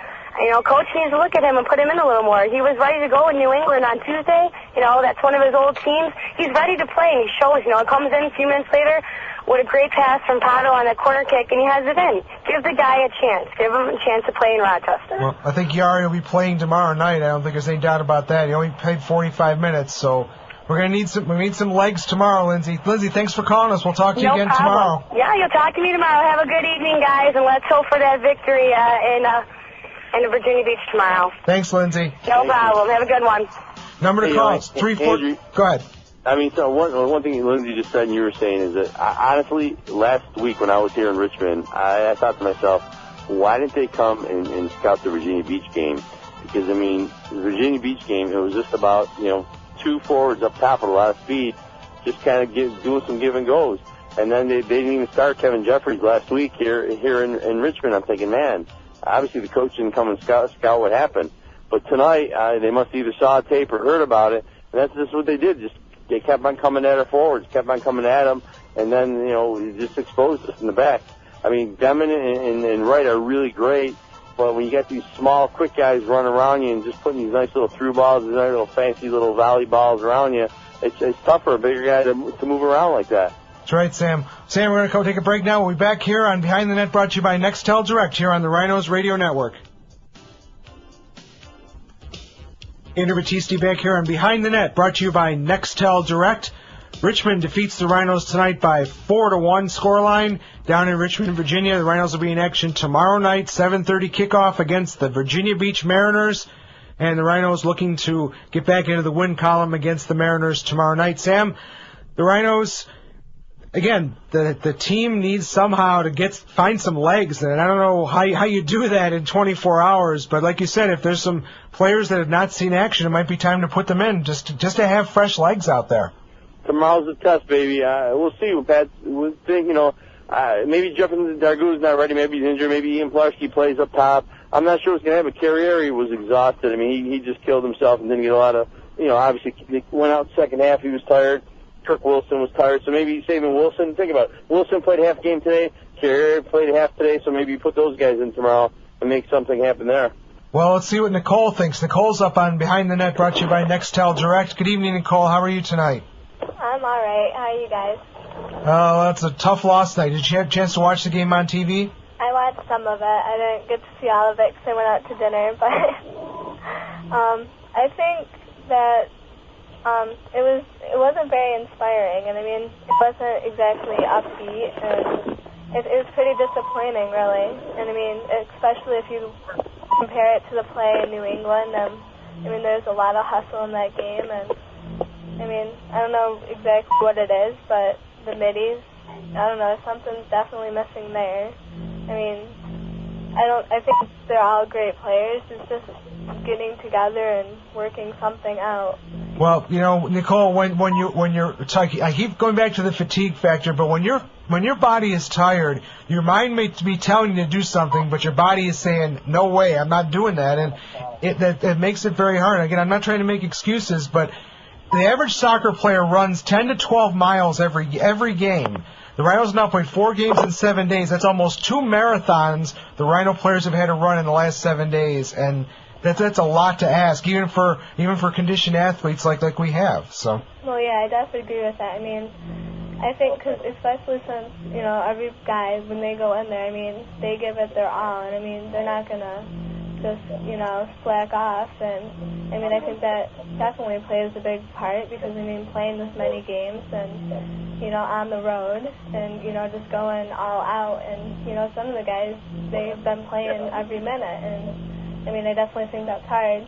Coach needs to look at him and put him in a little more. He was ready to go in New England on Tuesday. That's one of his old teams. He's ready to play, and he shows, it comes in a few minutes later with a great pass from Pato on that corner kick, and he has it in. Give the guy a chance. Give him a chance to play in Rochester. Well, I think Yari will be playing tomorrow night. I don't think there's any doubt about that. He only played 45 minutes, so we're going to need some legs tomorrow, Lindsay. Lindsay, thanks for calling us. We'll talk to you again tomorrow. Yeah, you'll talk to me tomorrow. Have a good evening, guys, and let's hope for that victory in Virginia Beach tomorrow. Thanks, Lindsay. No problem. Have a good one. Number to call is 3-4. Go ahead. I mean, so one thing Lindsay just said and you were saying is that, honestly, last week when I was here in Richmond, I thought to myself, why didn't they come and scout the Virginia Beach game? Because, I mean, the Virginia Beach game, it was just about, 2 forwards up top with a lot of speed, just kind of doing some give and goes. And then they didn't even start Kevin Jeffries last week here in Richmond. I'm thinking, man, obviously the coach didn't come and scout what happened. But tonight, they must either saw tape or heard about it, and that's just what they did. They kept on coming at our forwards, kept on coming at them, and then, just exposed us in the back. I mean, Demon and Wright are really great, But when you got these small, quick guys running around you and just putting these nice little through balls, these nice little fancy little volley balls around you, it's tough for a bigger guy to move around like that. That's right, Sam. Sam, we're going to go take a break now. We'll be back here on Behind the Net, brought to you by Nextel Direct here on the Rhinos Radio Network. Andrew Battisti back here on Behind the Net, brought to you by Nextel Direct. Richmond defeats the Rhinos tonight by 4-1 scoreline. Down in Richmond, Virginia, the Rhinos will be in action tomorrow night, 7:30 kickoff against the Virginia Beach Mariners. And the Rhinos looking to get back into the win column against the Mariners tomorrow night. Sam, the Rhinos, again, the team needs somehow to find some legs. And I don't know how you do that in 24 hours. But like you said, if there's some players that have not seen action, it might be time to put them in just to have fresh legs out there. Tomorrow's the test, baby. We'll see. We'll think, maybe Jefferson Dargou's not ready. Maybe he's injured. Maybe Ian Plarski plays up top. I'm not sure what's going to happen. Carrieri was exhausted. I mean, he just killed himself and didn't get a lot of, obviously he went out second half. He was tired. Kirk Wilson was tired. So maybe he's saving Wilson. Think about it. Wilson played half game today. Carrieri played half today. So maybe you put those guys in tomorrow and make something happen there. Well, let's see what Nicole thinks. Nicole's up on Behind the Net, brought to you by Nextel Direct. Good evening, Nicole. How are you tonight? I'm all right. How are you guys? Oh, that's a tough loss night. Did you have a chance to watch the game on TV? I watched some of it. I didn't get to see all of it because I went out to dinner. But I think that it wasn't very inspiring, and I mean it wasn't exactly upbeat, and it was pretty disappointing, really. And I mean, especially if you compare it to the play in New England. I mean, there's a lot of hustle in that game, and I mean, I don't know exactly what it is, but the middies, I don't know, something's definitely missing there. I mean, I think they're all great players. It's just getting together and working something out. Well, Nicole, when you're talking, I keep going back to the fatigue factor, but when your body is tired, your mind may be telling you to do something, but your body is saying, no way, I'm not doing that, and it makes it very hard. Again, I'm not trying to make excuses, but the average soccer player runs 10 to 12 miles every game. The Rhinos now played 4 games in 7 days. That's almost 2 marathons the Rhino players have had to run in the last 7 days, and that's a lot to ask, even for conditioned athletes like we have. So. Well, yeah, I definitely agree with that. I mean, I think especially since every guy when they go in there, I mean, they give it their all, and I mean they're not gonna just slack off, and I mean I think that definitely plays a big part because I mean playing this many games and on the road and just going all out, and some of the guys, they've been playing every minute, and I mean I definitely think that's hard.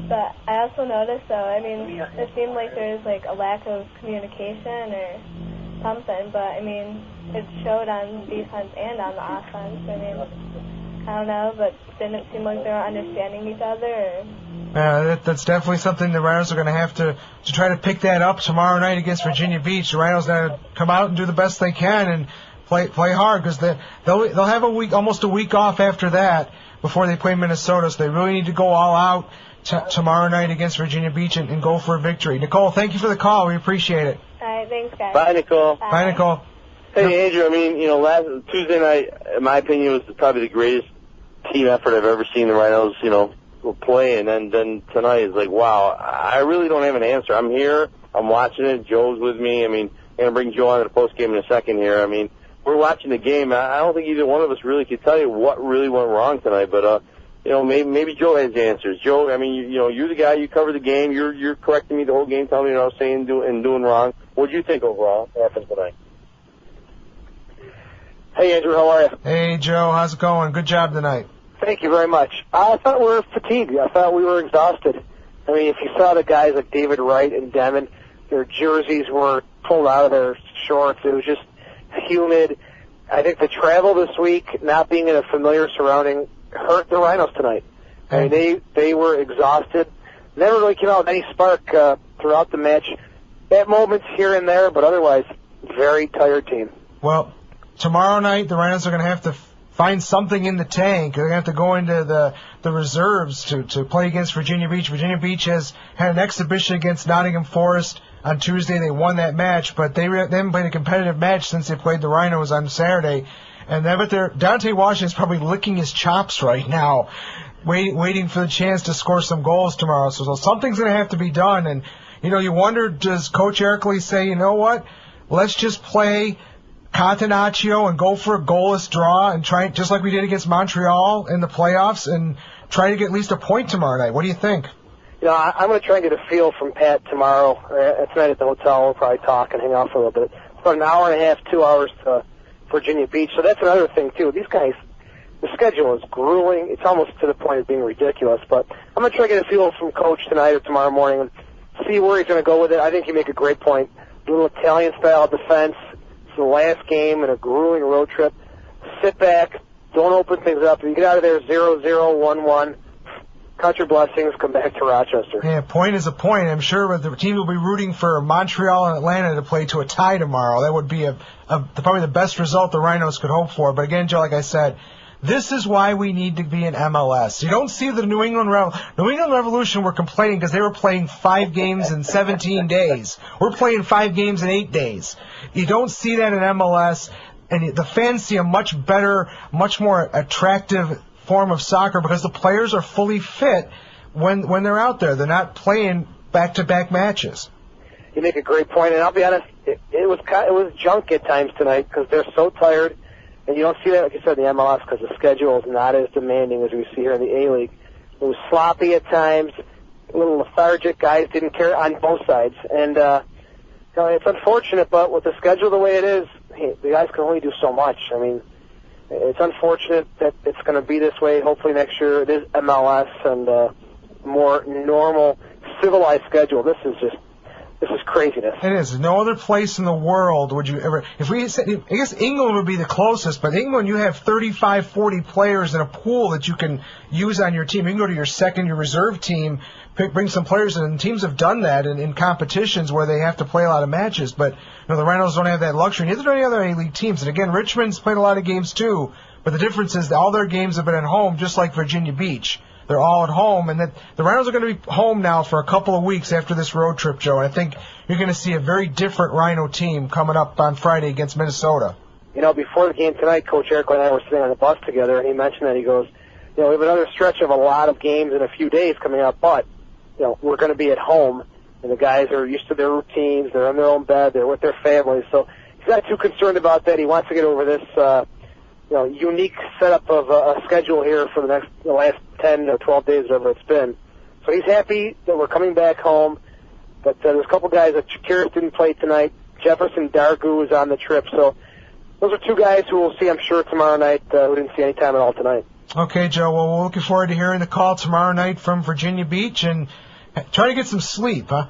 But I also noticed, though, I mean it seemed like there's like a lack of communication or something, but I mean it showed on defense and on the offense. I mean, I don't know, but didn't it seem like they were understanding each other? That's definitely something the Rhinos are going to have to try to pick that up tomorrow night against Virginia Beach. The Rhinos got to come out and do the best they can and play hard, because they'll have almost a week off after that before they play Minnesota. So they really need to go all out tomorrow night against Virginia Beach and go for a victory. Nicole, thank you for the call. We appreciate it. All right, thanks, guys. Bye, Nicole. Bye, Nicole. Hey, Andrew, I mean, last Tuesday night, in my opinion, was probably the greatest team effort I've ever seen the Rhinos, play, and then tonight is like, wow, I really don't have an answer. I'm here, I'm watching it, Joe's with me. I mean, I'm going to bring Joe on to the post game in a second here. I mean, we're watching the game. I don't think either one of us really could tell you what really went wrong tonight, but, maybe Joe has answers. Joe, I mean, you're the guy, you cover the game, you're correcting me the whole game, telling me what I was saying and doing wrong. What do you think overall happened tonight? Hey, Andrew, how are you? Hey, Joe, how's it going? Good job tonight. Thank you very much. I thought we were fatigued. I thought we were exhausted. I mean, if you saw the guys like David Wright and Demon, their jerseys were pulled out of their shorts. It was just humid. I think the travel this week, not being in a familiar surrounding, hurt the Rhinos tonight. I mean, they were exhausted. Never really came out with any spark throughout the match. At moments here and there, but otherwise, very tired team. Well, tomorrow night, the Rhinos are going to have to find something in the tank. They're going to have to go into the reserves to play against Virginia Beach. Virginia Beach has had an exhibition against Nottingham Forest on Tuesday. They won that match, but they haven't played a competitive match since they played the Rhinos on Saturday. And then, but Dante Washington's probably licking his chops right now, waiting for the chance to score some goals tomorrow. So something's going to have to be done. And, you wonder, does Coach Eric Lee say, you know what, let's just play Catenaccio and go for a goalless draw and try, just like we did against Montreal in the playoffs, and try to get at least a point tomorrow night? What do you think? I'm going to try and get a feel from Pat tomorrow. Tonight at the hotel, we'll probably talk and hang out for a little bit. It's about an hour and a half, 2 hours to Virginia Beach. So that's another thing, too. These guys, the schedule is grueling. It's almost to the point of being ridiculous. But I'm going to try to get a feel from Coach tonight or tomorrow morning and see where he's going to go with it. I think you make a great point. A little Italian-style defense. It's the last game in a grueling road trip. Sit back. Don't open things up. If you get out of there 0-0, 1-1, count your blessings, come back to Rochester. Yeah, point is a point. I'm sure the team will be rooting for Montreal and Atlanta to play to a tie tomorrow. That would be probably the best result the Rhinos could hope for. But again, Joe, like I said, this is why we need to be in MLS. You don't see the New England Revolution were complaining because they were playing 5 games in 17 days. We're playing 5 games in 8 days. You don't see that in MLS, and the fans see a much better, much more attractive form of soccer because the players are fully fit when they're out there. They're not playing back-to-back matches. You make a great point, and I'll be honest, it was junk at times tonight because they're so tired, and you don't see that, like you said, in the MLS because the schedule is not as demanding as we see here in the A-League. It was sloppy at times, a little lethargic. Guys didn't care on both sides, and it's unfortunate, but with the schedule the way it is, the guys can only do so much. I mean, it's unfortunate that it's going to be this way. Hopefully next year it is MLS and more normal, civilized schedule. This is craziness. It is. No other place in the world would you ever... I guess England would be the closest, but England, you have 35, 40 players in a pool that you can use on your team. You can go to your reserve team, bring some players in, and teams have done that in competitions where they have to play a lot of matches, but the Rhinos don't have that luxury. Neither do any other A-League teams. And again, Richmond's played a lot of games too, but the difference is that all their games have been at home, just like Virginia Beach. They're all at home, and that the Rhinos are going to be home now for a couple of weeks after this road trip, Joe. And I think you're going to see a very different Rhino team coming up on Friday against Minnesota. Before the game tonight, Coach Eric and I were sitting on the bus together, and he mentioned that. He goes, we have another stretch of a lot of games in a few days coming up, but we're going to be at home, and the guys are used to their routines. They're in their own bed. They're with their families. So he's not too concerned about that. He wants to get over this unique setup of a schedule here for the last 10 or 12 days, whatever it's been. So he's happy that we're coming back home. But there's a couple guys that Chakiris didn't play tonight. Jefferson Dargu is on the trip. So those are 2 guys who we'll see, I'm sure, tomorrow night who didn't see any time at all tonight. Okay, Joe. Well, we're looking forward to hearing the call tomorrow night from Virginia Beach and try to get some sleep, huh?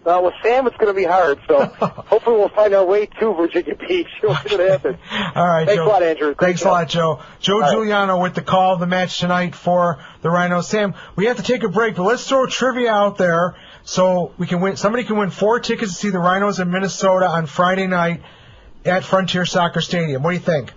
Well, with Sam, it's going to be hard, so hopefully we'll find our way to Virginia Beach. We'll see what happens. All right, Thanks Joe. A lot, Andrew. Thanks a lot, Joe. Joe Giuliano with the call of the match tonight for the Rhinos. Sam, we have to take a break, but let's throw trivia out there so we can win. Somebody can win 4 tickets to see the Rhinos in Minnesota on Friday night at Frontier Soccer Stadium. What do you think?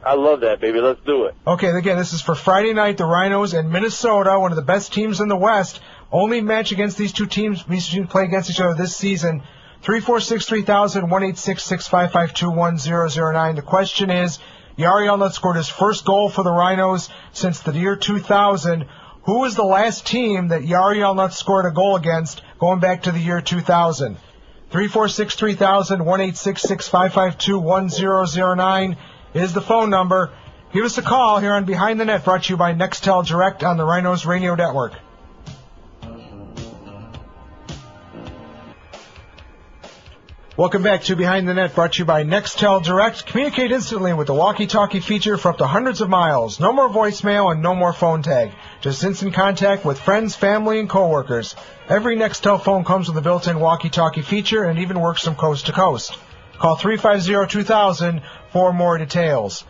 I love that, baby. Let's do it. Okay, again, this is for Friday night, the Rhinos and Minnesota, one of the best teams in the West. Only match against these two teams play against each other this season. 346-3000, 1-866-552-1009. The question is, Yari Allnut scored his first goal for the Rhinos since the year 2000. Who was the last team that Yari Allnut scored a goal against going back to the year 2000? 346-3000, 1-866-552-1009 is the phone number. Give us a call here on Behind the Net, brought to you by Nextel Direct on the Rhinos Radio Network. Welcome back to Behind the Net, brought to you by Nextel Direct. Communicate instantly with the walkie-talkie feature for up to hundreds of miles. No more voicemail and no more phone tag. Just instant contact with friends, family, and coworkers. Every Nextel phone comes with a built-in walkie-talkie feature and even works from coast to coast. Call 350-2000 for more details.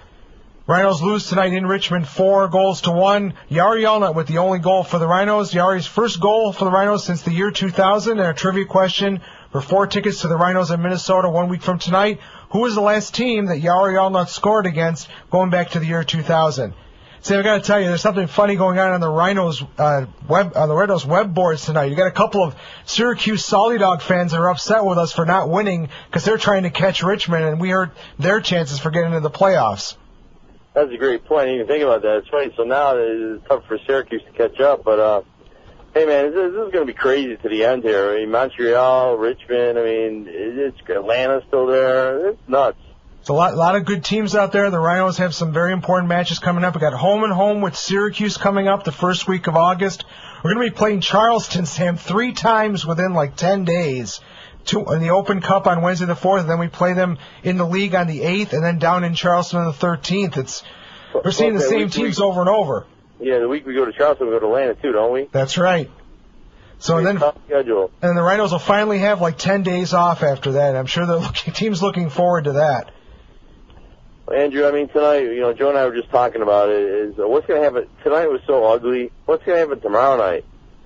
Rhinos lose tonight in Richmond 4-1. Yari Allnut with the only goal for the Rhinos. Yari's first goal for the Rhinos since the year 2000. And a trivia question for 4 tickets to the Rhinos in Minnesota 1 week from tonight. Who was the last team that Yari Allnut scored against going back to the year 2000? Sam, I got to tell you, there's something funny going on the Rhinos web boards tonight. You got a couple of Syracuse Solid Dog fans that are upset with us for not winning because they're trying to catch Richmond, and we hurt their chances for getting into the playoffs. That's a great point. You can think about that. It's right. So now it's tough for Syracuse to catch up. But, hey, man, this is going to be crazy to the end here. I mean, Montreal, Richmond, I mean, it's Atlanta's still there. It's nuts. It's a lot of good teams out there. The Rhinos have some very important matches coming up. We got home and home with Syracuse coming up the first week of August. We're going to be playing Charleston, Sam, 3 times within like 10 days. 2 in the Open Cup on Wednesday the 4th, and then we play them in the league on the 8th, and then down in Charleston on the 13th. We're seeing the same teams over and over. Yeah, the week we go to Charleston, we go to Atlanta too, don't we? That's right. So then, schedule. And the Rhinos will finally have like 10 days off after that. I'm sure the team's looking forward to that. Well, Andrew, I mean, tonight, Joe and I were just talking about it, is what's going to happen. Tonight was so ugly. What's going to happen tomorrow night?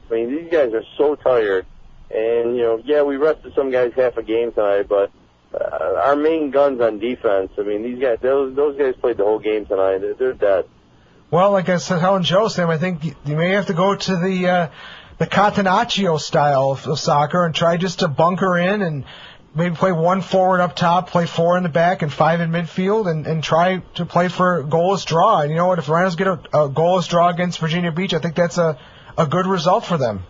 I mean, these guys are so tired. And, yeah, we rested some guys half a game tonight, but our main guns on defense, I mean, these guys, those guys played the whole game tonight. They're dead. Well, like I said, Helen Joe, Sam, I think you may have to go to the Catenaccio style of soccer and try just to bunker in and maybe play 1 forward up top, play 4 in the back and 5 in midfield, and try to play for a goalless draw. And you know what? If the Rhinos get a goalless draw against Virginia Beach, I think that's a good result for them.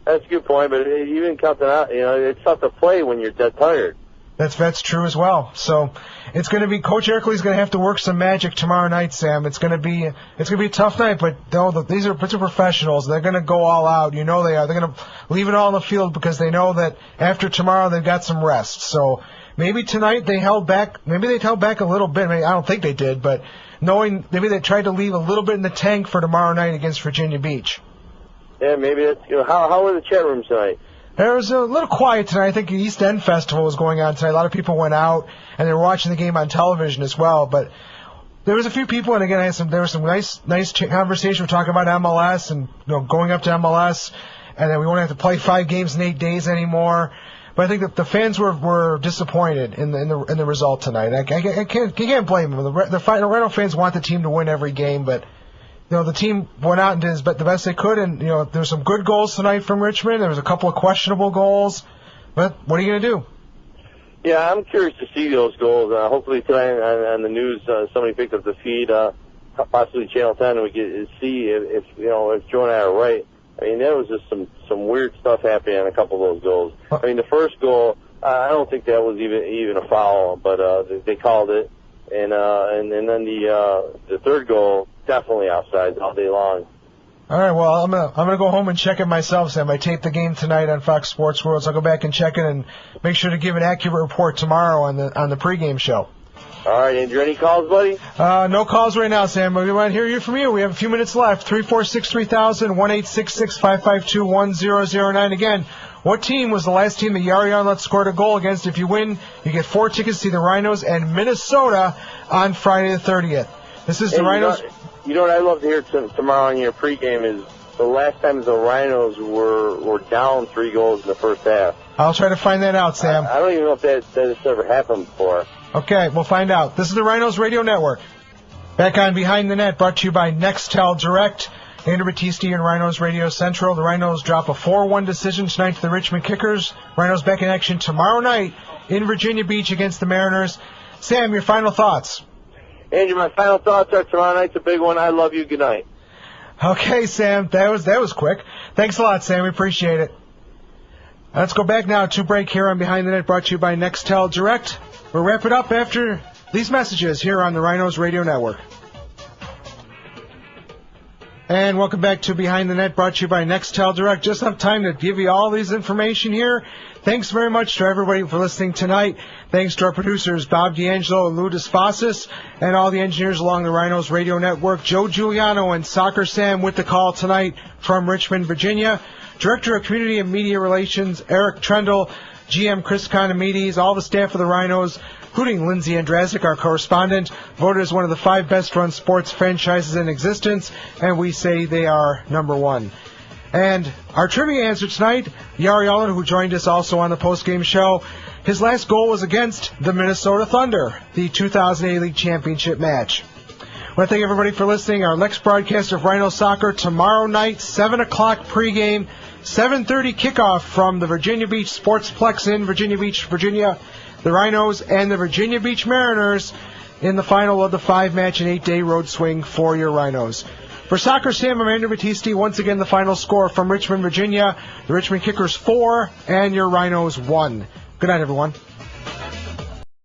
That's a good point, but even counting out, it's tough to play when you're dead tired. That's true as well. So it's going to be Coach Erkley's going to have to work some magic tomorrow night, Sam. It's going to be a tough night, but these are professionals. They're going to go all out. You know they are. They're going to leave it all on the field because they know that after tomorrow they've got some rest. So maybe tonight they held back. Maybe they held back a little bit. I don't think they did, but knowing maybe they tried to leave a little bit in the tank for tomorrow night against Virginia Beach. Yeah, maybe that's how were the chat rooms tonight? There was a little quiet tonight. I think the East End Festival was going on tonight. A lot of people went out, and they were watching the game on television as well. But there was a few people, and again, there was some nice conversation. We're talking about MLS and going up to MLS, and then we won't have to play 5 games in 8 days anymore. But I think that the fans were disappointed in the result tonight. I can't blame them. The Rhino fans want the team to win every game, but the team went out and did the best they could, and there were some good goals tonight from Richmond. There was a couple of questionable goals, but what are you going to do? Yeah, I'm curious to see those goals. Hopefully tonight on the news, somebody picked up the feed, possibly Channel 10, and we get to see if Joe and I are right. I mean, there was just some weird stuff happening on a couple of those goals. I mean, the first goal, I don't think that was even a foul, but they called it, and then the third goal, definitely offsides all day long. All right, well, I'm gonna go home and check it myself, Sam. I taped the game tonight on Fox Sports World, so I'll go back and check it and make sure to give an accurate report tomorrow on the pregame show. All right, Andrew, any calls, buddy? No calls right now, Sam. We want to hear from you. We have a few minutes left. 346-3000, 1-866-552-1009. Again, what team was the last team that Yari Allnut scored a goal against? If you win, you get 4 tickets to see the Rhinos and Minnesota on Friday the 30th. This is the Rhinos. You know what I'd love to hear tomorrow in your pregame is the last time the Rhinos were down 3 goals in the first half. I'll try to find that out, Sam. I don't even know if that's ever happened before. Okay, we'll find out. This is the Rhinos Radio Network. Back on Behind the Net, brought to you by Nextel Direct. Andrew Battisti and Rhinos Radio Central. The Rhinos drop a 4-1 decision tonight to the Richmond Kickers. Rhinos back in action tomorrow night in Virginia Beach against the Mariners. Sam, your final thoughts? Andrew, my final thoughts are tomorrow night's a big one. I love you. Good night. Okay, Sam. That was quick. Thanks a lot, Sam. We appreciate it. Let's go back now to break here on Behind the Net, brought to you by Nextel Direct. We'll wrap it up after these messages here on the Rhinos Radio Network. And welcome back to Behind the Net, brought to you by Nextel Direct. Just have time to give you all these information here. Thanks very much to everybody for listening tonight. Thanks to our producers, Bob D'Angelo and Lou Desfasis, and all the engineers along the Rhinos Radio Network. Joe Giuliano and Soccer Sam with the call tonight from Richmond, Virginia. Director of Community and Media Relations, Eric Trendle. GM Chris Conamides, all the staff of the Rhinos, including Lindsay Andrasic, our correspondent, voted as one of the 5 best-run sports franchises in existence, and we say they are number 1. And our trivia answer tonight, Yari Allnut, who joined us also on the post-game show, his last goal was against the Minnesota Thunder, the 2000 A-League Championship match. I want to thank everybody for listening. Our next broadcast of Rhino Soccer tomorrow night, 7 o'clock pregame, 7:30 kickoff from the Virginia Beach Sportsplex in Virginia Beach, Virginia. The Rhinos and the Virginia Beach Mariners in the final of the 5-match and 8-day road swing for your Rhinos. For Soccer Sam, I'm Andrew Battisti. Once again, the final score from Richmond, Virginia. The Richmond Kickers 4 and your Rhinos 1. Good night, everyone.